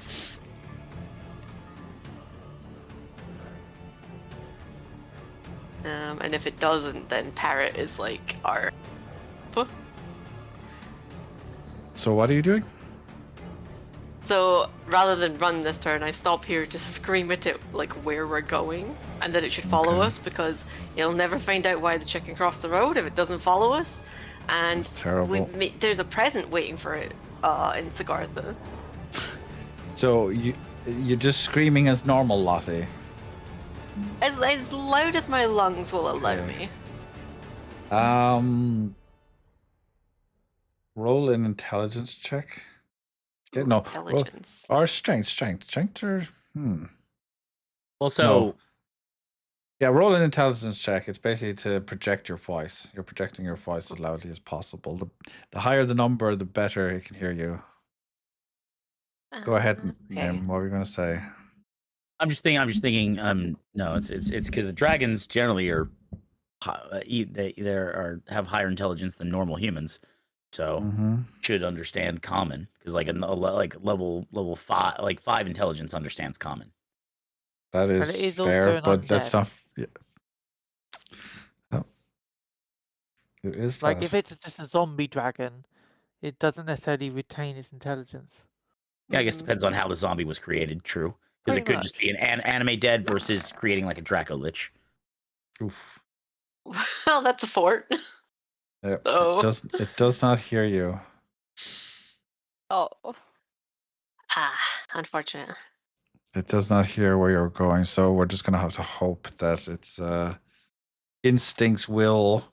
And if it doesn't, then Parrot is like our. So what are you doing? So rather than run this turn, I stop here to scream at it like where we're going and that it should follow us, because you'll never find out why the chicken crossed the road if it doesn't follow us. And that's terrible. There's a present waiting for it in Sigartha. So you're just screaming as normal, Lottie. As loud as my lungs will allow me. Roll an intelligence check. No, intelligence. Or strength or Also, no. Yeah, roll an intelligence check. It's basically to project your voice. You're projecting your voice as loudly as possible. The higher the number, the better it can hear you. Go ahead, Nim. What were you going to say? I'm just thinking. No, it's because the dragons generally are have higher intelligence than normal humans, so should understand common, because like level 5, like 5 intelligence understands common. That is fair, but that's not. Yeah. Oh. It is like if it's just a zombie dragon, it doesn't necessarily retain its intelligence. Yeah, I guess it depends on how the zombie was created. True, because it could just be an anime dead versus creating like a Draco Lich. Oof. Well, that's a fort. Yeah, it does not hear you. Oh. Unfortunate. It does not hear where you're going, so we're just gonna have to hope that its instincts will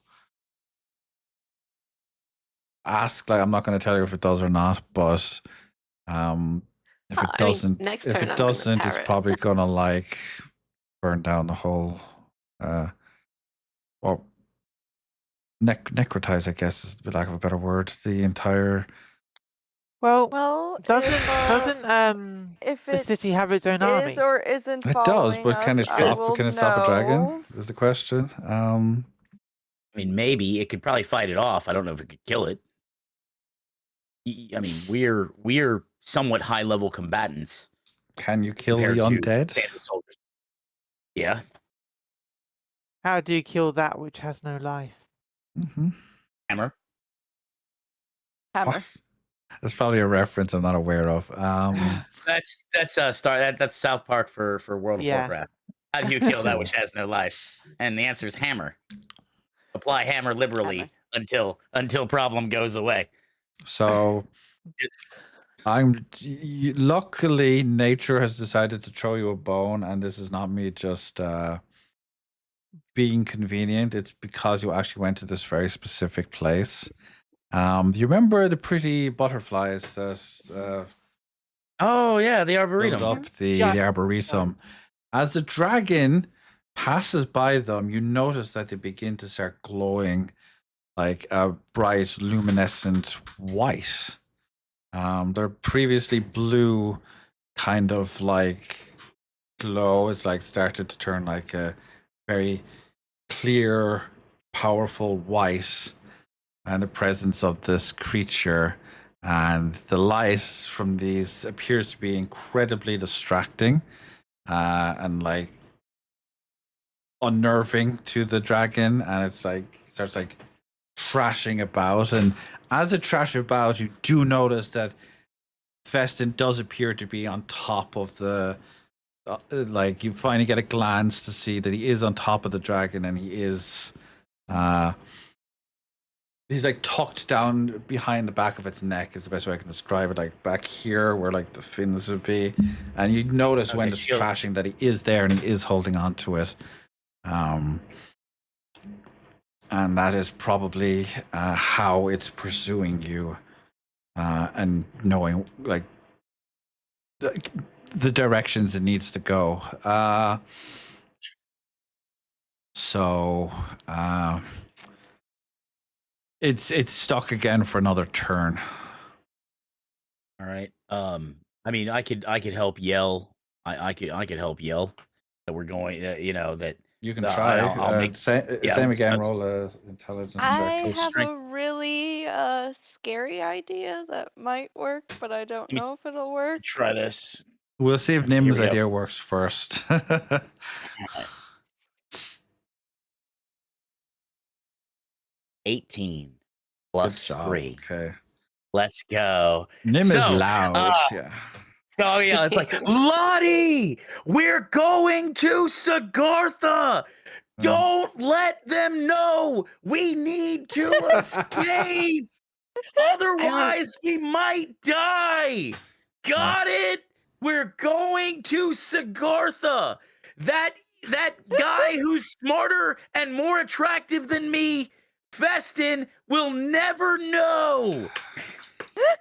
ask. Like, I'm not gonna tell you if it does or not, but if it doesn't, it's probably gonna like burn down the whole or necrotize, I guess is the lack of a better word, the entire. Well, doesn't if the city have its own army? Is or isn't it does, but can it stop? Can it stop a dragon? Is the question. I mean, maybe it could probably fight it off. I don't know if it could kill it. I mean, we're somewhat high level combatants. Can you kill the undead? Yeah. How do you kill that which has no life? Hammer. That's probably a reference I'm not aware of. That's South Park for World of Warcraft. How do you kill that which has no life? And the answer is hammer. Apply hammer liberally until problem goes away. So luckily nature has decided to throw you a bone, and this is not me just being convenient. It's because you actually went to this very specific place. Do you remember the pretty butterflies? Oh yeah, the arboretum. Build up the arboretum. As the dragon passes by them, you notice that they begin to start glowing like a bright, luminescent white. They're previously blue, kind of like glow. It's like started to turn like a very clear, powerful white. And the presence of this creature, and the light from these appears to be incredibly distracting and like unnerving to the dragon, and it's like starts like thrashing about, and as it thrashes about, you do notice that Festin does appear to be on top of the. Like you finally get a glance to see that he is on top of the dragon, and he is. He's like tucked down behind the back of its neck is the best way I can describe it. Like back here, where like the fins would be, and you notice when it's trashing that he is there and he is holding on to it. And that is probably how it's pursuing you, and knowing like the directions it needs to go. It's stuck again for another turn. All right. I mean, I could help yell. I could help yell that we're going. That you can try. I'll make same again. Roll a intelligence check. I have a really scary idea that might work, but I don't know if it'll work. Try this. We'll see if Nim's idea works first. 18 plus 3. Okay. Let's go. Nim is loud. Yeah. So yeah, it's like, Lottie, we're going to Sigartha. Don't let them know. We need to escape. Otherwise, we might die. Got it? We're going to Sigartha. That guy who's smarter and more attractive than me, Festin, will never know.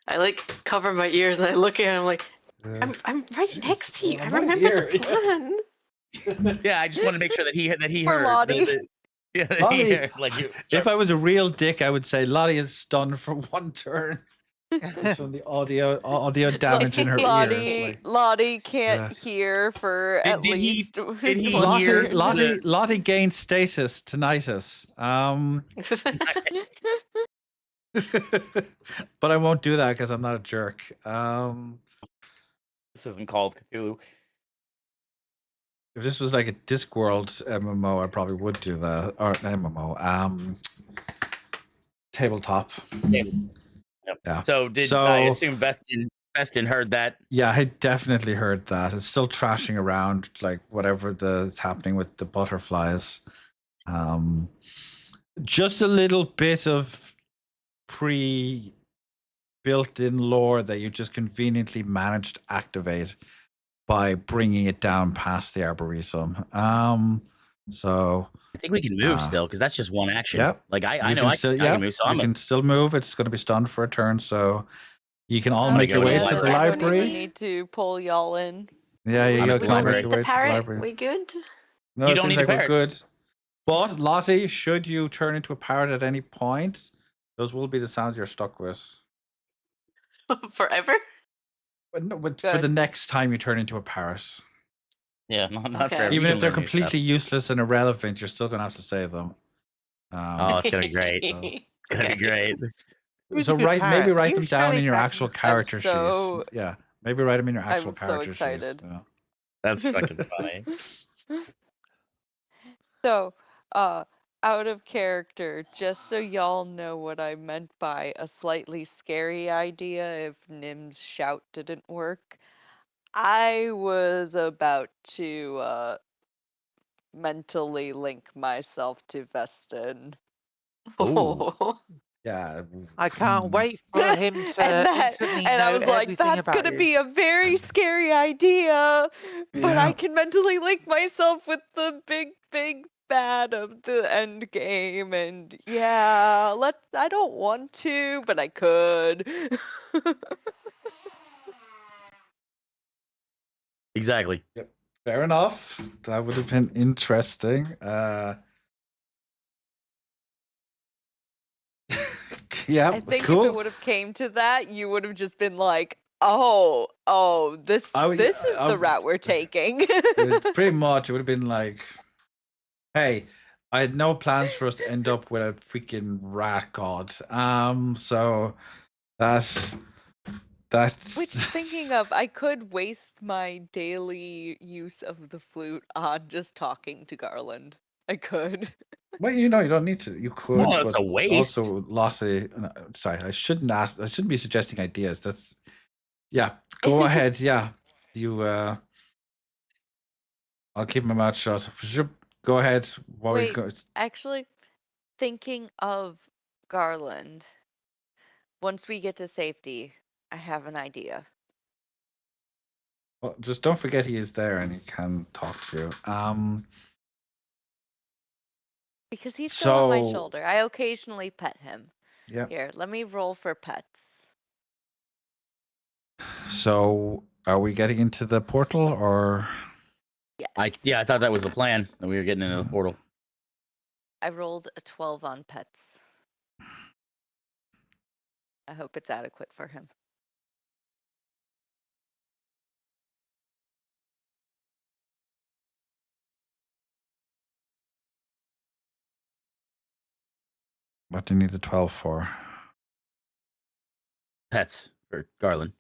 I like cover my ears and I look at him like, I'm right next to you. I remember the plan. Yeah, I just want to make sure that he heard. Lottie. Lottie, he heard, like, if I was a real dick, I would say Lottie is stunned for one turn. From the audio damage in her ears. Lottie can't hear for at least. Lottie gained status tinnitus. But I won't do that because I'm not a jerk. This isn't Call of Cthulhu. If this was like a Discworld MMO, I probably would do that. Or MMO. Tabletop. Yep. Yeah. So I assume Festin heard that? Yeah, I definitely heard that. It's still trashing around, like whatever that's happening with the butterflies. Just a little bit of built-in lore that you just conveniently managed to activate by bringing it down past the Arboretum. So I think we can move still because that's just one action. Yep. Like I know I can move. So you can still move. It's going to be stunned for a turn, so you can all make your way to the library. I don't even need to pull y'all in. Yeah, you don't need the parrot. We good? No, you don't need we're good. But Lottie, should you turn into a parrot at any point, those will be the sounds you're stuck with. Forever? But no, for the next time you turn into a parrot. Yeah, not fair. Even if they're completely useless and irrelevant, you're still gonna have to say them. It's gonna be great. It's gonna be great. So maybe write them down in your actual character sheets. Yeah, maybe write them in your actual character sheets. I'm so excited. Yeah. That's fucking funny. So, out of character, just so y'all know what I meant by a slightly scary idea if Nim's shout didn't work. I was about to mentally link myself to Festin. Oh. Yeah. I can't wait for him to instantly know I was like, that's going to be a very scary idea, but I can mentally link myself with the big bad of the end game, and I don't want to, but I could. Exactly. Yep. Fair enough. That would have been interesting. Yeah, I think cool. if it would have came to that, you would have just been like, oh, this is the route we're taking. Pretty much, it would have been like, hey, I had no plans for us to end up with a freaking rat god. So that's. Which, thinking of, I could waste my daily use of the flute on just talking to Garland. I could. Well, you don't need to. You could. Well, it's a waste. Also, Lottie. Sorry, I shouldn't be suggesting ideas. That's Yeah, go ahead. Yeah, you. I'll keep my mouth shut. Go ahead. Wait, actually, thinking of Garland. Once we get to safety, I have an idea. Well, just don't forget he is there and he can talk to you. Because he's still on my shoulder. I occasionally pet him. Yeah. Here, let me roll for pets. So, are we getting into the portal or? Yes. I thought that was the plan, that we were getting into the portal. I rolled a 12 on pets. I hope it's adequate for him. What do you need the 12 for? Pets for Garland.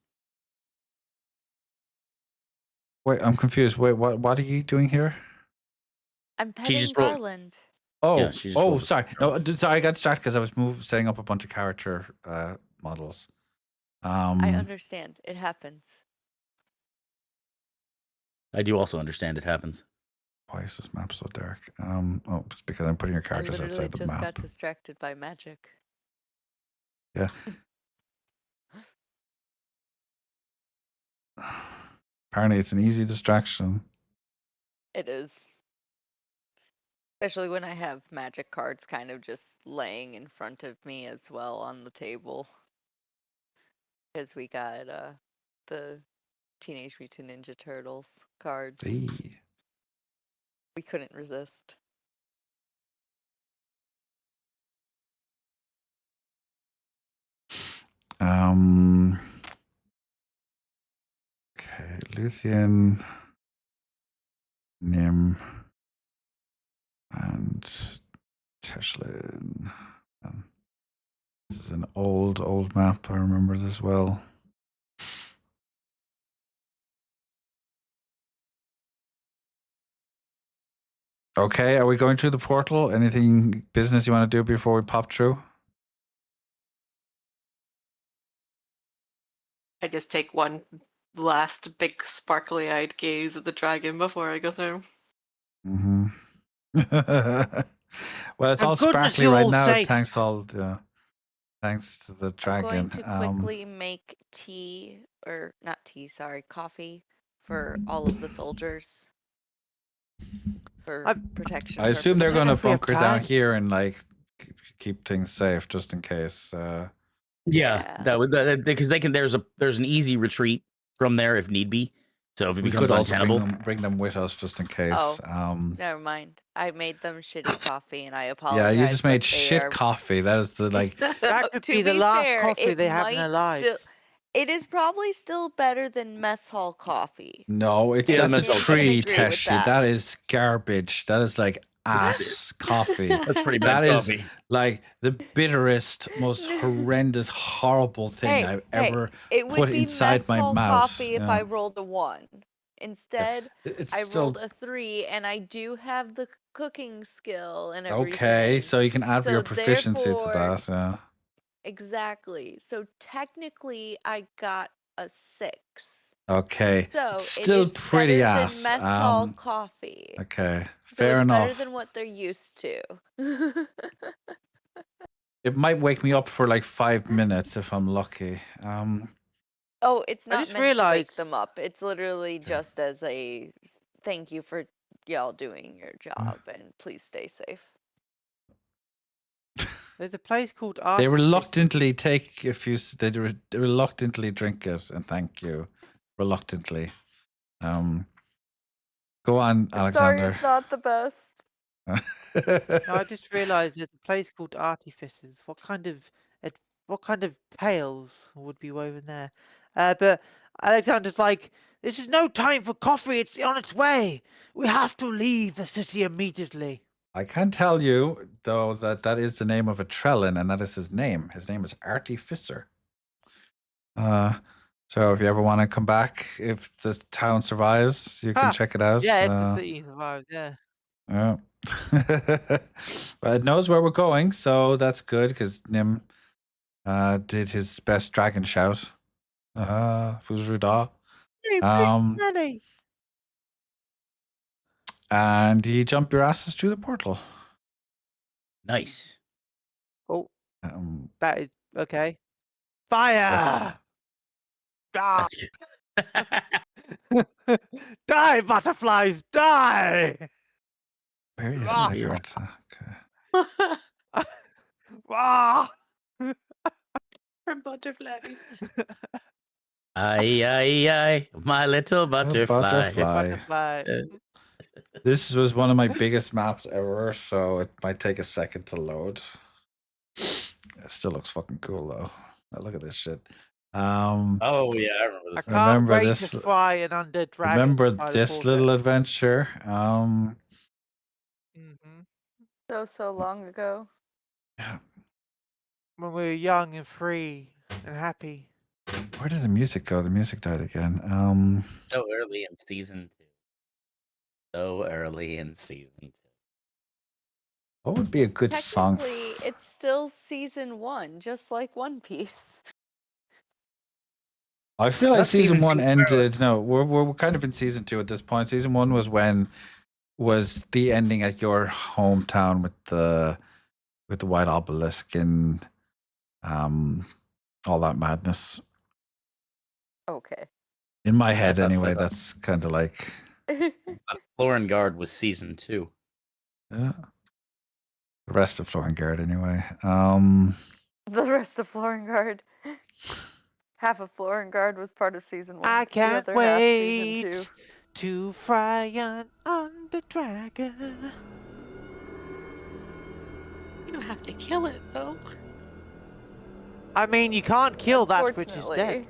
Wait, I'm confused. Wait, what are you doing here? I'm petting Garland. Oh, yeah, sorry. No, sorry, I got distracted because I was setting up a bunch of character models. I understand. It happens. I do also understand it happens. Why is this map so dark? Oh, it's because I'm putting your characters outside the map. I just got distracted by magic. Yeah. Apparently, it's an easy distraction. It is. Especially when I have magic cards kind of just laying in front of me as well on the table. Because we got the Teenage Mutant Ninja Turtles cards. Hey. We couldn't resist. Okay, Luthien, Nim, and Teshlin. This is an old map. I remember this well. Okay, are we going through the portal? Anything business you want to do before we pop through? I just take one last big sparkly-eyed gaze at the dragon before I go through. Mm-hmm. Well, it's all sparkly right now. Safe. Thanks to the dragon. I'm going to quickly make tea, or not tea, sorry, coffee for all of the soldiers for protection. I assume they're going to bunker down here and like keep things safe just in case. Yeah, that would because they can. There's an easy retreat from there if need be. So if it becomes untenable, bring them with us just in case. Oh, never mind. I made them shitty coffee, and I apologize. Yeah, you just made shit coffee. That is the like. That could be the last coffee they have in their lives. It is probably still better than mess hall coffee. No, that's a tree, Teshi. That is garbage. That is like ass coffee. That's pretty bad coffee. Is like the bitterest, most horrendous, horrible thing I've ever put inside my mouth. Coffee if I rolled a 1. Instead, I rolled a 3, and I do have the cooking skill and everything. Okay, so you can add your proficiency to that. Yeah. Exactly. So technically, I got a 6. Okay. So still pretty ass. Mess hall coffee. Okay. Fair enough. Better than what they're used to. It might wake me up for like 5 minutes if I'm lucky. Oh, it's not meant to wake them up. It's literally just as a thank you for y'all doing your job, and please stay safe. There's a place called They reluctantly take a few. They reluctantly drink it and thank you. Reluctantly. Go on, Alexander. Sorry, it's not the best. No, I just realised there's a place called Artificers. What kind of tales would be woven there? But Alexander's like, this is no time for coffee. It's on its way. We have to leave the city immediately. I can tell you, though, that is the name of a Trellin, and that is his name. His name is Artificer. So if you ever want to come back, if the town survives, you can check it out. Yeah, if the city survives, yeah. Yeah. But it knows where we're going, so that's good, because Nim did his best dragon shout. Fuzuda. Hey, Big Um, Daddy. and you jump your asses through the portal. Nice. Oh, Um, that is okay. Fire! Die! That's good. Die, butterflies! Die! where is Ah. your attack? Ah! For butterflies. Aye, my little butterfly. Butterfly. Butterfly. This was one of my biggest maps ever, so it might take a second to load. It still looks fucking cool though. Now look at this shit. Oh yeah, I remember I this. can't Remember wait this- to fly an undead dragon. Remember by the this vortex. little adventure? Mhm. So long ago. When we were young and free and happy. Where did the music go? The music died again. So early in season 2. So early in season 2. What would be a good song? Technically, it's still season 1, just like One Piece. I feel like Not season season 1 2, ended. No, we're kind of in season 2 at this point. Season 1 was the ending at your hometown with the white obelisk and all that madness. Okay. In my head, thought anyway, that- that's kind of like Florin Guard was season 2. the rest of Florengard, anyway. The rest of Florengard. Half of Florengard was part of season 1. I can't the other half season wait 2. to fry an undead dragon. You don't have to kill it though. I mean, you can't kill that which is dead.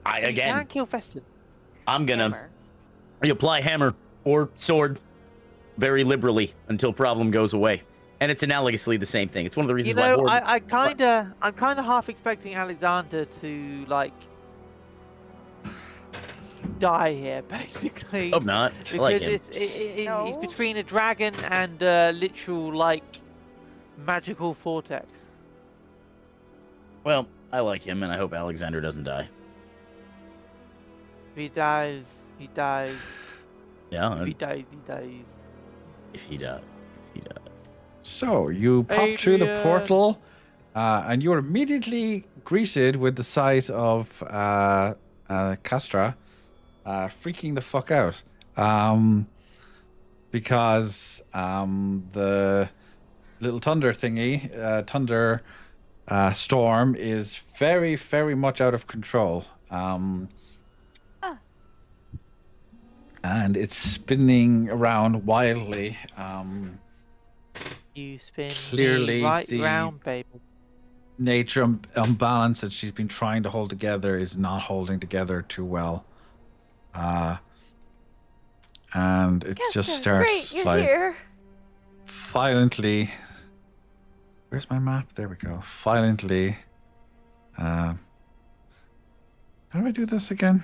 I You again, can't kill Festin. I'm gonna Hammer. apply hammer or sword very liberally until problem goes away. And it's analogously the same thing. It's one of the reasons You know, why I'm kind of half expecting Alexander to like die here, basically. hope not. I Because like him. it's No. between a dragon and a literal like magical vortex. Well, I like him, and I hope Alexander doesn't die. If he dies, he dies. Yeah, If he dies, he dies. if he does, he does. So you pop through the Adrian. portal, and you're immediately greeted with the sight of Castra freaking the fuck out, because the little thunder thingy, thunder storm, is very, very much out of control. And it's spinning around wildly. You spin Clearly me right the- round, baby. Nature imbalance that she's been trying to hold together is not holding together too well. And it just starts Great, you're like here. violently. Where's my map? There we go. Violently. How do I do this again?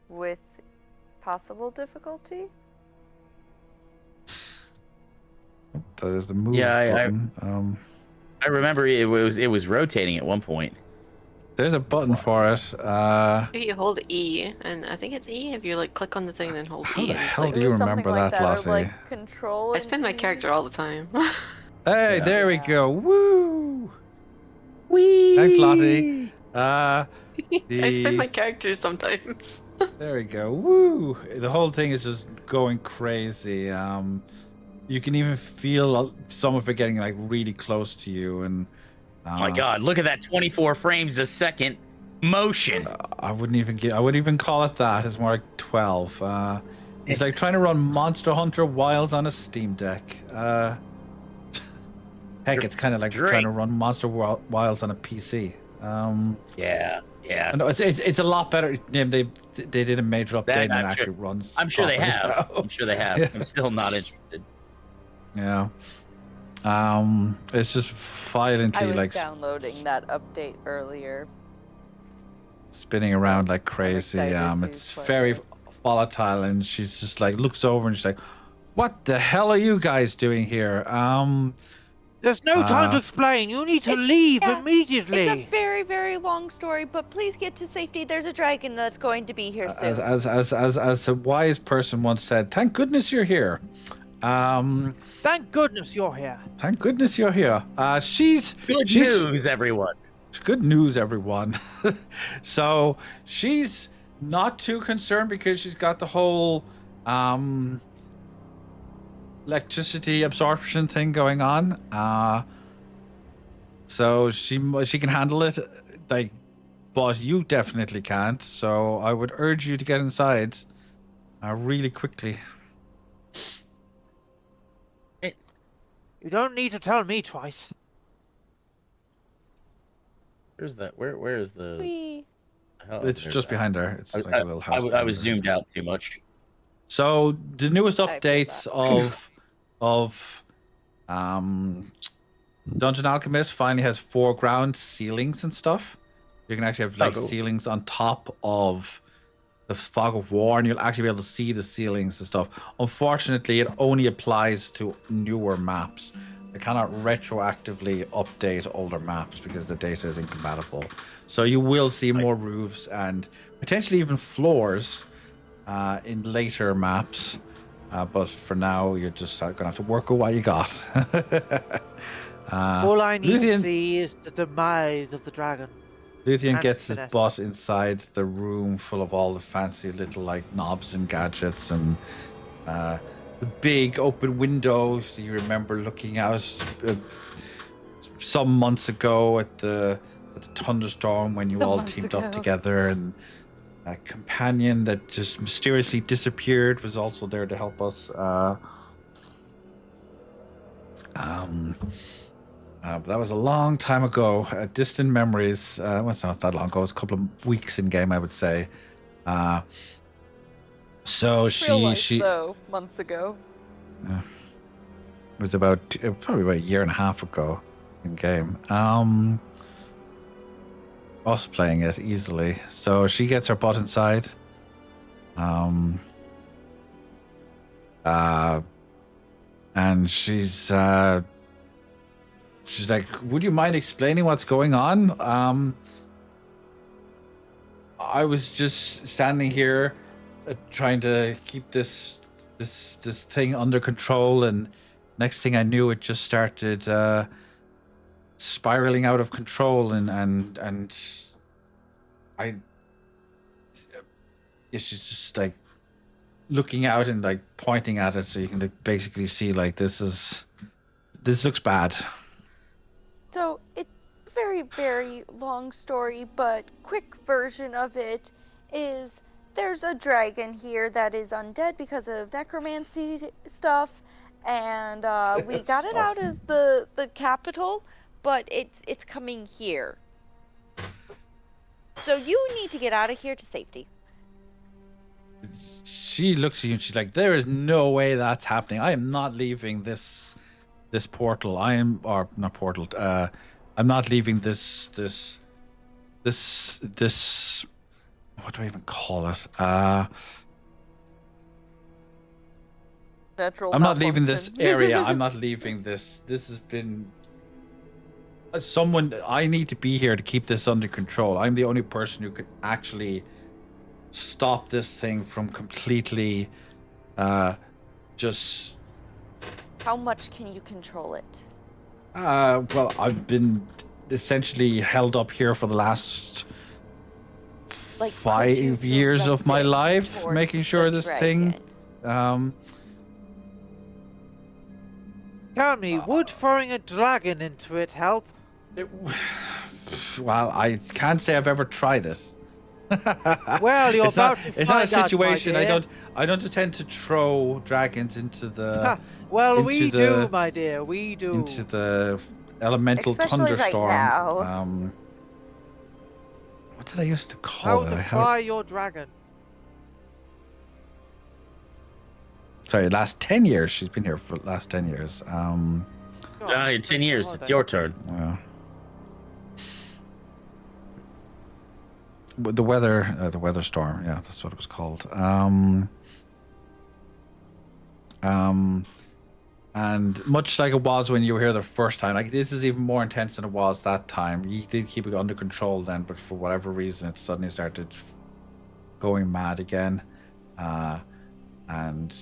With possible difficulty? That is the move Yeah, button. I remember it was rotating at one point. There's a button for it. If you hold E, and I think it's E, if you like click on the thing and then hold How E. the and it's hell like- do you It was something remember like that, or, Lassie? like, control I spin my and- character all the time. Hey, Yeah. there we Yeah. go. Woo! Whee! Thanks, Lottie. I spin The- my characters sometimes. There we go. Woo! The whole thing is just going crazy. You can even feel some of it getting like really close to you, and Oh my god, look at that 24 frames a second motion. I wouldn't even call it that. It's more like 12. It's like trying to run Monster Hunter Wilds on a Steam Deck. Heck, it's kind of like trying to run Monster Wilds on a PC. Yeah. No, it's a lot better. They did a major update and it I'm sure- actually runs. I'm sure they properly have. now. I'm sure they have. Yeah. I'm still not interested. Yeah. It's just I violently was like downloading that update earlier. spinning around like crazy. excited to It's play very it. volatile, and she's just like looks over and she's like, "What the hell are you guys doing here?" There's no time to explain. You need to leave immediately. It's a very, very long story, but please get to safety. There's a dragon that's going to be here soon. As a wise person once said, thank goodness you're here. Thank goodness you're here. Thank goodness you're here. She's news, everyone. Good news, everyone. So she's not too concerned because she's got the whole electricity absorption thing going on. So she can handle it. Like, but you definitely can't. So I would urge you to get inside really quickly. You don't need to tell me twice. Where's that? Where is the? It's just behind her. It's like a little house. I was zoomed out too much. So the newest updates of Dungeon Alchemist finally has foreground ceilings and stuff. You can actually have like ceilings on top of the fog of war, and you'll actually be able to see the ceilings and stuff. Unfortunately, it only applies to newer maps. They cannot retroactively update older maps because the data is incompatible. So you will see more roofs and potentially even floors in later maps. But for now, you're just going to have to work with what you got. All I need to see is the demise of the dragon. Luthien gets his butt inside the room full of all the fancy little like knobs and gadgets and the big open windows that you remember looking out some months ago at the thunderstorm when you all teamed up together, and a companion that just mysteriously disappeared was also there to help us. But that was a long time ago. Distant memories. Well, it's not that long ago. It was a couple of weeks in game, I would say. So she though, months ago. It was probably about a year and a half ago in game. Us playing it easily. So she gets her butt inside. And she's like, would you mind explaining what's going on? I was just standing here trying to keep this thing under control, and next thing I knew, it just started spiraling out of control, and she's just like looking out and like pointing at it, so you can like, basically see like this looks bad. So it's a very, very long story, but quick version of it is there's a dragon here that is undead because of necromancy stuff, and we got it out of the capital, but it's coming here. So you need to get out of here to safety. She looks at you and she's like, there is no way that's happening. I am not leaving this portal. I'm not leaving this what do I even call it? I'm not leaving this area. I'm not leaving this. This has been someone. I need to be here to keep this under control. I'm the only person who could actually stop this thing from completely just. How much can you control it? Well, I've been essentially held up here for the last 5 years of my life, making sure this thing. Tell me, would throwing a dragon into it help? Well, I can't say I've ever tried it. Well, you're about to find out. It's not a situation. I don't intend to throw dragons into the. Well, we do, my dear. We do. Into the elemental especially thunderstorm. Right now. What did I used to call it? How to fry your dragon. Sorry, last 10 years. She's been here for the last 10 years. 10 years. It's your turn. Yeah. The weather storm. Yeah, that's what it was called. And much like it was when you were here the first time, like this is even more intense than it was that time. You did keep it under control then, but for whatever reason, it suddenly started going mad again. And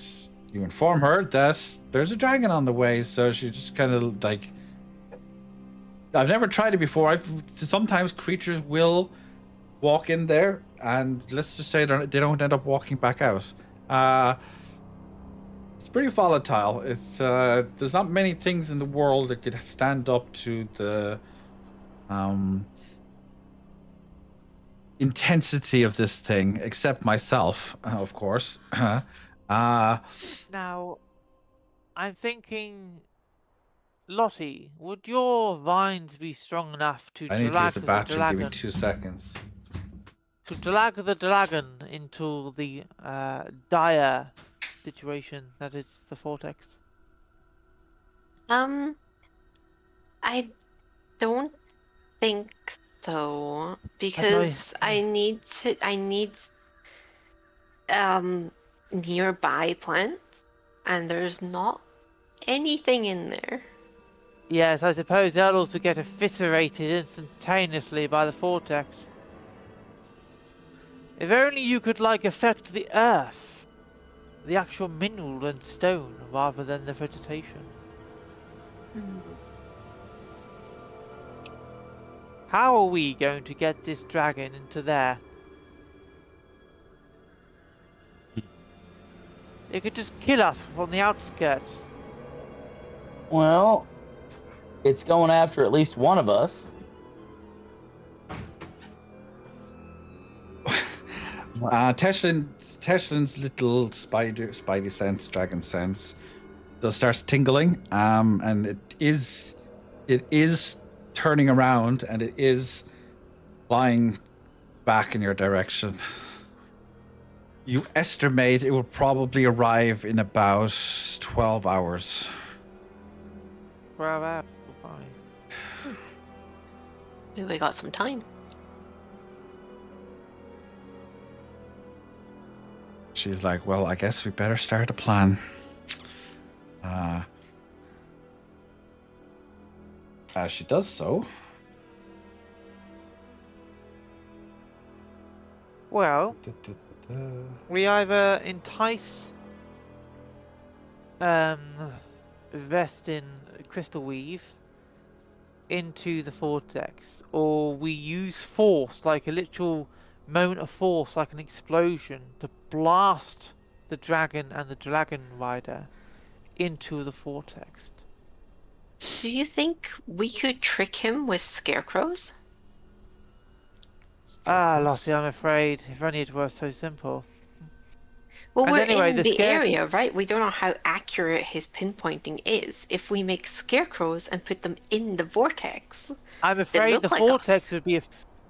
you inform her that there's a dragon on the way, so she just kind of like... I've never tried it before. Sometimes creatures will walk in there, and let's just say they don't end up walking back out. It's pretty volatile. It's there's not many things in the world that could stand up to the intensity of this thing, except myself, of course. Now, I'm thinking, Lottie, would your vines be strong enough to I need to use the battery. Give me 2 seconds. To drag the dragon into the dire situation that is the vortex? I don't think so, because I need nearby plants, and there's not anything in there. Yes, I suppose they'll also get eviscerated instantaneously by the vortex. If only you could, like, affect the earth, the actual mineral and stone, rather than the vegetation. How are we going to get this dragon into there? It could just kill us from the outskirts. Well, it's going after at least one of us. Teslin's little spidey sense, dragon sense, that starts tingling, and it is turning around, and it is flying back in your direction. You estimate it will probably arrive in about 12 hours. 12 hours, fine. Maybe we got some time. She's like, well, I guess we better start a plan. As she does so. Well, we either entice Vest in Crystal Weave into the vortex, or we use force, like a literal moment of force, like an explosion, to blast the dragon and the dragon rider into the vortex. Do you think we could trick him with scarecrows? Lottie, I'm afraid. If only it were so simple. Well, And we're anyway, in the the area, right? We don't know how accurate his pinpointing is. If we make scarecrows and put them in the vortex, I'm afraid the like vortex us. would be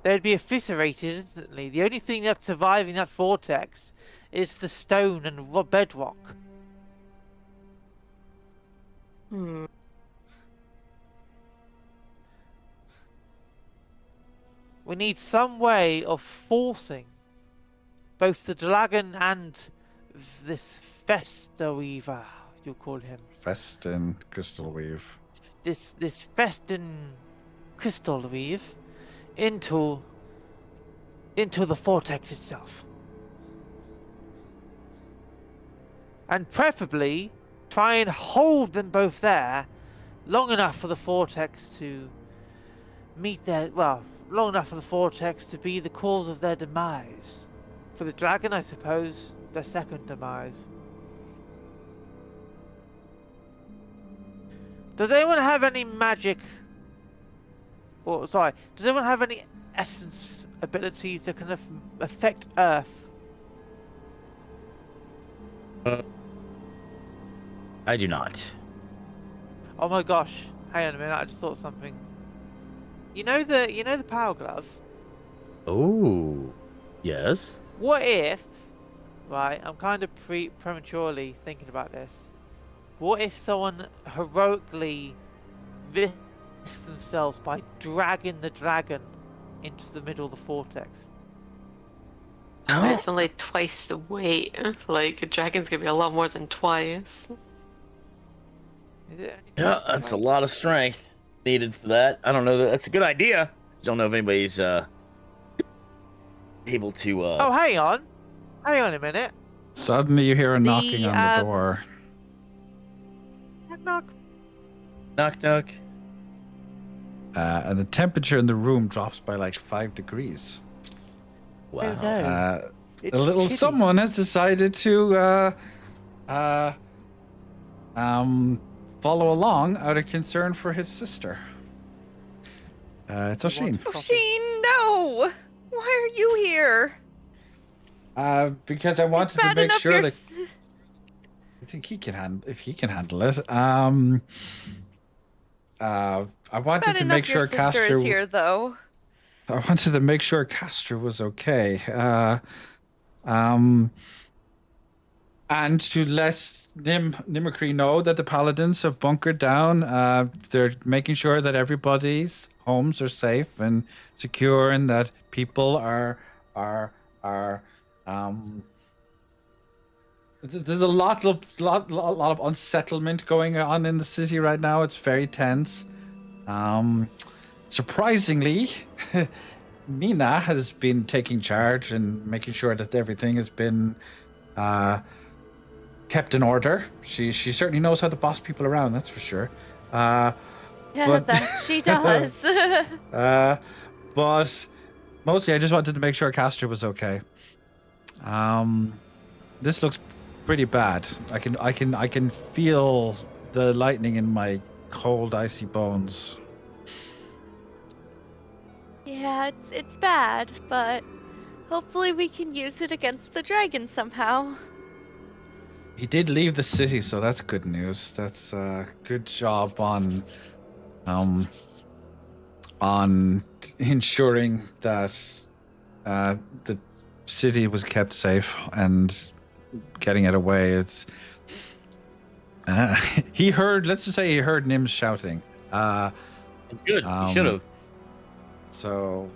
they'd be eviscerated instantly. The only thing that's surviving that vortex is the stone and bedrock. We need some way of forcing both the dragon and this Festa Weaver, you call him. Festin Crystal Weave. This Festin Crystal Weave into the vortex itself. And preferably try and hold them both there long enough for the vortex to meet their, well, long enough for the vortex to be the cause of their demise. For the dragon, I suppose, their second demise. Does anyone have any magic? Or, sorry, does anyone have any essence abilities that can affect Earth? I do not. Oh my gosh! Hang on a minute, I just thought something. You know the power glove? Oh, yes. What if, right, I'm kind of prematurely thinking about this. What if someone heroically risks themselves by dragging the dragon into the middle of the vortex? It's only twice the weight. Like, a dragon's gonna be a lot more than twice. Yeah, that's a lot of strength needed for that. I don't know. That's a good idea. Don't know if anybody's able to. Oh, hang on a minute. Suddenly you hear a knocking on the door. Knock. Knock knock. And the temperature in the room drops by like 5 degrees. Wow. Oh, no. A little shitty. someone has decided to follow along out of concern for his sister. It's Oshin. Oshin, no! Why are you here? Because I wanted to make sure that I think he can handle it. I wanted to make sure Castor is here, though. I wanted to make sure Castor was okay. And to let Nimicry know that the Paladins have bunkered down. They're making sure that everybody's homes are safe and secure, and that people are there's a lot of unsettlement going on in the city right now. It's very tense. Surprisingly, Nina has been taking charge and making sure that everything has been kept in order. She certainly knows how to boss people around, that's for sure. Yeah, that she does. But mostly I just wanted to make sure Castor was okay. This looks pretty bad. I can feel the lightning in my cold, icy bones. Yeah, it's bad, but hopefully we can use it against the dragon somehow. He did leave the city, so that's good news. That's good job on ensuring that the city was kept safe and getting it away. It's he heard. Let's just say he heard Nims shouting. It's good. You should have. So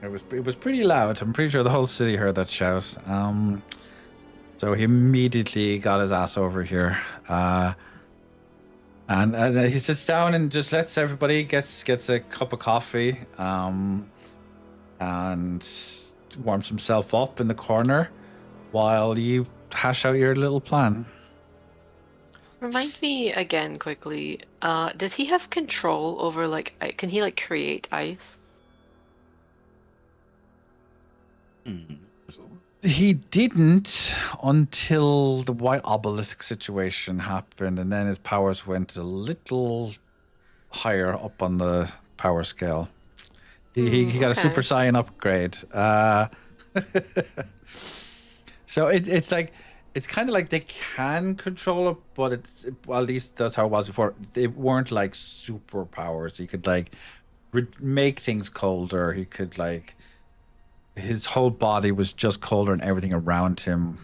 it was pretty loud. I'm pretty sure the whole city heard that shout. So he immediately got his ass over here. And he sits down and just lets everybody gets a cup of coffee, and warms himself up in the corner while you hash out your little plan. Remind me again quickly. Does he have control over can he create ice? He didn't until the White Obelisk situation happened, and then his powers went a little higher up on the power scale. He got a Super Saiyan upgrade. So it's kind of like they can control it, but at least that's how it was before. They weren't like superpowers. He could make things colder. He could his whole body was just colder, and everything around him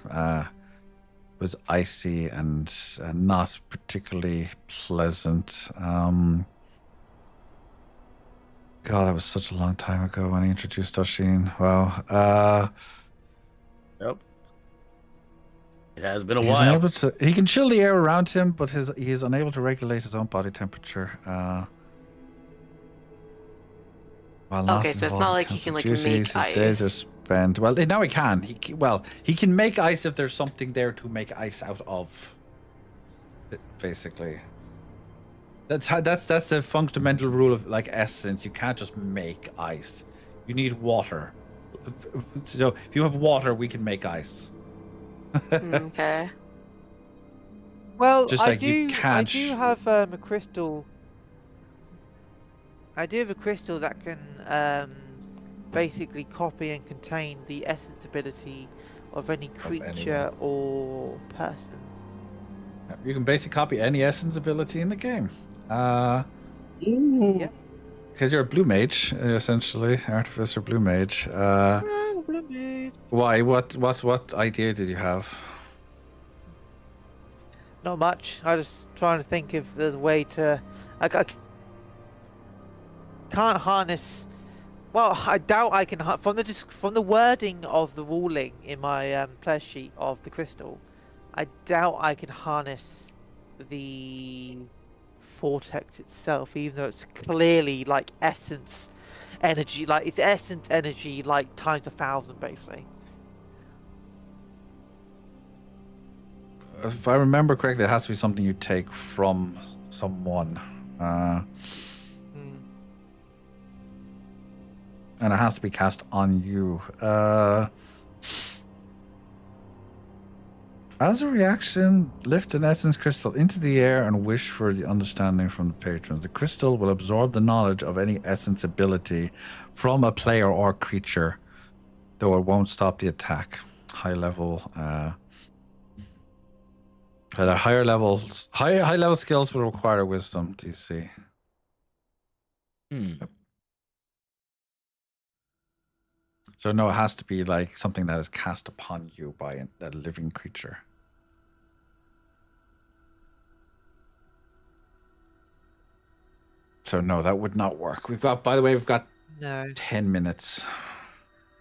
was icy and not particularly pleasant. God, that was such a long time ago when he introduced Oshin. Wow. Yep. It has been a while. He can chill the air around him, but he is unable to regulate his own body temperature. Okay, so it's not like he can make ice. Days are spent. Well, now he can. He can make ice if there's something there to make ice out of. Basically, that's the fundamental rule of essence. You can't just make ice. You need water. So if you have water, we can make ice. Okay. Well, just I do have a crystal. I do have a crystal that can basically copy and contain the essence ability of any creature or person. You can basically copy any essence ability in the game. Yeah. Because you're a blue mage, essentially, artificer blue mage. Blue mage. Why? What idea did you have? Not much. I was trying to think if there's a way to. I can't harness. Well, I doubt I can. From the wording of the ruling in my player sheet of the crystal, I doubt I can harness the vortex itself, even though it's clearly like essence energy, like it's essence energy, like times 1,000, basically. If I remember correctly, it has to be something you take from someone. And it has to be cast on you. As a reaction, lift an essence crystal into the air and wish for the understanding from the patrons. The crystal will absorb the knowledge of any essence ability from a player or creature, though it won't stop the attack. High level, higher levels, high level skills will require wisdom DC. So no, it has to be like something that is cast upon you by a living creature. So no, that would not work. We've got, by the way, we've got 10 minutes,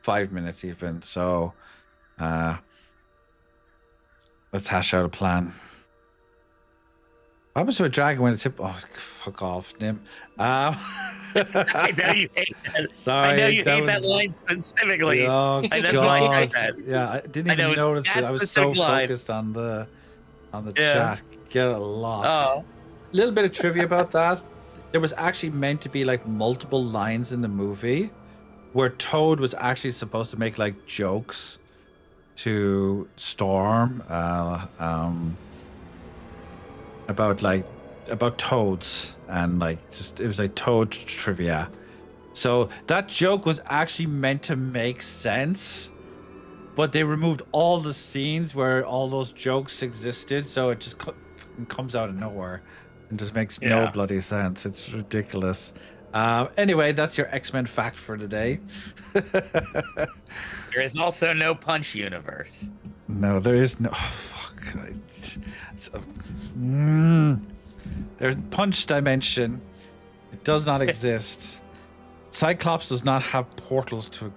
5 minutes even. So let's hash out a plan. What happens to a dragon when it's hit? Oh, fuck off, Nim. I know you hate that. Sorry, I know you hate that line specifically. Oh, and that's why I hate that. Yeah, I didn't even notice it. I was so focused on the chat. Get a lot. Oh. A little bit of trivia about that. There was actually meant to be like multiple lines in the movie where Toad was actually supposed to make like jokes to Storm about toads, and like just it was like Toad trivia. So that joke was actually meant to make sense, but they removed all the scenes where all those jokes existed, so it just comes out of nowhere and just makes no bloody sense. It's ridiculous. Anyway, that's your X-Men fact for the day. There is also no Punch universe. No, there is no. Oh, fuck. There's Punch dimension. It does not exist. Cyclops does not have portals to a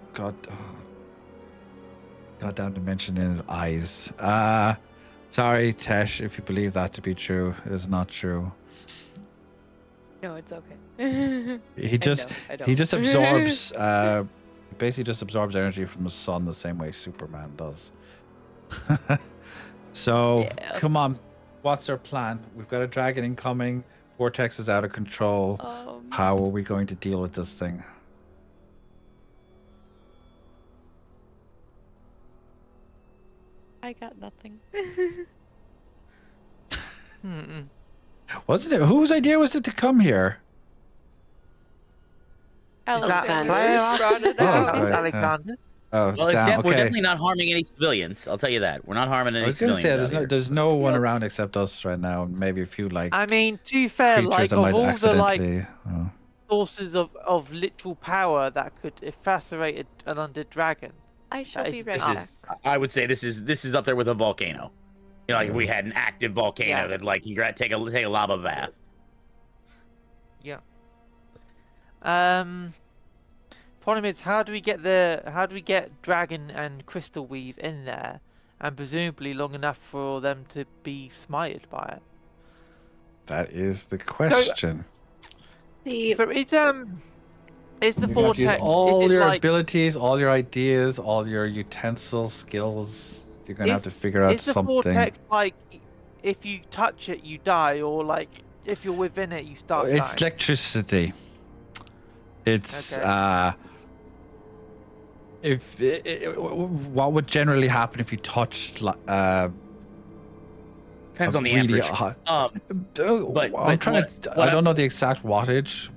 goddamn dimension in his eyes. Sorry, Tesh, if you believe that to be true. It is not true. No, it's okay. He just absorbs basically just absorbs energy from the sun the same way Superman does. So come on, what's our plan? We've got a dragon incoming. Vortex is out of control. How are we going to deal with this thing? I got nothing. Wasn't it? Whose idea was it to come here? Alexander. Oh, well, we're definitely not harming any civilians. I'll tell you that. We're not harming any civilians. I was going to say, there's no one around except us right now, and maybe a few like. I mean, to be fair, like of all the like sources of literal power that could eviscerate an undead dragon, I shall be ready. I would say this is up there with a volcano. You know, like we had an active volcano that like you gotta take a lava bath. Yeah. Problem is, how do we get Dragon and Crystal Weave in there, and presumably long enough for them to be smited by it? That is the question. So is the vortex all your abilities, all your ideas, all your utensil skills? You're gonna have to figure out something. Is the vortex like if you touch it you die, or like if you're within it you start dying? It's electricity. It's what would generally happen if you touched depends on the amperage. But I'm trying to. I don't know the exact wattage.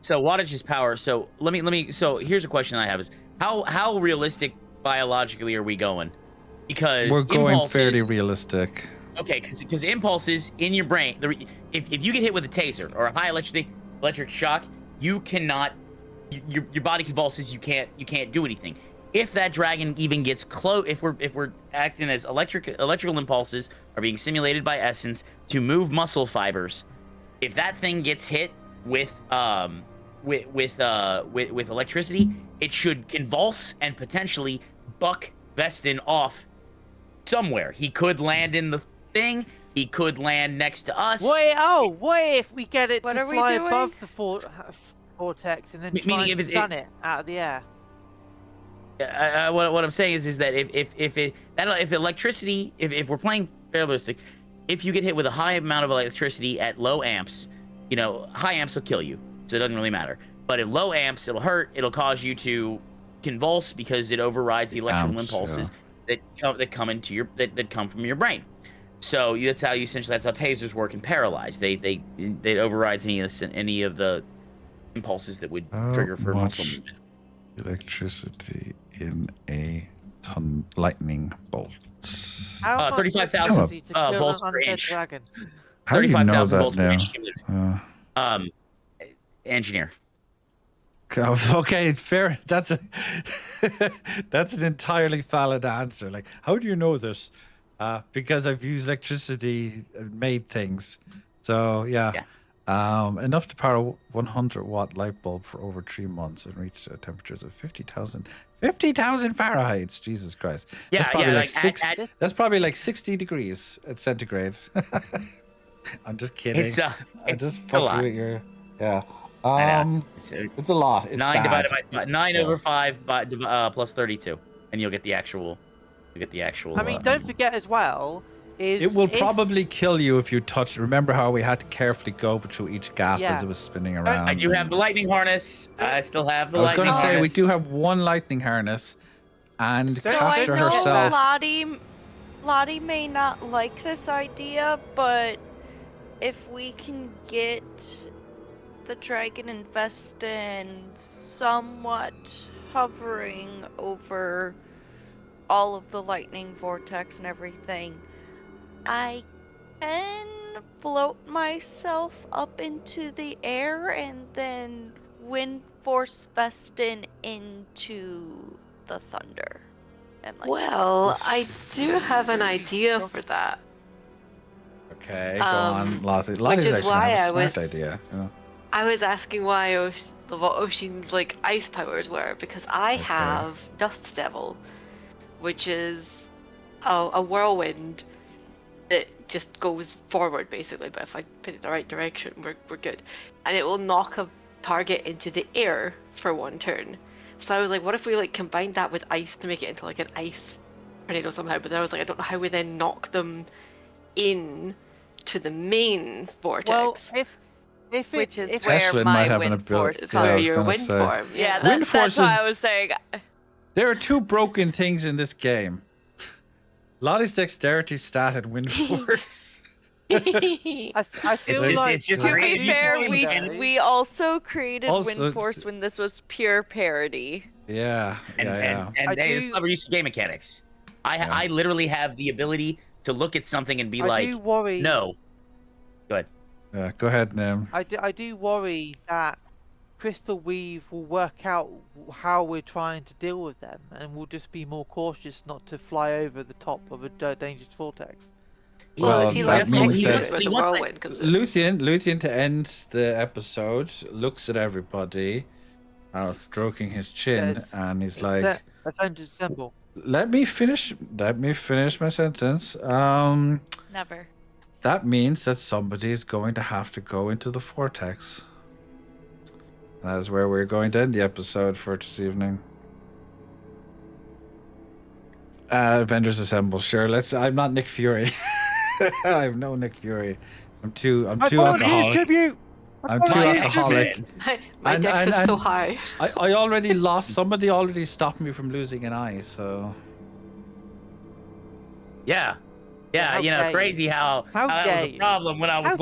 So wattage is power. So let me. So here's a question I have: is how realistic biologically are we going? Because we're going fairly realistic. Okay, because impulses in your brain. If you get hit with a taser or a high electric shock, you cannot. Your body convulses. You can't do anything. If that dragon even gets close, if we're acting as electrical impulses are being simulated by essence to move muscle fibers, if that thing gets hit with electricity, it should convulse and potentially buck Vestin off somewhere. He could land in the thing. He could land next to us. What if we get it What to are we fly doing? above the vortex and then try Meaning and stun it out of the air? What I'm saying is that if electricity, if we're playing realistic, if you get hit with a high amount of electricity at low amps, high amps will kill you, so it doesn't really matter. But at low amps, it'll hurt. It'll cause you to convulse because it overrides the electrical impulses that come into your that come from your brain. So that's how tasers work and paralyze. They overrides any of the impulses that would trigger for muscle movement. Electricity in a lightning bolt. 35,000 volts per inch. How do you know that now? Engineer. Okay, fair. That's an entirely valid answer. Like, how do you know this? Because I've used electricity and made things. So yeah. Enough to power a 100-watt light bulb for over 3 months and reach temperatures of 50,000 Fahrenheit. Jesus Christ. Yeah, that's probably like 60 degrees at centigrade. I'm just kidding. It's I'm just a fucking lot. with your it's a lot. It's 9 bad. divided by 9 over 5 plus 32, and you'll get the actual. I mean, don't forget as well. It will probably kill you if you touch. Remember how we had to carefully go through each gap as it was spinning around. I do have the lightning harness. I still have the lightning harness. I was going to say, we do have one lightning harness. And Castor herself. Lottie may not like this idea, but if we can get the Dragon and Vestin somewhat hovering over all of the lightning vortex and everything, I can float myself up into the air and then wind force Vestin into the thunder. And Well, I do have an idea for that. Okay, go on, Lottie. Which is why I was. Idea. Yeah. I was asking why what Oshin's ice powers were, because I have Dust Devil, which is a whirlwind that just goes forward basically. But if I put it in the right direction, we're good, and it will knock a target into the air for 1 turn. So I was like, what if we combined that with ice to make it into an ice tornado somehow? But then I was like, I don't know how we then knock them in to the main vortex. Well, which is if where my wind force is where your wind form. Yeah, that's what I was saying. There are 2 broken things in this game. Lottie's dexterity stat and wind force. I feel it's just to be fair, we also created wind force when this was pure parody. Yeah, and it's clever use of game mechanics. I literally have the ability to look at something and be I do worry. no. Go ahead. Yeah, go ahead, Nim. I do worry that Crystal Weave will work out how we're trying to deal with them, and we'll just be more cautious not to fly over the top of a dangerous vortex. Well, if he that means where the whirlwind comes in. Luthien to end the episode looks at everybody, stroking his chin, and he's like, "That sounds just simple." Let me finish my sentence. Never. That means that somebody is going to have to go into the vortex. That is where we're going to end the episode for this evening. Avengers Assemble. Sure, I'm not Nick Fury. I'm no Nick Fury. I'm too alcoholic. Tribute. I'm too alcoholic. My dex is so high. I already lost. Somebody already stopped me from losing an eye. So. Yeah, crazy how that was a problem when I was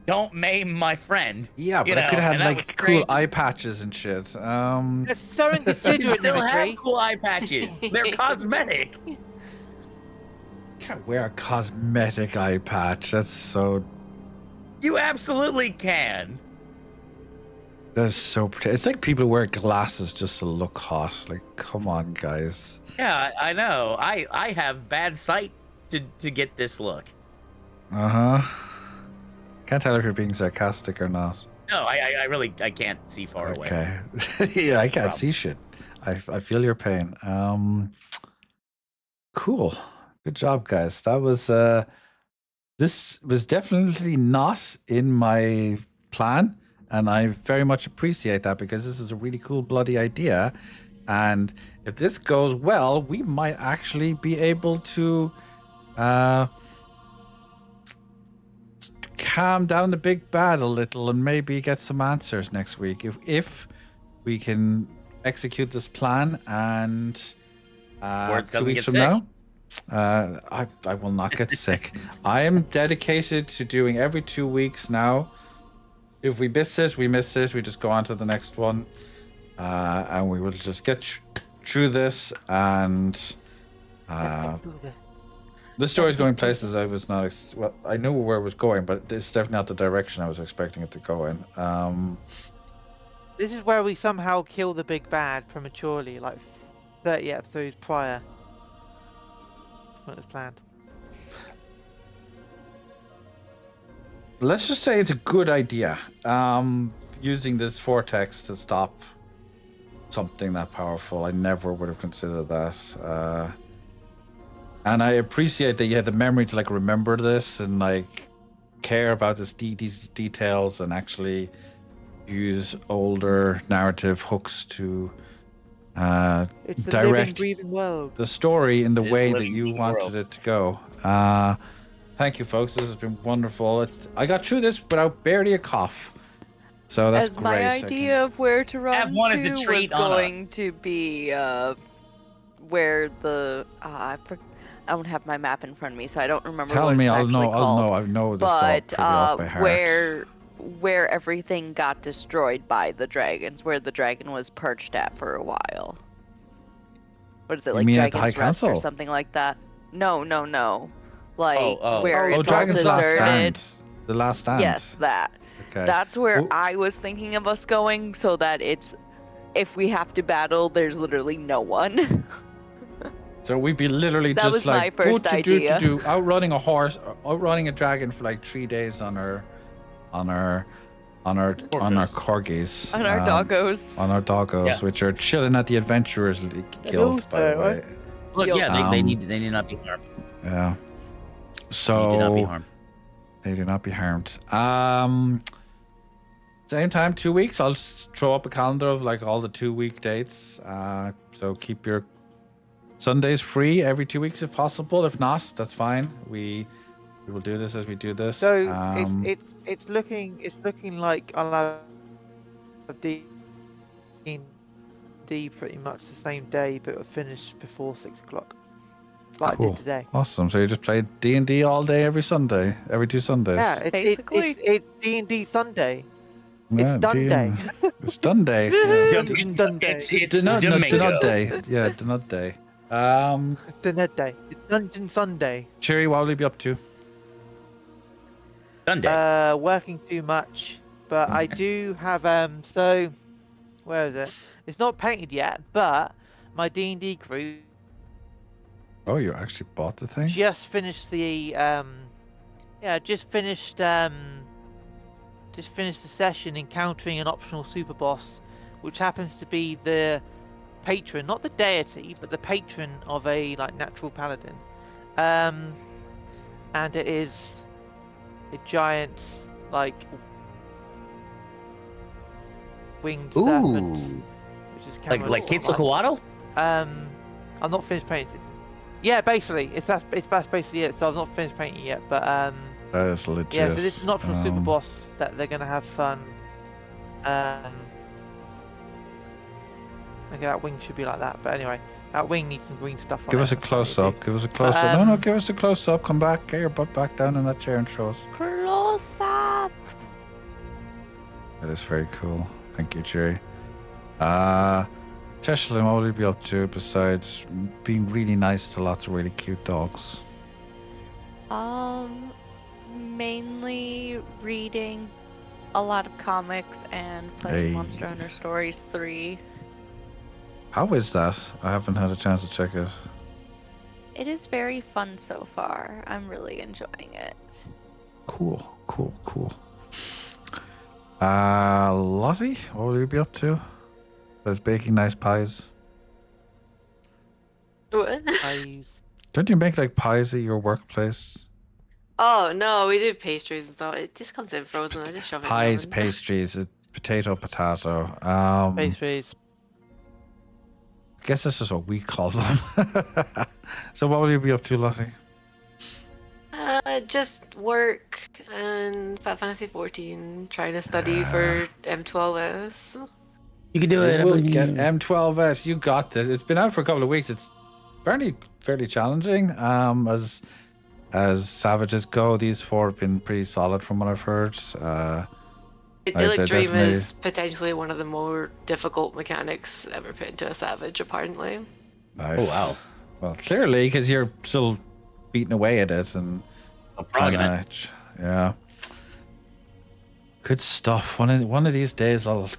don't maim my friend. Yeah, but I could have had cool eye patches and shit. It's so inconsiderate. Still have cool eye patches. They're cosmetic. Can't wear a cosmetic eye patch. That's so. You absolutely can. That's so. It's like people wear glasses just to look hot. Like, come on, guys. Yeah, I know. I have bad sight to get this look. Can't tell if you're being sarcastic or not. No, I can't see far away. Okay. Yeah, I can't see shit. I feel your pain. Cool. Good job, guys. That was This was definitely not in my plan, and I very much appreciate that because this is a really cool bloody idea. And if this goes well, we might actually be able to calm down the big bad a little and maybe get some answers next week if we can execute this plan. And 2 weeks from now, I will not get sick. I am dedicated to doing every 2 weeks now. If we miss it, we miss it. We just go on to the next one, and we will just get through this. And the story is going places I was not. Well, I knew where it was going, but it's definitely not the direction I was expecting it to go in. This is where we somehow kill the big bad prematurely, like 30 episodes prior. That's what was planned. Let's just say it's a good idea. Using this vortex to stop something that powerful. I never would have considered that. And I appreciate that you had the memory to like remember this and like care about these details and actually use older narrative hooks to It's the living, direct breathing world. the story in the It is way the that living, you breathing wanted world. it to go. Thank you, folks. This has been wonderful. I got through this without barely a cough. So that's As great. my idea of where to run Have one as a to treat was on going us. to be where the I don't have my map in front of me, so I don't remember. Tell what me, it's I'll actually know. called. I know this all But pretty off by heart. where everything got destroyed by the dragons, where the dragon was perched at for a while. What is it, You like mean at the Dragon's High Rest or Council? something like that? No. Like Oh. where Oh, it's all Dragon's Last deserted. Stand. The Last Stand. Yes, that. Okay. That's where Well- I was thinking of us going, so that it's, if we have to battle, there's literally no one. So we'd be literally That just was like my first idea. outrunning a horse, outrunning a dragon for like 3 days on our corgis. On our doggos. On our doggos, Yeah. which are chilling at the Adventurers Guild, by the also, way. Look, yeah, they Um, need not be harmed. Yeah. They need not be So harmed. they do not be harmed. Same time, 2 weeks. I'll throw up a calendar of like all the 2-week dates. So keep your Sundays free every 2 weeks if possible. If not, that's fine. We will do this as we do this. So it's looking like I'll have D pretty much the same day, but it'll finish before 6 o'clock. Like I Cool. did today. Awesome. So you just play D&D all day every Sunday, every 2 Sundays. Yeah, Basically. it's D&D Sunday. Yeah, It's done day. It's done day. Done day. It's Dunno Domingo. day. Yeah, Dunno day. Dinner day. It's Dungeon Sunday. Cherry, what will you be up to? Sunday. Working too much, but I do have so where is it? It's not painted yet, but my D&D crew Oh, you actually bought the thing? just finished the just finished the session encountering an optional super boss, which happens to be the patron, not the deity, but the patron of a like natural paladin. And it is a giant like winged serpent, Ooh. which is Like camera- Quetzalcoatl? I'm not finished painting. Yeah, basically, that's basically it. So I've not finished painting yet, but That is legit. yeah. So this is an optional super boss that they're gonna have fun. Okay, that wing should be like that. But anyway, that wing needs some green stuff on Give it. us a That's what I close up. do. Give us a close up. No, give us a close up. Come back. Get your butt back down in that chair and show us. Close up. That is very cool. Thank you, Jerry. Teshlin, what will you be up to besides being really nice to lots of really cute dogs? Mainly reading a lot of comics and playing Hey. Monster Hunter Stories 3. How is that? I haven't had a chance to check it. It is very fun so far. I'm really enjoying it. Cool. Lottie, what will you be up to? There's baking nice pies. What? Eyes. Don't you make like pies at your workplace? Oh no, we do pastries and stuff. It just comes in frozen. I just shove it in the Pies, oven. pastries, potato. Pastries. I guess this is what we call them. So what will you be up to, Lottie? Just work and Final Fantasy 14, trying to study for M12S. You can do it. We'll get M12S. You got this. It's been out for a couple of weeks. It's fairly challenging. As savages go, these 4 have been pretty solid from what I've heard. Idyllic Dream is potentially one of the more difficult mechanics ever put into a savage, apparently. Nice. Oh wow. Well, clearly, because you're still beating away at it and yeah. Good stuff. One of these days, I'll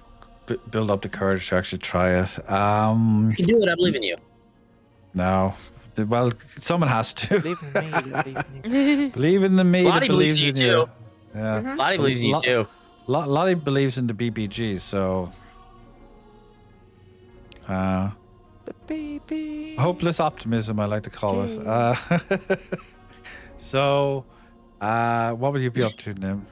build up the courage to actually try it. You can do it. I believe in you. No. Well, someone has to. Believe in me. Believe in the me that Lottie believes believes in you you. too. Yeah. Lottie believes in you too. Lottie believes in the BBG, so. The baby. Hopeless optimism, I like to call it. So, what would you be up to, Nim?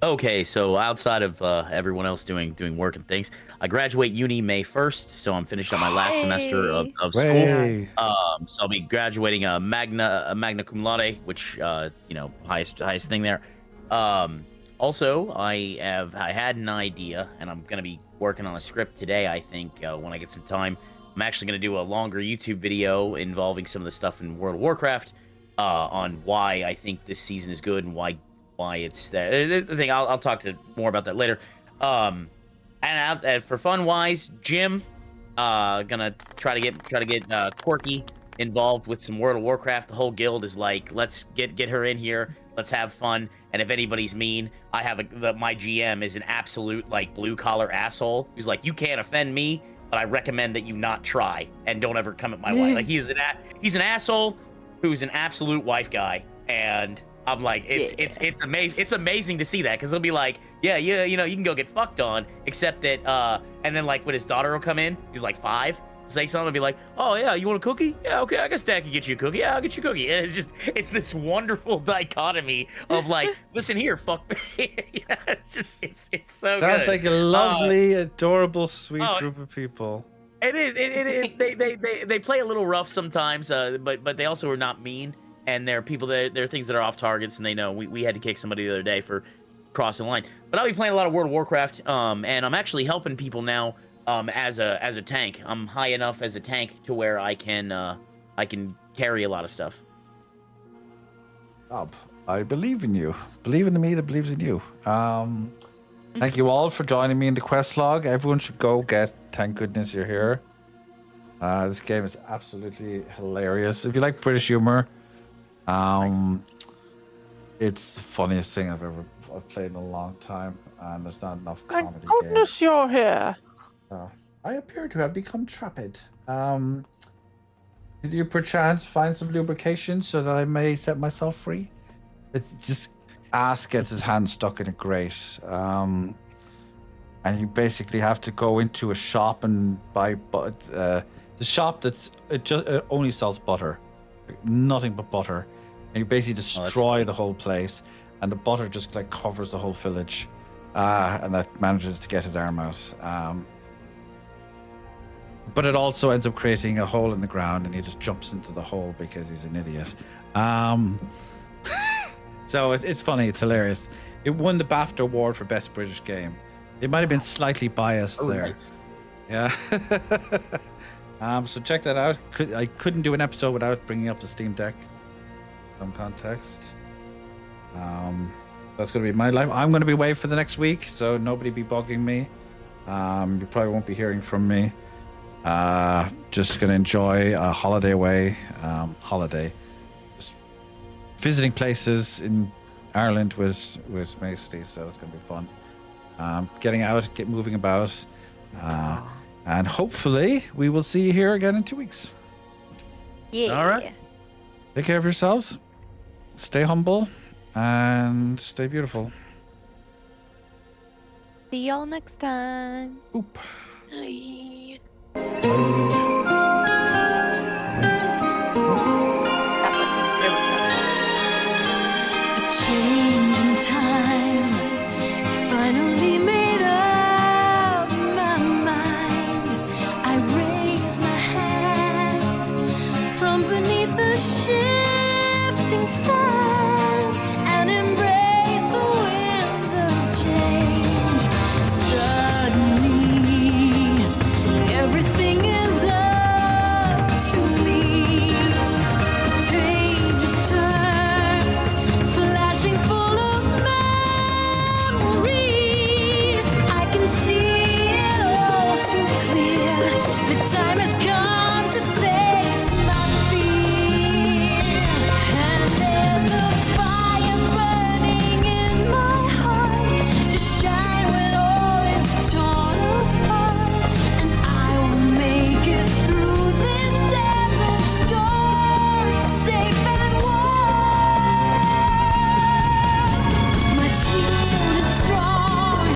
Okay, so outside of everyone else doing work and things, I graduate uni May 1st, so I'm finishing up my last semester of school. Way. So I'll be graduating magna cum laude, which highest thing there. Also, I had an idea, and I'm gonna be working on a script today. I think when I get some time, I'm actually gonna do a longer YouTube video involving some of the stuff in World of Warcraft, on why I think this season is good and why it's there. The thing I'll talk more about that later. And for fun wise, Jim, gonna try to get Corky involved with some World of Warcraft. The whole guild is like, let's get her in here. Let's have fun. And if anybody's mean, I have my GM is an absolute like blue collar asshole. He's like, you can't offend me, but I recommend that you not try and don't ever come at my wife. Like he's an asshole who's an absolute wife guy, and I'm like, it's amazing. It's amazing to see that, because he'll be like, yeah, you know, you can go get fucked on, except that, and then like when his daughter will come in, he's like 5, say something and be like, oh yeah, you want a cookie? Yeah, okay, I guess Dad can get you a cookie. Yeah, I'll get you a cookie. And it's this wonderful dichotomy of like, listen here, fuck me. Yeah, it's so Sounds good. like a lovely, adorable, sweet group of people. It is. They play a little rough sometimes, but they also are not mean. And there are people that there are things that are off targets, and they know. We had to kick somebody the other day for crossing the line. But I'll be playing a lot of World of Warcraft, and I'm actually helping people now as a tank. I'm high enough as a tank to where I can carry a lot of stuff. Rob, I believe in you. Believe in the me that believes in you. Thank you all for joining me in the quest log. Everyone should go get. Thank goodness you're here. This game is absolutely hilarious. If you like British humor, it's the funniest thing I've played in a long time, and there's not enough comedy. Thank goodness you're here. I appear to have become trapped. Did you perchance find some lubrication so that I may set myself free? Just Ass gets his hand stuck in a grate, and you basically have to go into a shop and buy the shop it only sells butter, nothing but butter, and you basically destroy the whole place, and the butter just like covers the whole village, and that manages to get his arm out. But it also ends up creating a hole in the ground, and he just jumps into the hole because he's an idiot. So it's funny, it's hilarious. It won the BAFTA award for Best British Game. It might have been slightly biased there. Nice. Yeah. So check that out. I couldn't do an episode without bringing up the Steam Deck. Some context. That's going to be my life. I'm going to be away for the next week, so nobody be bugging me. You probably won't be hearing from me. Just going to enjoy a holiday away. Just visiting places in Ireland with Macy, so it's going to be fun. Getting out, moving about. And hopefully we will see you here again in 2 weeks. Yeah. All right. Take care of yourselves. Stay humble and stay beautiful. See y'all next time. Oop. Hi. That was I raise my hand from beneath the shifting sand and embrace the winds of change. Suddenly, everything is up to me. Pages turn, flashing full of memories. I can see it all too clear. The time has